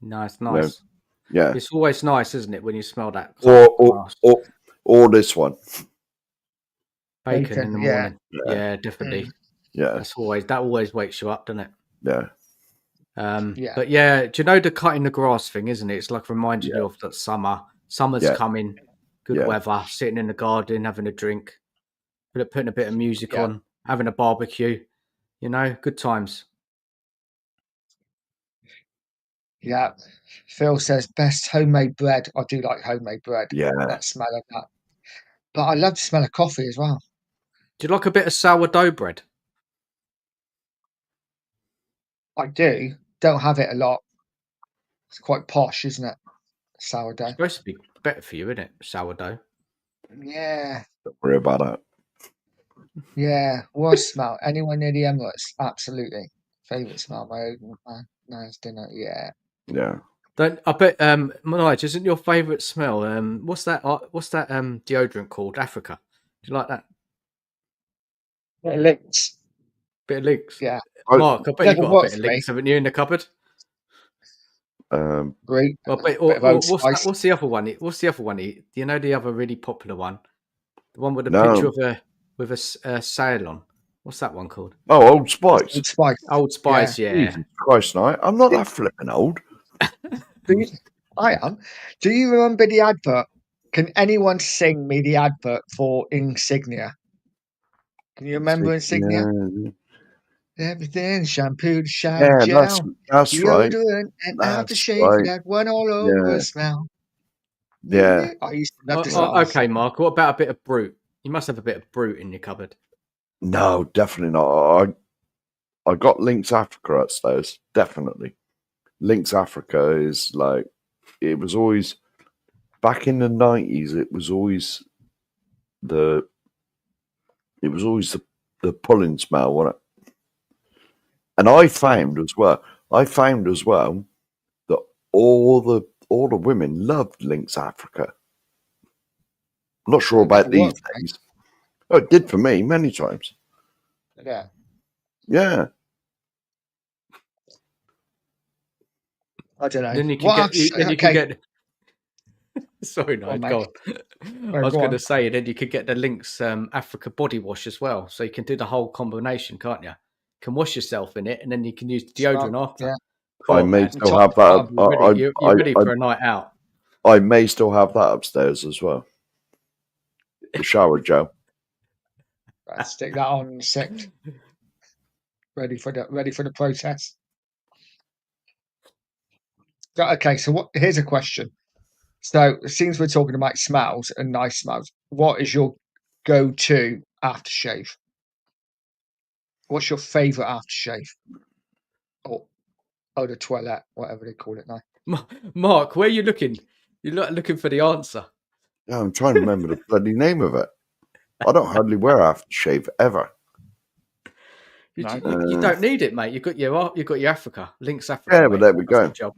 No, it's nice. Yeah. It's always nice, isn't it, when you smell that Or this one. bacon in the morning? Yeah, Mm. definitely. Yeah. That always wakes you up, doesn't it? Yeah. Yeah. But yeah, do you know the cutting the grass thing, isn't it? It's like reminding you of that summer. Summer's Yeah. coming, good Yeah. weather, sitting in the garden, having a drink, putting a bit of music Yeah. on, having a barbecue. You know, good times. Yeah. Phil says best homemade bread. I do like homemade bread. Yeah. That smell of that. But I love the smell of coffee as well. Do you like a bit of sourdough bread? I do. Don't have it a lot. It's quite posh, isn't it? It's Sourdough. supposed to be better for you, isn't it? Sourdough. Yeah. Don't worry about that. Yeah. Worst smell. Anyone near the Emirates? Absolutely. Favourite smell. My own nice dinner. Yeah. Yeah. I bet Nige, isn't your favourite smell? What's that deodorant called? Africa. Do you like that? Links. Bit of Lynx. Yeah. Mark, I bet you Doesn't got a work bit of for me. Lynx, haven't you, in the cupboard? Great. Well, Bit of Old Spice. what's the other one? What's the other one? Do you know the other really popular one? The one with a No. picture of a sail on. What's that one called? Oh, Old Spice. Old Spice. Old Spice, yeah. Jesus Christ, no. I'm not that flipping old. I am. Do you remember the advert? Can anyone sing me the advert for Insignia? Can you remember Insignia? Everything, shampoo, shower Yeah, gel, that's right. deodorant, and That's aftershave. right. That one all over Yeah. smell. Yeah. I used to love this song. Okay, Mark. What about a bit of Brute? You must have a bit of Brute in your cupboard. No, definitely not. I got Lynx Africa upstairs. Definitely. Lynx Africa is like, it was always, back in the 90s, it was always the pulling smell, wasn't it? And I found as well that all the women loved Lynx Africa. I'm not sure about these days. Oh, it did for me many times. Yeah. Yeah. I don't know. Then you can get. Sorry, no, on, go on. I was go going on. to say, then you could get the Lynx Africa body wash as well, so you can do the whole combination, can't you? You can wash yourself in it, and then you can use the deodorant after. Yeah. Come I on, may man. still have that. You're ready for a night out. I may still have that upstairs as well. The shower gel. Right, stick that on in a sec. Ready for the process. Okay, so here's a question. So it seems we're talking about smells and nice smells. What is your go-to aftershave? What's your favourite aftershave? Or the toilet, whatever they call it now. Mark, where are you looking? You're not looking for the answer. Yeah, I'm trying to remember the bloody name of it. I don't hardly wear aftershave ever. You don't need it, mate. You've got your Africa, Lynx Africa. Yeah, but mate. there we That's go. the job.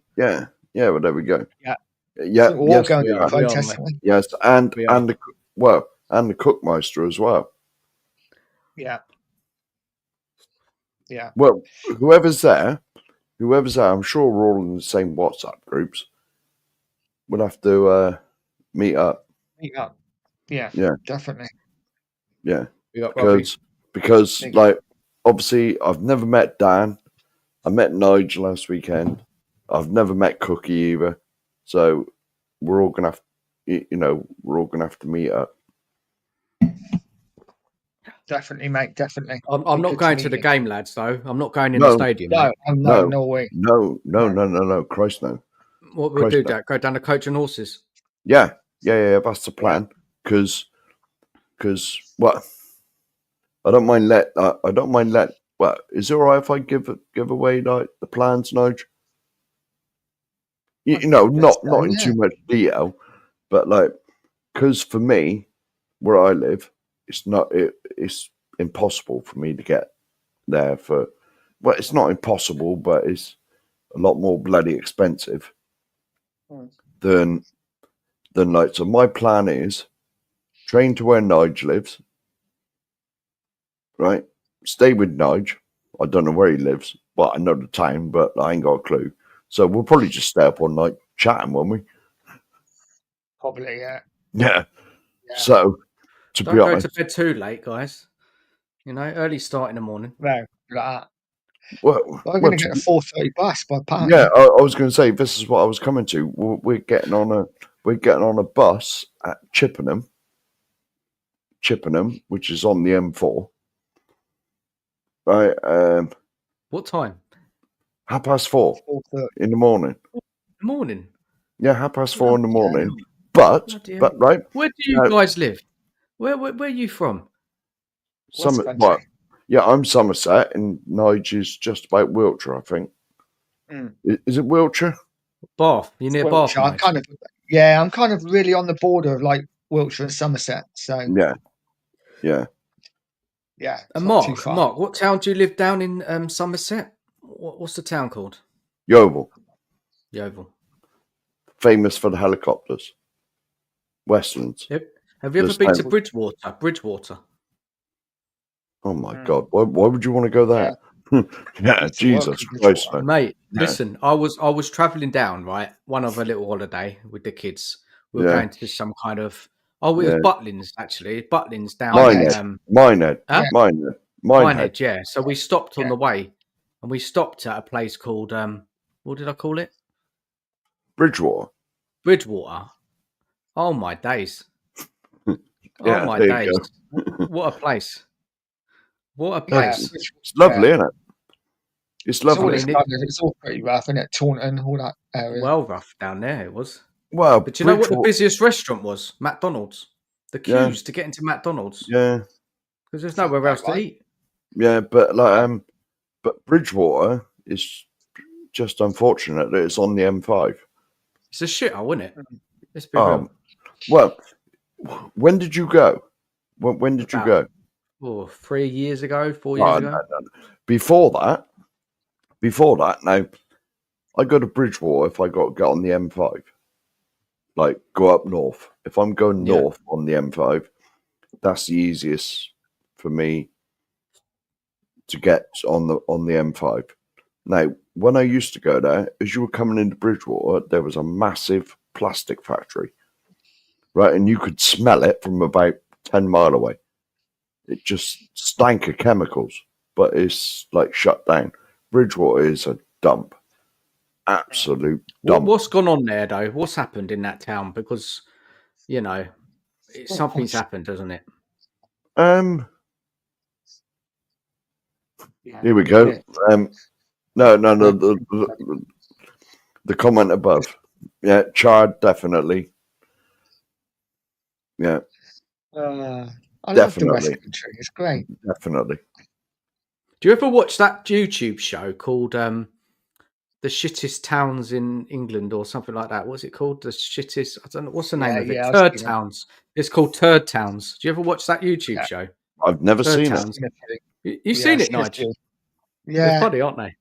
Yeah, well, there we go. Yeah. Yeah, So we're all yes, going we to are. protest, mate. aren't we? Yes, and We are. and the Cookmeister as well. Yeah. Yeah. Well, whoever's there, I'm sure we're all in the same WhatsApp groups. We'll have to meet up. Meet up. Yeah. Yeah. Definitely. Yeah, We got Robbie. because There you go. like obviously I've never met Dan. I met Nigel last weekend. I've never met Cookie either. So we're all gonna have, we're all gonna have to meet up. Definitely, mate. Definitely. I'm Be not good going meet to the you. game, lads. Though I'm not going in No. the stadium. No, Mate. no way. No. Christ no. What we'll Christ do? no. That go down the coach and horses. Yeah. That's the plan. Because what? I don't mind let. Well, is it alright if I give away like the plans, Nige? You know, Let's not go, in yeah. too much detail, but like, because for me, where I live, it's impossible for me to get there for. Well, it's not impossible, but it's a lot more bloody expensive Mm. than like. So my plan is train to where Nige lives, right? Stay with Nige. I don't know where he lives, but I know the town, but I ain't got a clue. So we'll probably just stay up all night chatting, won't we? Probably, yeah. Yeah. Yeah. So to Don't be go honest, to bed too late, guys. You know, early start in the morning. No, like that. well, We're going to get a 4:30 bus by apparently. yeah, I was going to say this is what I was coming to. We're getting on a bus at Chippenham, which is on the M4. Right, What time? 4:30 4:30. in the morning. Morning. Yeah, 4:30 in the Bloody morning. hell. Bloody But hell. right, Where do you No. guys live? Where are you from? West What? Country. Yeah, I'm Somerset, and Nige is just about Wiltshire, I think. Mm. Is it Wiltshire? Bath. You near Bath, Wiltshire. I'm mate? I'm kind of really on the border of like Wiltshire and Somerset. So Yeah. yeah, it's And not too far. Mark, what town do you live down in Somerset? What's the town called? Yeovil, Yeovil. famous for the helicopters. Westlands. Have you ever Just been to like- Bridgewater? Bridgewater. Oh my Mm. God! Why would you want to go there? Yeah, Used to work Jesus in Christ! Bridgewater. man. Mate, Yeah. listen, I was travelling down, right? One of a little holiday with the kids. We were Yeah. going to some kind of it was Yeah. Butlins, actually. Butlins down Minehead. in Minehead, Huh? Minehead. Minehead, yeah. So we stopped on Yeah. the way and we stopped at a place called what did I call it? Bridgewater. Bridgewater. Oh my days. Yeah, Oh my there you days. go. What a place. What a Yeah, place. It's lovely, isn't it? It's It's all, lovely. it's, kind of, it's all pretty rough, isn't it? Taunton, all that area. Well rough down there it was. Well, But you know what the Bridgewater- busiest restaurant was? McDonald's. The Yeah. queues to get into McDonald's. Yeah, Because there's Sounds nowhere about else to right. eat. yeah, but like but Bridgewater is just unfortunate that it's on the M5. It's a shithole, isn't it? Mm. Let's be real. Well, when did you go? When did you About- go? 3 years ago, 4 years ago. No. Before that, now I go to Bridgewater if I got to get on the M5. Like go up north. If I'm going Yeah. north on the M5, that's the easiest for me to get on the M5. Now, when I used to go there, as you were coming into Bridgewater, there was a massive plastic factory, right? And you could smell it from about 10 mile away. It just stank of chemicals, but it's like shut down. Bridgewater is a dump. Absolute dump. What's gone on there, though? What's happened in that town? Because, something's happened, doesn't it? Here we go. Yeah. No. The comment above. Yeah, charred, definitely. Yeah, I love the Definitely. West Country. It's great. definitely. Do you ever watch that YouTube show called The Shittest Towns in England or something like that? What's it called? The Shittest... I don't know. What's the name of it? Yeah, I've Turd seen it. Towns. It's called Turd Towns. Do you ever watch that YouTube Yeah. show? I've never Turd seen Towns. it. You've seen it, Nigel? Yeah. They're funny, aren't they?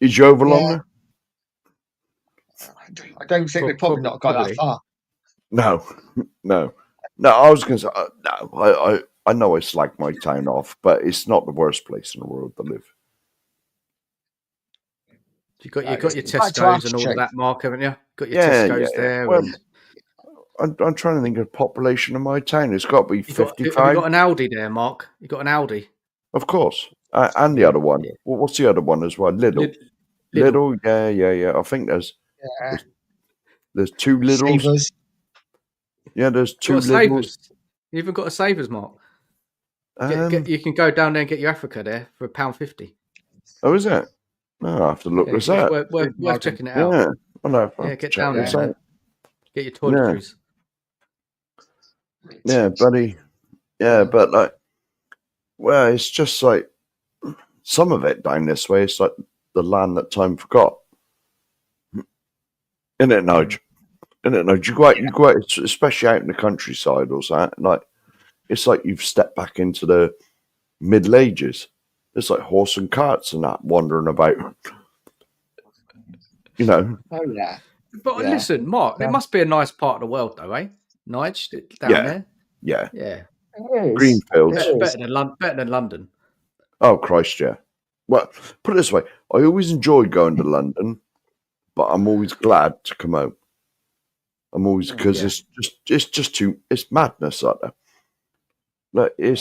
Is Yeovil on Yeah. there? I don't think they've probably not got that far. No. I was going to say no. I know I slag my town off, but it's not the worst place in the world to live. You got your Back to Tesco's and all Ashtree. of that, Mark, haven't you? Got your Yeah, Tesco's yeah. there. Well, and I'm trying to think of the population of my town. It's got to be have you 55. got an Aldi there, Mark? You got an Aldi? Of course. And the Yeah, other one. yeah. Well, what's the other one as well? Lidl. Lidl. Yeah. I think there's Yeah. two Lidls. Savers. Yeah, there's You two got a Lidls. Savers. You even got a Savers, Mark. You can go down there and get your Africa there for £1.50. Oh, is it? Oh, I have to look this It's up. worth checking it out. Yeah. Well, no, Yeah, get check down this there. out. Get your toiletries. Yeah, buddy. Yeah, but like, well, it's just like some of it down this way. It's like the land that time forgot. Isn't it, Nige? You go out, especially out in the countryside or something. Like, it's like you've stepped back into the Middle Ages. It's like horse and carts and that wandering about. You know. Oh yeah. But listen, Mark, it must be a nice part of the world, though, eh? Nige, down there. Yeah. Yeah. Greenfields. Better than London. Oh Christ, yeah. Well, put it this way: I always enjoy going to London, but I'm always glad to come home. I'm always because it's madness out there. Like it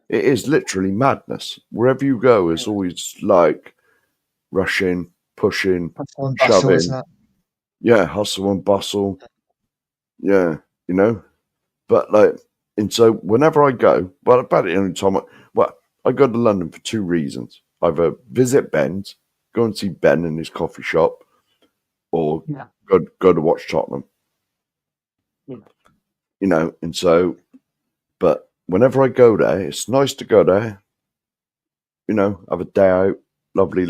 is literally madness. Wherever you go, it's always like rushing, pushing, shoving. Yeah, hustle and bustle. Yeah, you know. But like, and so whenever I go, well, about the only time I go to London for two reasons: either visit Ben's, go and see Ben in his coffee shop, or go to watch Tottenham. Yeah. You know, and so, but whenever I go there, it's nice to go there. You know, have a day out, lovely.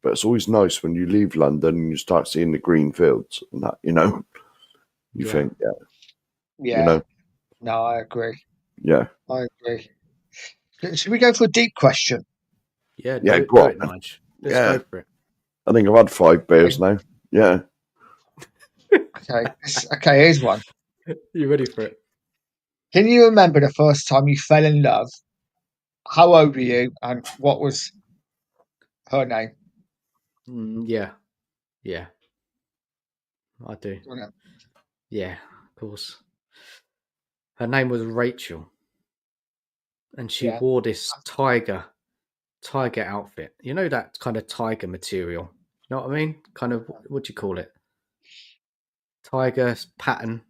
But it's always nice when you leave London and you start seeing the green fields and that. You know, you think, Yeah. You know, No, I agree. yeah. I agree. Should we go for a deep question? Yeah, Yeah, do go on, it, Nige. Let's go for it. I think I've had 5 beers now. Yeah. Okay, here's one. You ready for it? Can you remember the first time you fell in love? How old were you, and what was her name? Yeah, I do. Wasn't it? Yeah, of course. Her name was Rachel, and she wore this tiger outfit. You know that kind of tiger material. You know what I mean? Kind of, what do you call it? Tiger pattern.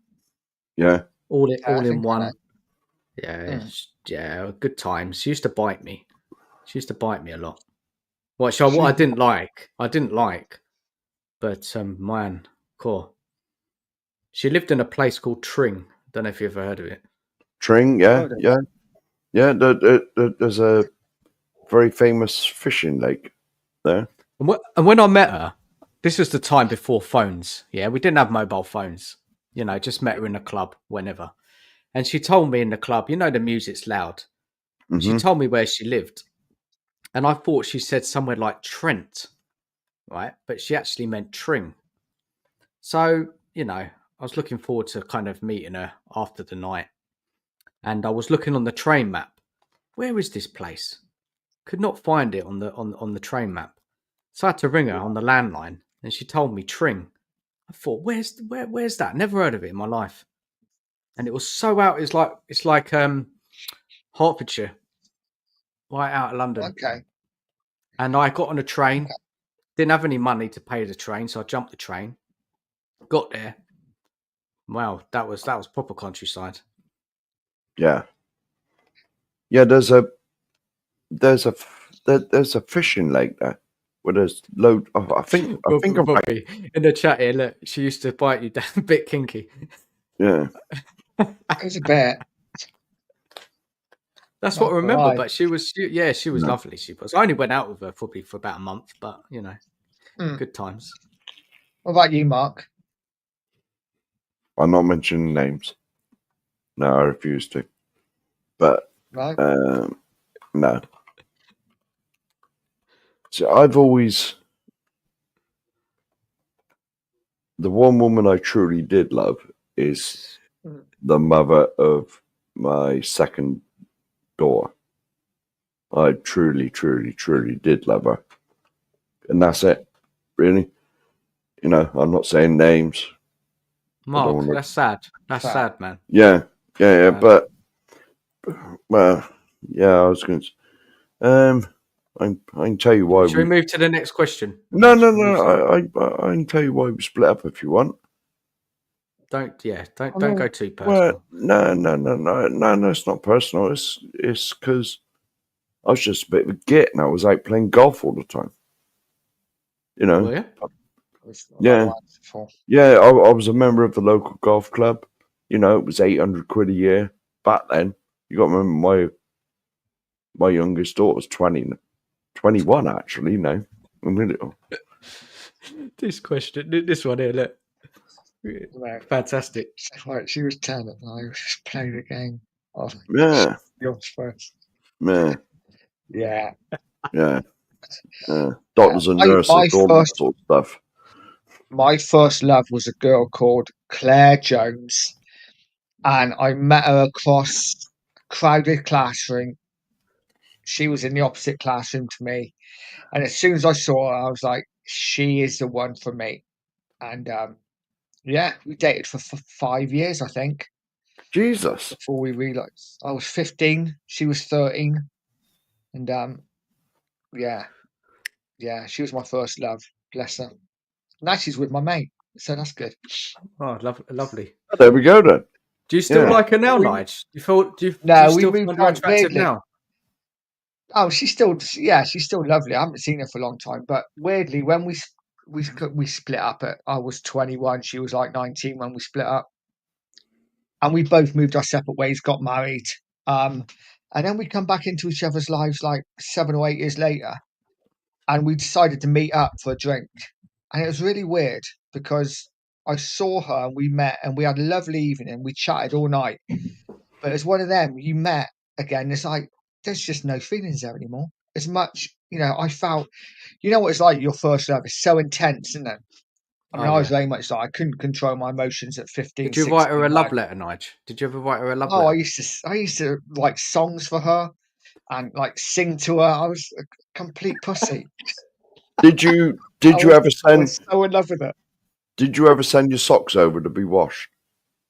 Yeah. All in one. Yeah, good times. She used to bite me. A lot. What I didn't like. But man, cool. She lived in a place called Tring. Don't know if you've ever heard of it. Tring, yeah. There's a very famous fishing lake there. And when I met her, this was the time before phones. Yeah, we didn't have mobile phones. You know, just met her in a club whenever. And she told me in the club, you know, the music's loud. Mm-hmm. She told me where she lived. And I thought she said somewhere like Trent, right? But she actually meant Tring. So, you know, I was looking forward to kind of meeting her after the night. And I was looking on the train map. Where is this place? Could not find it on the train map. So I had to ring her on the landline, and she told me Tring. I thought, where's that? Never heard of it in my life. And it was so out. It's like Hertfordshire, right out of London. Okay. And I got on a train. Didn't have any money to pay the train, so I jumped the train. Got there. Wow, that was proper countryside. Yeah. Yeah, there's a fishing lake there where there's load. I think Bobby, in the chat here. Look, she used to bite you down a bit kinky. Yeah, it was a bit. That's what I remember. But she was lovely. She was. I only went out with her probably for about a month, but you know, good times. What about you, Mark? I'm not mentioning names. No, I refuse to. But no. So I've always the one woman I truly did love is the mother of my second daughter. I truly, truly, truly did love her. And that's it, really. You know, I'm not saying names. Mark, that's sad. That's sad, man. Yeah. But, well, yeah, I was going to. I can tell you why. Should we move to the next question? No. I can tell you why we split up if you want. Don't go too personal. Well, no. It's not personal. It's because I was just a bit of a git, and I was out playing golf all the time. You know. Were you? Yeah. I was a member of the local golf club. You know, it was £800 a year back then. You got to remember my youngest daughter was 21 actually. No, This one here, look. Fantastic. Right, she was 10 and I was playing a game of Yeah. your Spurs. Yeah. Yeah. Doctors and nurses, all that sort of stuff. My first love was a girl called Claire Jones, and I met her across a crowded classroom. She was in the opposite classroom to me, and as soon as I saw her, I was like, she is the one for me. And yeah, we dated for 5 years, I think. Jesus. Before we realised. I was 15, she was 13, and yeah, she was my first love. Bless her. Now she's with my mate, so that's good. Oh, lovely. There we go then. Do you still like her now, Nige? Do you still find her attractive now? Oh, she's still lovely. I haven't seen her for a long time, but weirdly, when we split up I was 21, she was like 19 when we split up, and we both moved our separate ways, got married, and then we come back into each other's lives like 7 or 8 years later, and we decided to meet up for a drink, and it was really weird because I saw her and we met and we had a lovely evening. We chatted all night, but it's one of them you met again. It's like there's just no feelings there anymore. As much, I felt, what it's like. Your first love is so intense, isn't it? I mean, I was very much like I couldn't control my emotions at 15. Did you write her a love letter, Nige? Did you ever write her a love letter? I used to write songs for her and like sing to her. I was a complete pussy. Did you ever send? I was so in love with her. Did you ever send your socks over to be washed?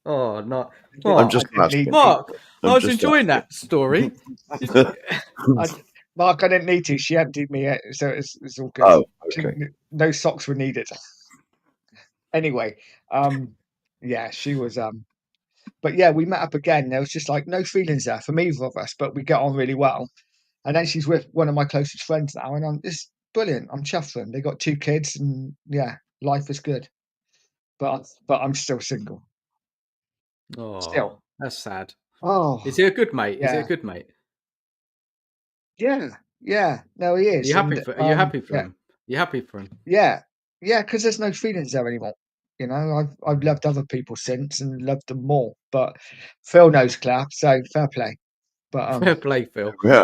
Oh no! I'm just asking. Mark, I was enjoying that story. Mark, I didn't need to. She emptied me, so it's all good. Oh, okay. No socks were needed. Anyway, yeah, she was. But yeah, we met up again. There was just like no feelings there from either of us, but we get on really well. And then she's with one of my closest friends now, and it's brilliant. I'm chuffed for them. They got 2 kids, and yeah, life is good. But I'm still single. Oh, still. That's sad. Oh, is he a good mate? Yeah. Is he a good mate? Yeah. No, he is. Are you happy for him? You happy for him? Yeah, because there's no feelings there anymore. I've loved other people since and loved them more. But Phil knows Claire, so fair play. But fair play, Phil. Yeah.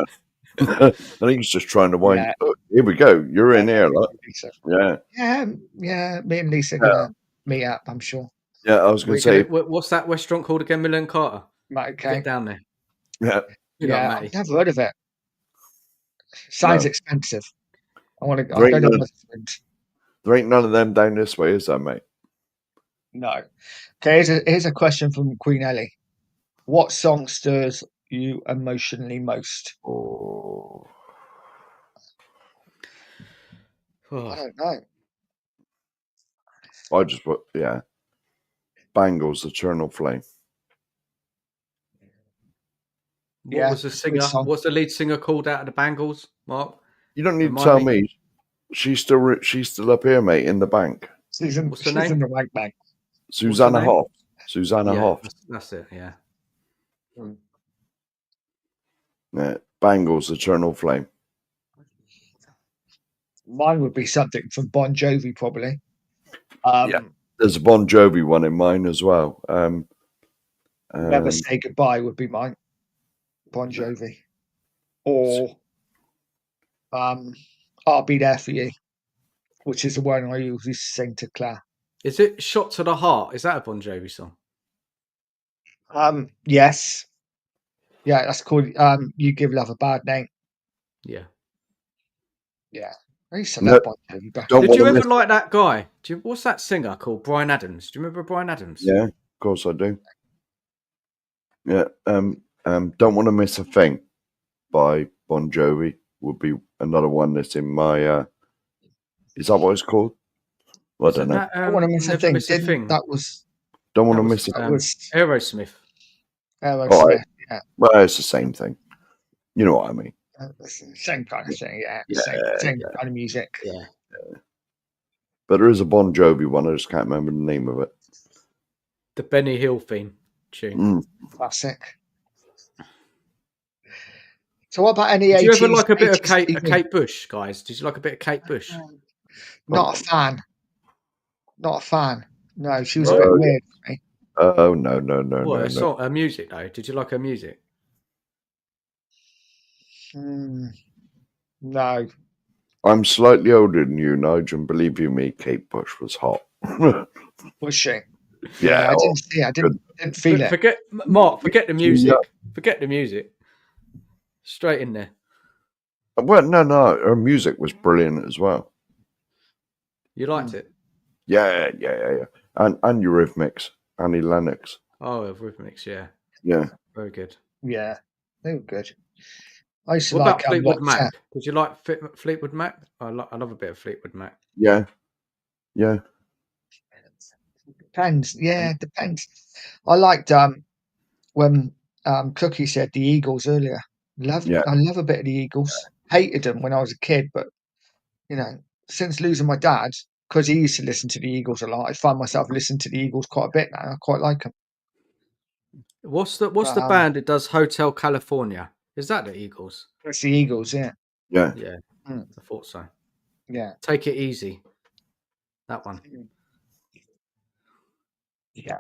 I think he's just trying to wind. Yeah. Oh, here we go. You're in here, right? Yeah. Me and Lisa are gonna meet up, I'm sure. Yeah, I was going to say. What's that restaurant called again? Millen Carter. Matty Get down there. Yeah. I've never heard of it. Sounds expensive. I want to go to There ain't none of them down this way, is there, mate? No. Okay, here's a question from Queen Ellie. What song stirs you emotionally most? Oh. I don't know. I just put, Bangles, Eternal Flame. What was the singer? What's the lead singer called out of the Bangles, Mark? You don't need to tell me. She's still up here, mate, in the bank. What's her name? In the bank. Susanna Hoff. Susanna Hoff. That's it, yeah. Yeah. Bangles, Eternal Flame. Mine would be something from Bon Jovi, probably. There's a Bon Jovi one in mine as well. Never Say Goodbye would be mine. Bon Jovi. Or I'll Be There For You, which is the one I usually sing to Claire. Is it "Shot to the Heart"? Is that a Bon Jovi song? Yes. Yeah, that's called "You Give Love a Bad Name." Yeah. Yeah, I used to No, love Bon Jovi back. don't Did want you to ever miss. like that guy? What's that singer called? Bryan Adams. Do you remember Bryan Adams? Yeah, of course I do. Yeah. Don't want to miss a thing by Bon Jovi would be another one that's in my. Is that what it's called? I don't Isn't know. that I want to miss a Never thing. Miss a Thing? That was Don't want That to was miss a that thing. was Aerosmith. All right. Aerosmith? Yeah, Well, it's the same thing. You know what I mean? it's the same kind of thing. Yeah, Yeah, same kind of music. Yeah. But there is a Bon Jovi one. I just can't remember the name of it. The Benny Hill theme tune. Classic. So, what about any Did you ever 80s, like a bit of 80s TV? Kate Bush, guys? Did you like a bit of Kate Bush? Not a fan. Not a fan. No, she was a No? bit weird for me. Oh no. What, her music though? Did you like her music? No. I'm slightly older than you, Nigel, and believe you me, Kate Bush was hot. Was she? Yeah, I didn't see it. I didn't feel it. Forget the music. Forget the music. Straight in there. Well, no, her music was brilliant as well. You liked it? Yeah. And Eurythmics, Annie Lennox. Oh, Rhythmics, yeah. Yeah. Very good. Yeah, they were good. I used to What like about Fleetwood lots, Mac? Did you like Fleetwood Mac? I love a bit of Fleetwood Mac. Yeah. Depends. Yeah, depends. I liked when Cookie said the Eagles earlier. I love a bit of the Eagles. Hated them when I was a kid, but since losing my dad, because he used to listen to the Eagles a lot, I find myself listening to the Eagles quite a bit now. I quite like them. What's the band that does Hotel California? Is that the Eagles? It's the Eagles, yeah. Yeah. Yeah, I thought so. Yeah. Take It Easy. That one. Yeah.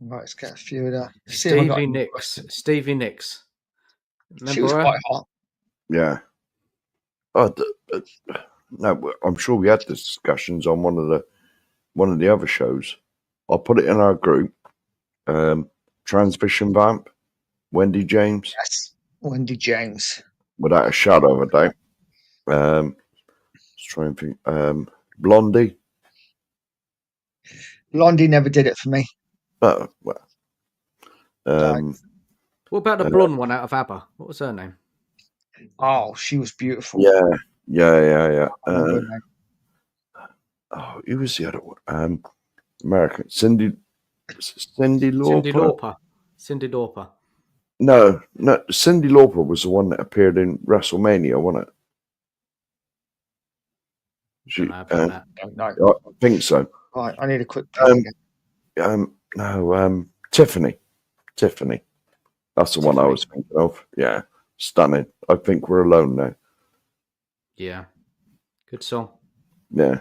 Right, let's get a few of that. Stevie Nicks. Remember She was her? quite hot. Yeah. Oh, no, I'm sure we had this discussions on one of the other shows. I'll put it in our group. Transmission Vamp, Wendy James. Yes, Wendy James. Without a shadow of a doubt. Let's try and think. Blondie. Blondie never did it for me. Oh, well. What about the blonde one out of ABBA? What was her name? Oh, she was beautiful. Yeah. Who was the other one? American. Cindy Lauper. Cindy Lauper. No. Cindy Lauper was the one that appeared in WrestleMania, wasn't it? No. I think so. Right, I need a quick pick again. Tiffany. That's the one I was thinking of. Yeah, stunning. I think we're alone now. Yeah, good song. Yeah,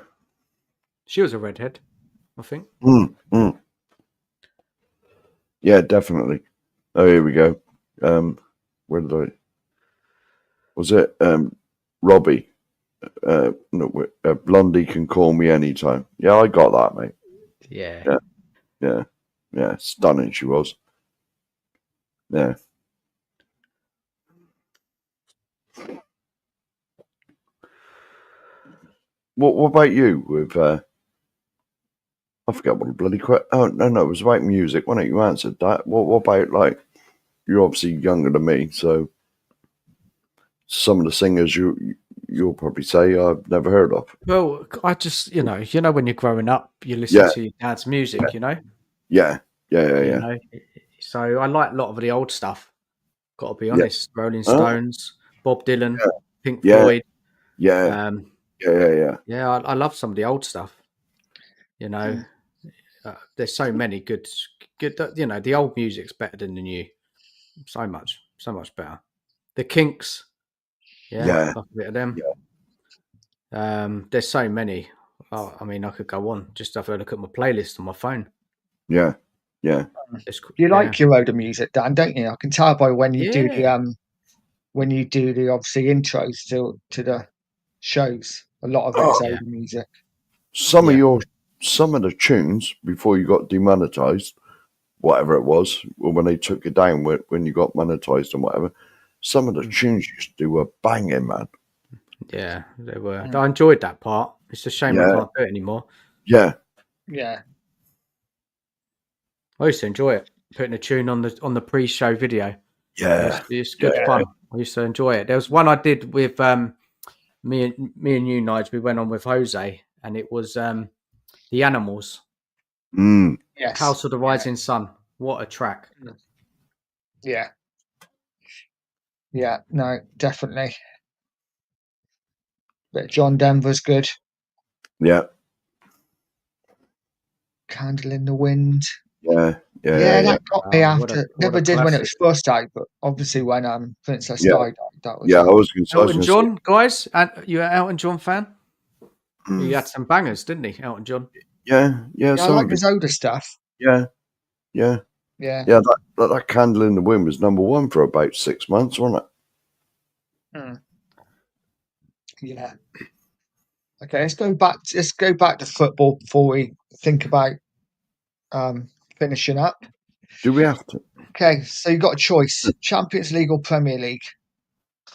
she was a redhead, I think. Yeah, definitely. Oh, here we go. Where did I? Was it Robbie? Blondie Can Call Me Anytime. Yeah, I got that, mate. Yeah. Stunning she was. Yeah. What about you? With I forget what the bloody question. Oh no, it was about music. Why don't you answered that? What about like? You're obviously younger than me, so some of the singers you'll probably say I've never heard of. Well, I just when you're growing up, you listen to your dad's music. Yeah. So I like a lot of the old stuff. Got to be honest. Rolling Stones, Bob Dylan, Pink Floyd. Yeah. I love some of the old stuff. There's so many good. The old music's better than the new. So much better. The Kinks. Yeah. Love a bit of them. There's so many. Oh, I mean, I could go on. Just have a look at my playlist on my phone. Yeah. You like your older music, Dan, don't you? I can tell by when you do the obviously intros to the shows. A lot of it's Oh, older music. some Yeah. of the tunes before you got demonetized, whatever it was, or when they took it down when you got monetized and whatever, some of the tunes used to were banging, man. Yeah, they were. Mm. I enjoyed that part. It's a shame I Yeah. can't do it anymore. Yeah, Yeah. I used to enjoy it, putting a tune on the pre-show video. yeah, It's good yeah. fun. I used to enjoy it. There was one I did with me and you, Nige. We went on with Jose, and it was the Animals, Mm. Yes. House of the Rising Sun. What a track! Yeah. Yeah. No, definitely. But John Denver's good. Yeah, Candle in the Wind. yeah, yeah, Yeah, yeah. that got me Oh, what after. a Never did when it classic. was first out, but obviously when Princess Yeah. died, that was. Yeah, I was going to Elton say. John, guys, and you an Elton John fan? Mm. He had some bangers, didn't he, Elton John? Yeah, Yeah, I some like of it. his older stuff. Yeah, yeah, Yeah. yeah. That Candle in the Wind was #1 for about 6 months, wasn't it? Mm. Yeah. Okay, let's go back. Let's go back to football before we think about finishing up. Do we have to? Okay, so you got a choice: Champions League or Premier League.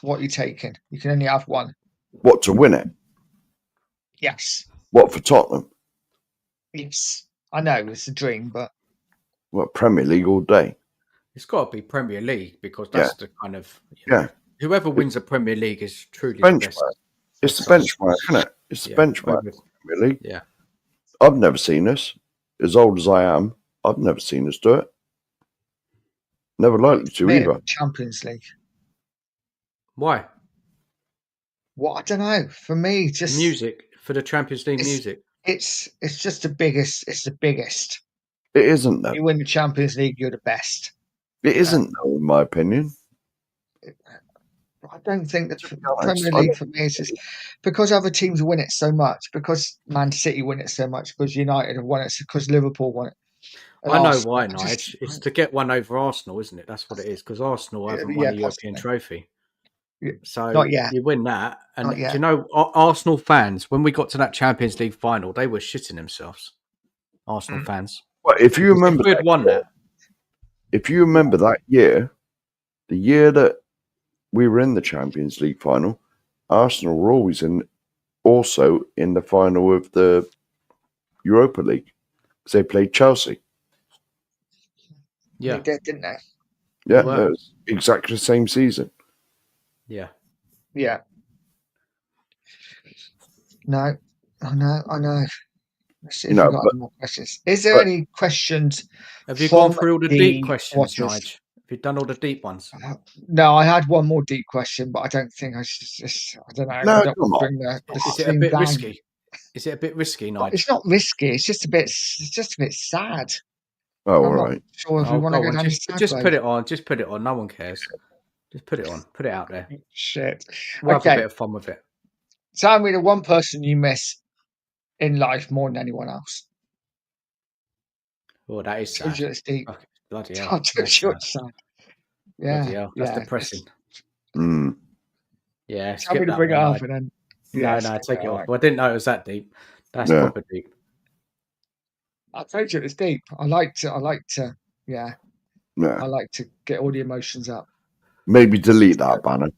What are you taking? You can only have one. What to win it? Yes. What for Tottenham? Yes. I know it's a dream, but What Premier League all day? It's got to be Premier League because that's the kind of Yeah. Whoever wins the Premier League is truly the best. Benchmark. It's the football. benchmark, isn't it? It's the Yeah, benchmark. over- Premier League. Yeah. I've never seen this. As old as I am, I've never seen us do it. Never likely to me, either. Champions League. Why? What I don't know. For me, just Music for the Champions League It's- music. it's just the biggest. It's the biggest. It isn't though. You win the Champions League, you're the best. It isn't though, in my opinion. I don't think that be honest, Premier League for me is just because other teams win it so much, because Man City win it so much, because United have won it, because Liverpool won it. And I know Arsenal, why, I just- Nige. It's to get one over Arsenal, isn't it? That's what it is. Because Arsenal haven't won Yeah, a European possibly. trophy. Yeah, So not yet. you win that. And Not do yet. you know, Arsenal fans, when we got to that Champions League final, they were shitting themselves. Arsenal fans. Well, if you remember If we'd won that. if you remember that year, the year that we were in the Champions League final, Arsenal were also in the final of the Europa League because they played Chelsea. Yeah. They did, didn't they? Yeah, Wow. it was exactly the same season. Yeah. Yeah. No, I know. Let's see if You know, we've got but- any more questions. Is there but- any questions? Have you from gone through all the the deep questions, watchers? Nige? Have you done all the deep ones? No, I had one more deep question, but I don't think I should. I don't know. No, I don't come want to on. bring the Is it a stream bit down. risky? Is it a bit risky, Well, Nige? it's not risky. It's just a bit. It's just a bit sad. Oh, all I'm not right. sure if we Oh, want to go go on. down the Just sad put road. it on. Just put it on. No one cares. Just put it on. Put it out there. Shit. We'll have a Okay. bit of fun with it. Tell me the one person you miss in life more than anyone else. Oh, that is Told sad. you it's deep. Fuck, bloody I hell. told That's you sad. it's sad. Bloody Yeah. hell. That's Yeah. depressing. Mm. Yeah, Tell me skip to that bring it one, up Nige. and then. No, Yeah, no, skip take it all off. right. Well, I didn't know it was that deep. That's Yeah. proper deep. I told you it's deep. I like to. Yeah. Yeah. I like to get all the emotions up. Maybe delete that banner.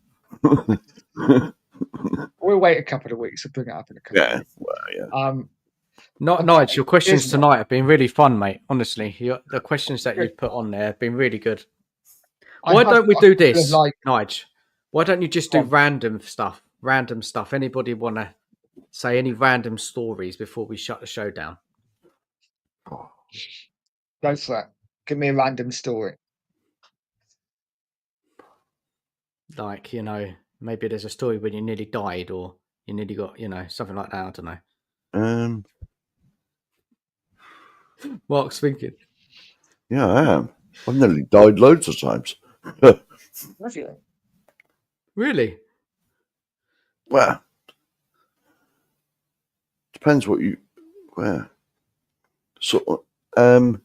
We'll wait a couple of weeks. We'll bring it up in a couple of Yeah. weeks. Well, yeah. Not Okay, Nige, your questions here's one. tonight have been really fun, mate. Honestly, the questions that you've put on there have been really good. I Why have don't we got a do couple of, this, like, Nige? Why don't you just do Go on. random stuff? Random stuff. Anybody want to say any random stories before we shut the show down? go for it. Give me a random story. Like, maybe there's a story when you nearly died or you nearly got, something like that. I don't know. Mark's thinking. Yeah, I am. I've nearly died loads of times. Have you? Really? Well, depends what you where. So, it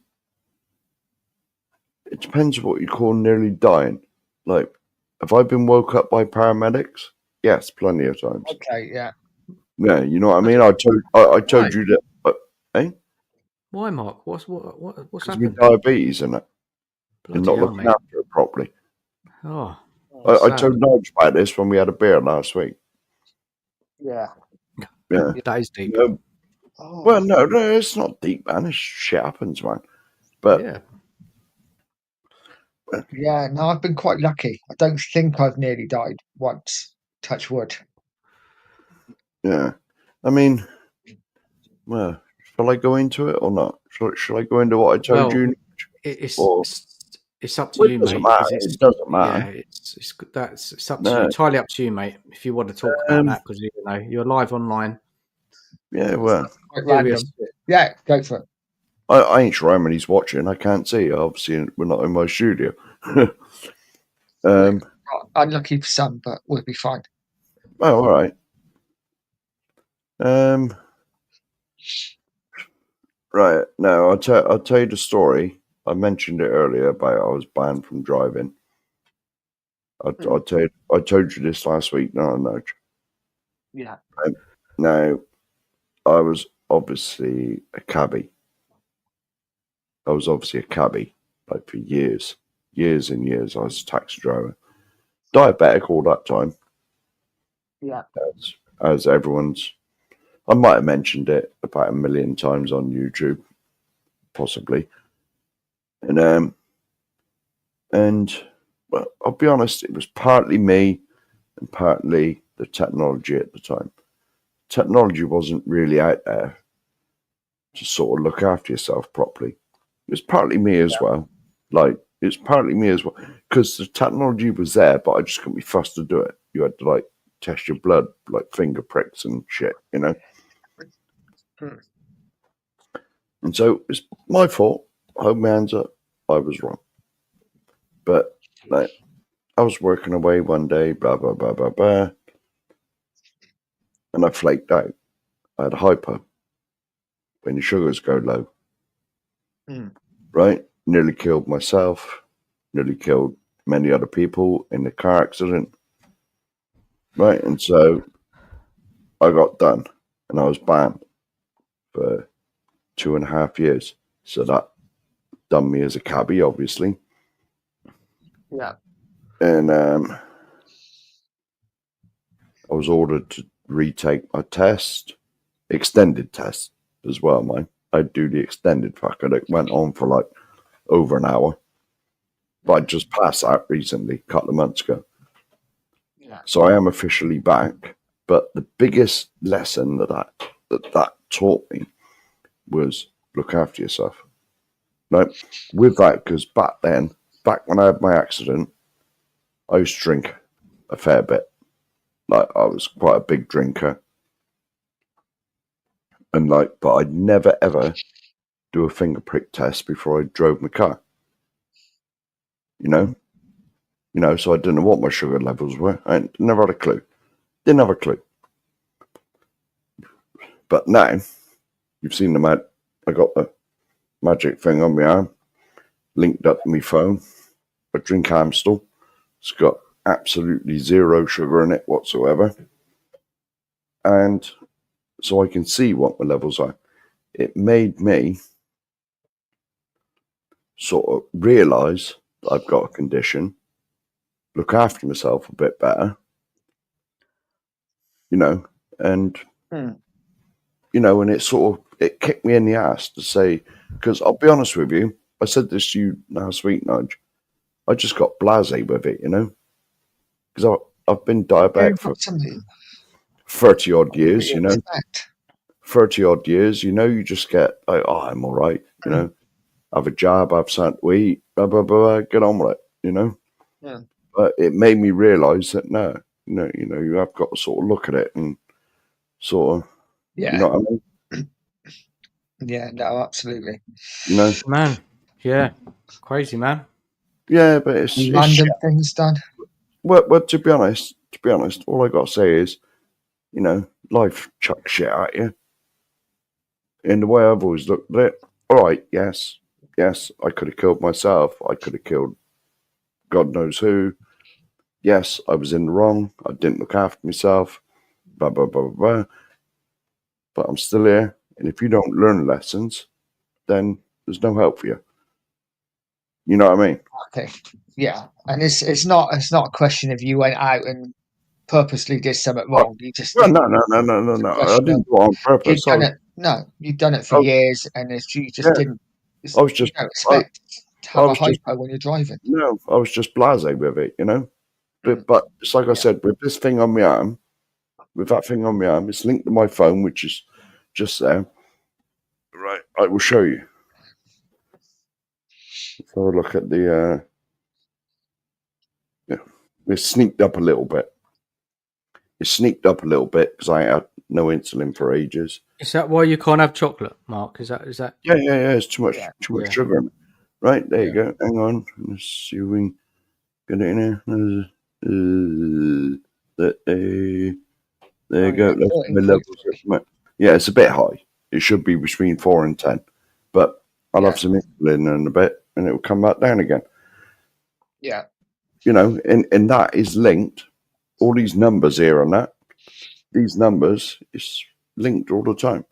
depends what you call nearly dying. Like, have I been woke up by paramedics? Yes, plenty of times. Okay, yeah. Yeah, you know what I mean. I told Why? you that, Why, Mark? What's because of happened? diabetes and that, and Bloody not hell, looking mate. after it properly. Oh, Oh, what's I that? told Nigel about this when we had a beer last week. yeah. Yeah. That is deep. No, Oh, well, no, it's not deep, man. It's shit happens, man. But Yeah. yeah. No, I've been quite lucky. I don't think I've nearly died once. Touch wood. yeah, I mean, well, shall I go into it or not? Shall I go into what I told Well, you? it's Or it's up to well, it you, doesn't mate. matter. Because It doesn't yeah, matter. it's up to you. No. Entirely up to you, mate. If you want to talk about that, because you're live online. Yeah. Well, Quite Serious. random. Yeah, go for it. I ain't sure how many he's watching. I can't see. Obviously, we're not in my studio. Oh, unlucky for some, but we'll be fine. Oh, all right. Right. No, I'll tell you the story. I mentioned it earlier about I was banned from driving. I told you this last week. No. Yeah. Now, I was obviously a cabbie. I was obviously a cabbie, like for years and years. I was a taxi driver, diabetic all that time, Yeah. as everyone's. I might have mentioned it about 1,000,000 times on YouTube, possibly, and well, I'll be honest, it was partly me and partly the technology at the time. Technology wasn't really out there to sort of look after yourself properly. It was partly me as well. Like, it's partly me as well. Because the technology was there, but I just couldn't be fussed to do it. You had to, like, test your blood, like finger pricks and shit, you know? Hmm. And so it's my fault. I hold my hands up. I was wrong. But, like, I was working away one day, blah, blah, blah, blah, blah. And I flaked out. I had hypo when your sugars go low. Hmm. Right? Nearly killed myself, nearly killed many other people in the car accident. Right? And so I got done and I was banned for 2.5 years. So that done me as a cabbie, obviously. Yeah. And I was ordered to retake my test, extended test as well, mine. I'd do the extended fucker that went on for like over an hour. But I just passed that recently, a couple of months ago. Yeah. So I am officially back. But the biggest lesson that taught me was look after yourself. Right? With that, because back when I had my accident, I used to drink a fair bit. Like I was quite a big drinker. And but I'd never ever do a finger prick test before I drove my car. You know, so I didn't know what my sugar levels were. I never had a clue. Didn't have a clue. But now, you've seen I got the magic thing on my arm, linked up to my phone. I drink Amstel. It's got absolutely zero sugar in it whatsoever. And so I can see what my levels are. It made me sort of realise that I've got a condition, look after myself a bit better, and Hmm. and it kicked me in the ass to say, because I'll be honest with you, I said this to you last week, Nudge. I just got blasé with it, because I've been diabetic for Something 30 odd years, you expect. 30 odd years, you just get like, oh, I'm all right, have a job, have something to eat, blah, blah, blah, get on with it, Yeah. But it made me realise that no, you have got to sort of look at it and sort of, Yeah. you know what I mean? Yeah. No, absolutely. Man, yeah, crazy, man. Yeah, but it's Random shit. things done. Well, to be honest, all I got to say is, life chucks shit at you. In the way I've always looked at it, all right, yes, I could have killed myself. I could have killed God knows who. Yes, I was in the wrong. I didn't look after myself. Blah, blah, blah, blah, blah. but I'm still here. And if you don't learn lessons, then there's no help for you. You know what I mean? Okay. Yeah. And it's not a question of you went out and purposely did something wrong. You just Well, did. no. It's a I question of didn't do it on you've purpose. done it. No, you've done it for I, years, and you just yeah, didn't. I was You just, don't I, expect to I have a was just, hypo when you're driving. no, I was just blasé with it, you know. Mm. But it's like I Yeah. said, with this thing on my arm, with that thing on my arm, it's linked to my phone, which is just there. Right, I will show you. Let's have a look at the. Yeah, it's sneaked up a little bit. It's sneaked up a little bit because I had no insulin for ages. Is that why you can't have chocolate, Mark? Is that? Yeah. It's too much Yeah. sugar in it. Right, there you Yeah. go. Hang on. Let's see if we can get it in here. There you go. That's my levels. Yeah, it's a bit high. It should be between 4 and 10. But I'll have some insulin in a bit and it will come back down again. Yeah. You know, and that is linked. All these numbers here and that, these numbers is linked all the time.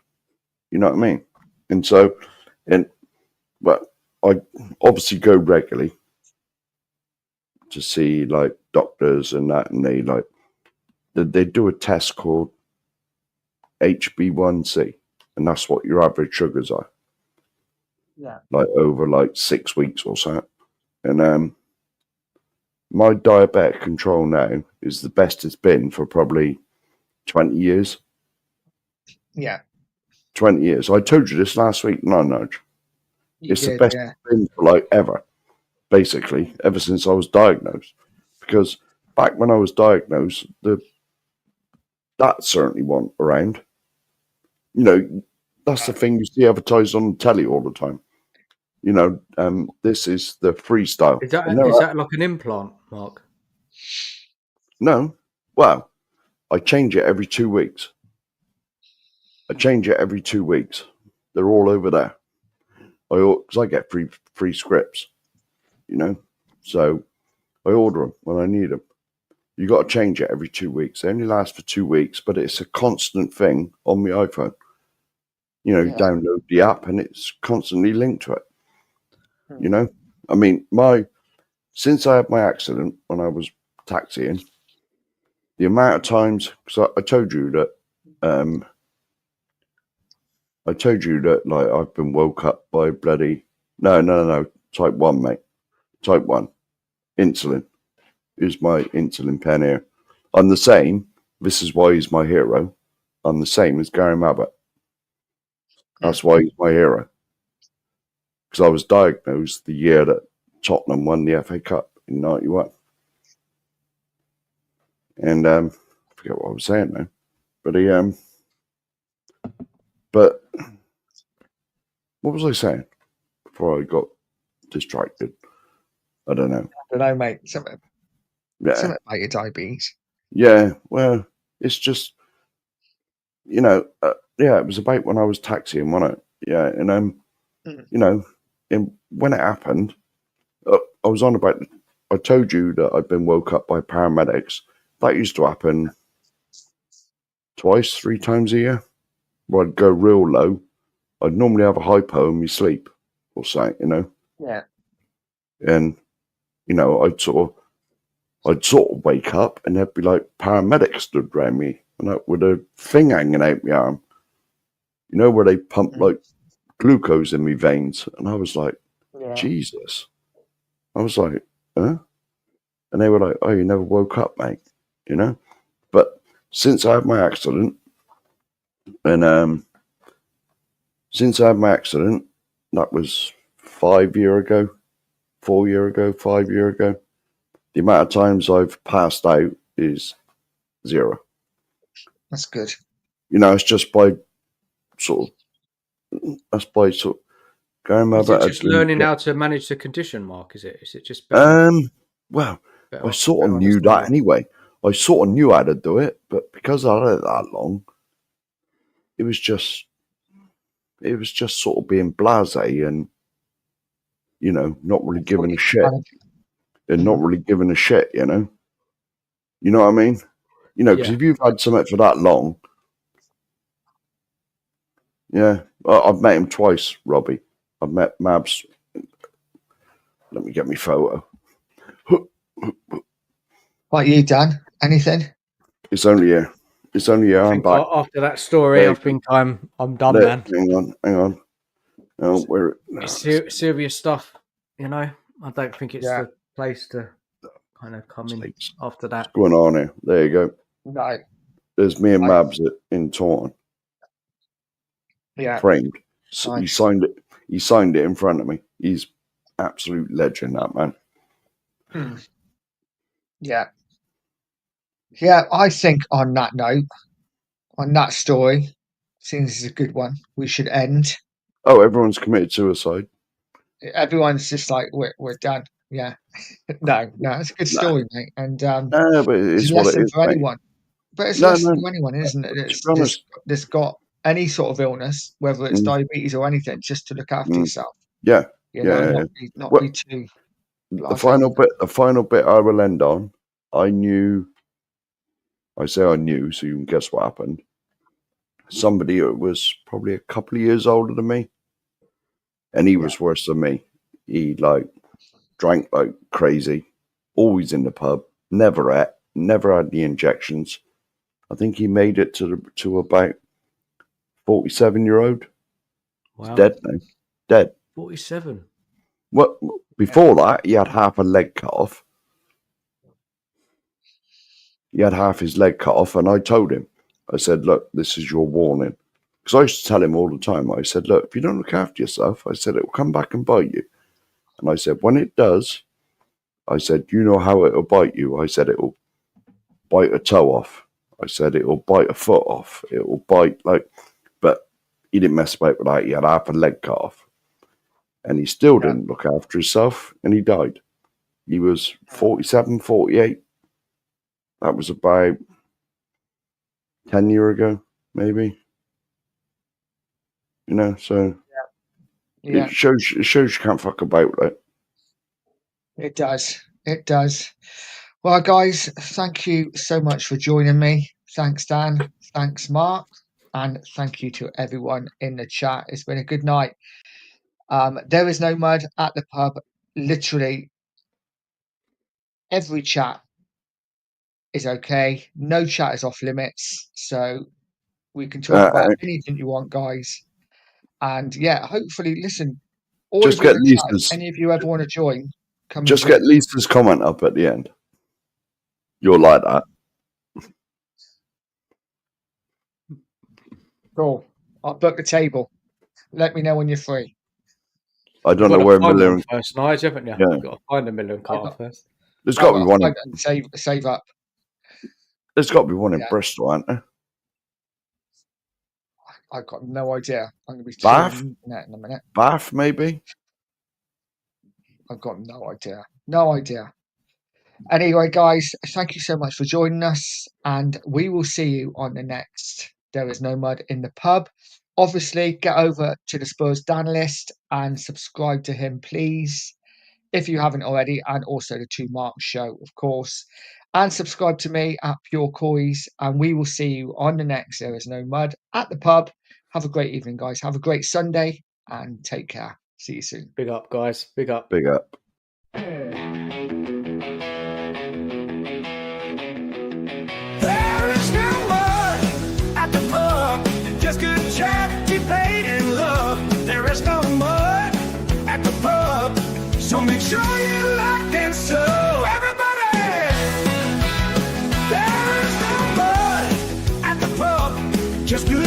You know what I mean? And so, I obviously go regularly to see like doctors and that, and they do a test called HB1C, and that's what your average sugars are. Yeah. Like over like 6 weeks or so. And my diabetic control now is the best it's been for probably 20 years. Yeah. 20 years. I told you this last week, no, Nudge. It's the best it's been for like ever, basically, ever since I was diagnosed. Because back when I was diagnosed, that certainly wasn't around. You know, that's the thing you see advertised on the telly all the time. You know, this is the freestyle. Is that like an implant, Mark? No. Well, I change it every 2 weeks. They're all over there. Because I get free scripts, you know. So I order them when I need them. You got to change it every 2 weeks. They only last for 2 weeks, but it's a constant thing on my iPhone. You know, download the app and it's constantly linked to it. You know, I mean, since I had my accident when I was taxiing, the amount of times, because I told you that, like I've been woke up by bloody no, type 1, mate, type 1 insulin is my insulin pen here. I'm the same. This is why he's my hero. I'm the same as Gary Mabbott. That's why he's my hero. Because I was diagnosed the year that Tottenham won the FA Cup in '91. And I forget what I was saying now. But what was I saying before I got distracted? I don't know. I don't know, mate. Something about your diabetes. Yeah, well, it's just, you know, it was about when I was taxiing, wasn't it? Yeah, and you know, and when it happened, I was on about. I told you that I'd been woke up by paramedics. That used to happen twice, 3 times a year. Where I'd go real low. I'd normally have a hypo in my sleep, or something, you know. Yeah. And you know, I'd sort of wake up, and there'd be like paramedics stood around me, and with a thing hanging out my arm. You know, where they pump like glucose in my veins, and I was like, Jesus. I was like, huh? And they were like, oh, you never woke up, mate, you know? But since I had my accident, and that was 5 years ago, 4 years ago, 5 years ago, the amount of times I've passed out is 0. That's good. You know, it's just by sort of going Is it about just learning how to manage the condition, Mark? Is it just better? Well, better I sort of better knew that understanding? anyway. I sort of knew how to do it, but because I had it that long, it was just sort of being blasé and, you know, not really giving a shit. And not really giving a shit, you know? You know what I mean? You know, because if you've had something for that long, Yeah, I've met him twice, Robbie. I've met Mabs. Let me get my photo. What you done? Anything? It's only here. It's only here. I I'm think back. after that story, There I you think I'm done, There, man. hang on. Oh, where? It's serious stuff, you know. I don't think it's Yeah. the place to kind of come in after that. What's going on here? There you go. No. There's me and I- Mabs in Taunton, Yeah. framed. So he Nice. signed it. He signed it in front of me. He's absolute legend, that man. Yeah. Yeah, I think on that note, on that story, since it's a good one, we should end. Oh, everyone's committed suicide. Everyone's just like, we're done. Yeah. No, it's a good story, mate. And No, but it's it's a what it lesson is, for mate. anyone. But it's a No, lesson for anyone, isn't it? to It's be honest, that's got any sort of illness, whether it's diabetes or anything, just to look after yourself. yeah, You know, yeah. not Well, be too. the final bit I will end on. I say I knew, so you can guess what happened. Somebody who was probably a couple of years older than me, and he was worse than me. He drank like crazy, always in the pub, never had the injections. I think he made it to about 47-year-old. Wow. He's dead now. Dead. 47. Well, before that, he had half a leg cut off. He had half his leg cut off, and I told him, I said, look, this is your warning. Because I used to tell him all the time, I said, look, if you don't look after yourself, I said, it will come back and bite you. And I said, when it does, I said, you know how it will bite you. I said, it will bite a toe off. I said, it will bite a foot off. It will bite but he didn't mess about with that. He had half a leg cut off. And he still didn't look after himself, and he died. He was 47, 48. That was about 10 years ago, maybe. You know, so Yeah. it shows you can't fuck about with it. It does. Well, guys, thank you so much for joining me. Thanks, Dan. Thanks, Mark. And thank you to everyone in the chat. It's been a good night. There is no mud at the pub. Literally every chat is okay. No chat is off limits. So we can talk about anything you want, guys. And yeah, hopefully, listen, always Just get in the chat. Lisa's. If any of you ever want to join, come Just and get join. Lisa's comment up at the end. You'll like that. Cool. I'll book the table. Let me know when you're free. I don't know where Miller and first, Nigel, haven't you? Yeah. You've got to find a Miller and Carter first. there's got to be one. Save up. There's got to be one in Bristol, aren't there? I've got no idea. I'm going to be Bath? checking the internet in a minute. Bath, maybe. I've got no idea. No idea. Anyway, guys, thank you so much for joining us, and we will see you on the next There Is No Mud in the Pub. Obviously, get over to the Spurs Dan list and subscribe to him, please, if you haven't already, and also the Two Mark Show, of course. And subscribe to me at Pure Coys, and we will see you on the next There Is No Mud at the pub. Have a great evening, guys. Have a great Sunday, and take care. See you soon. Big up, guys. Big up. Big up. There is no mud at the pub, just good chat, debate, and love. There is no mud at the pub, so make sure you're locked in. So everybody, there is no mud at the pub, just good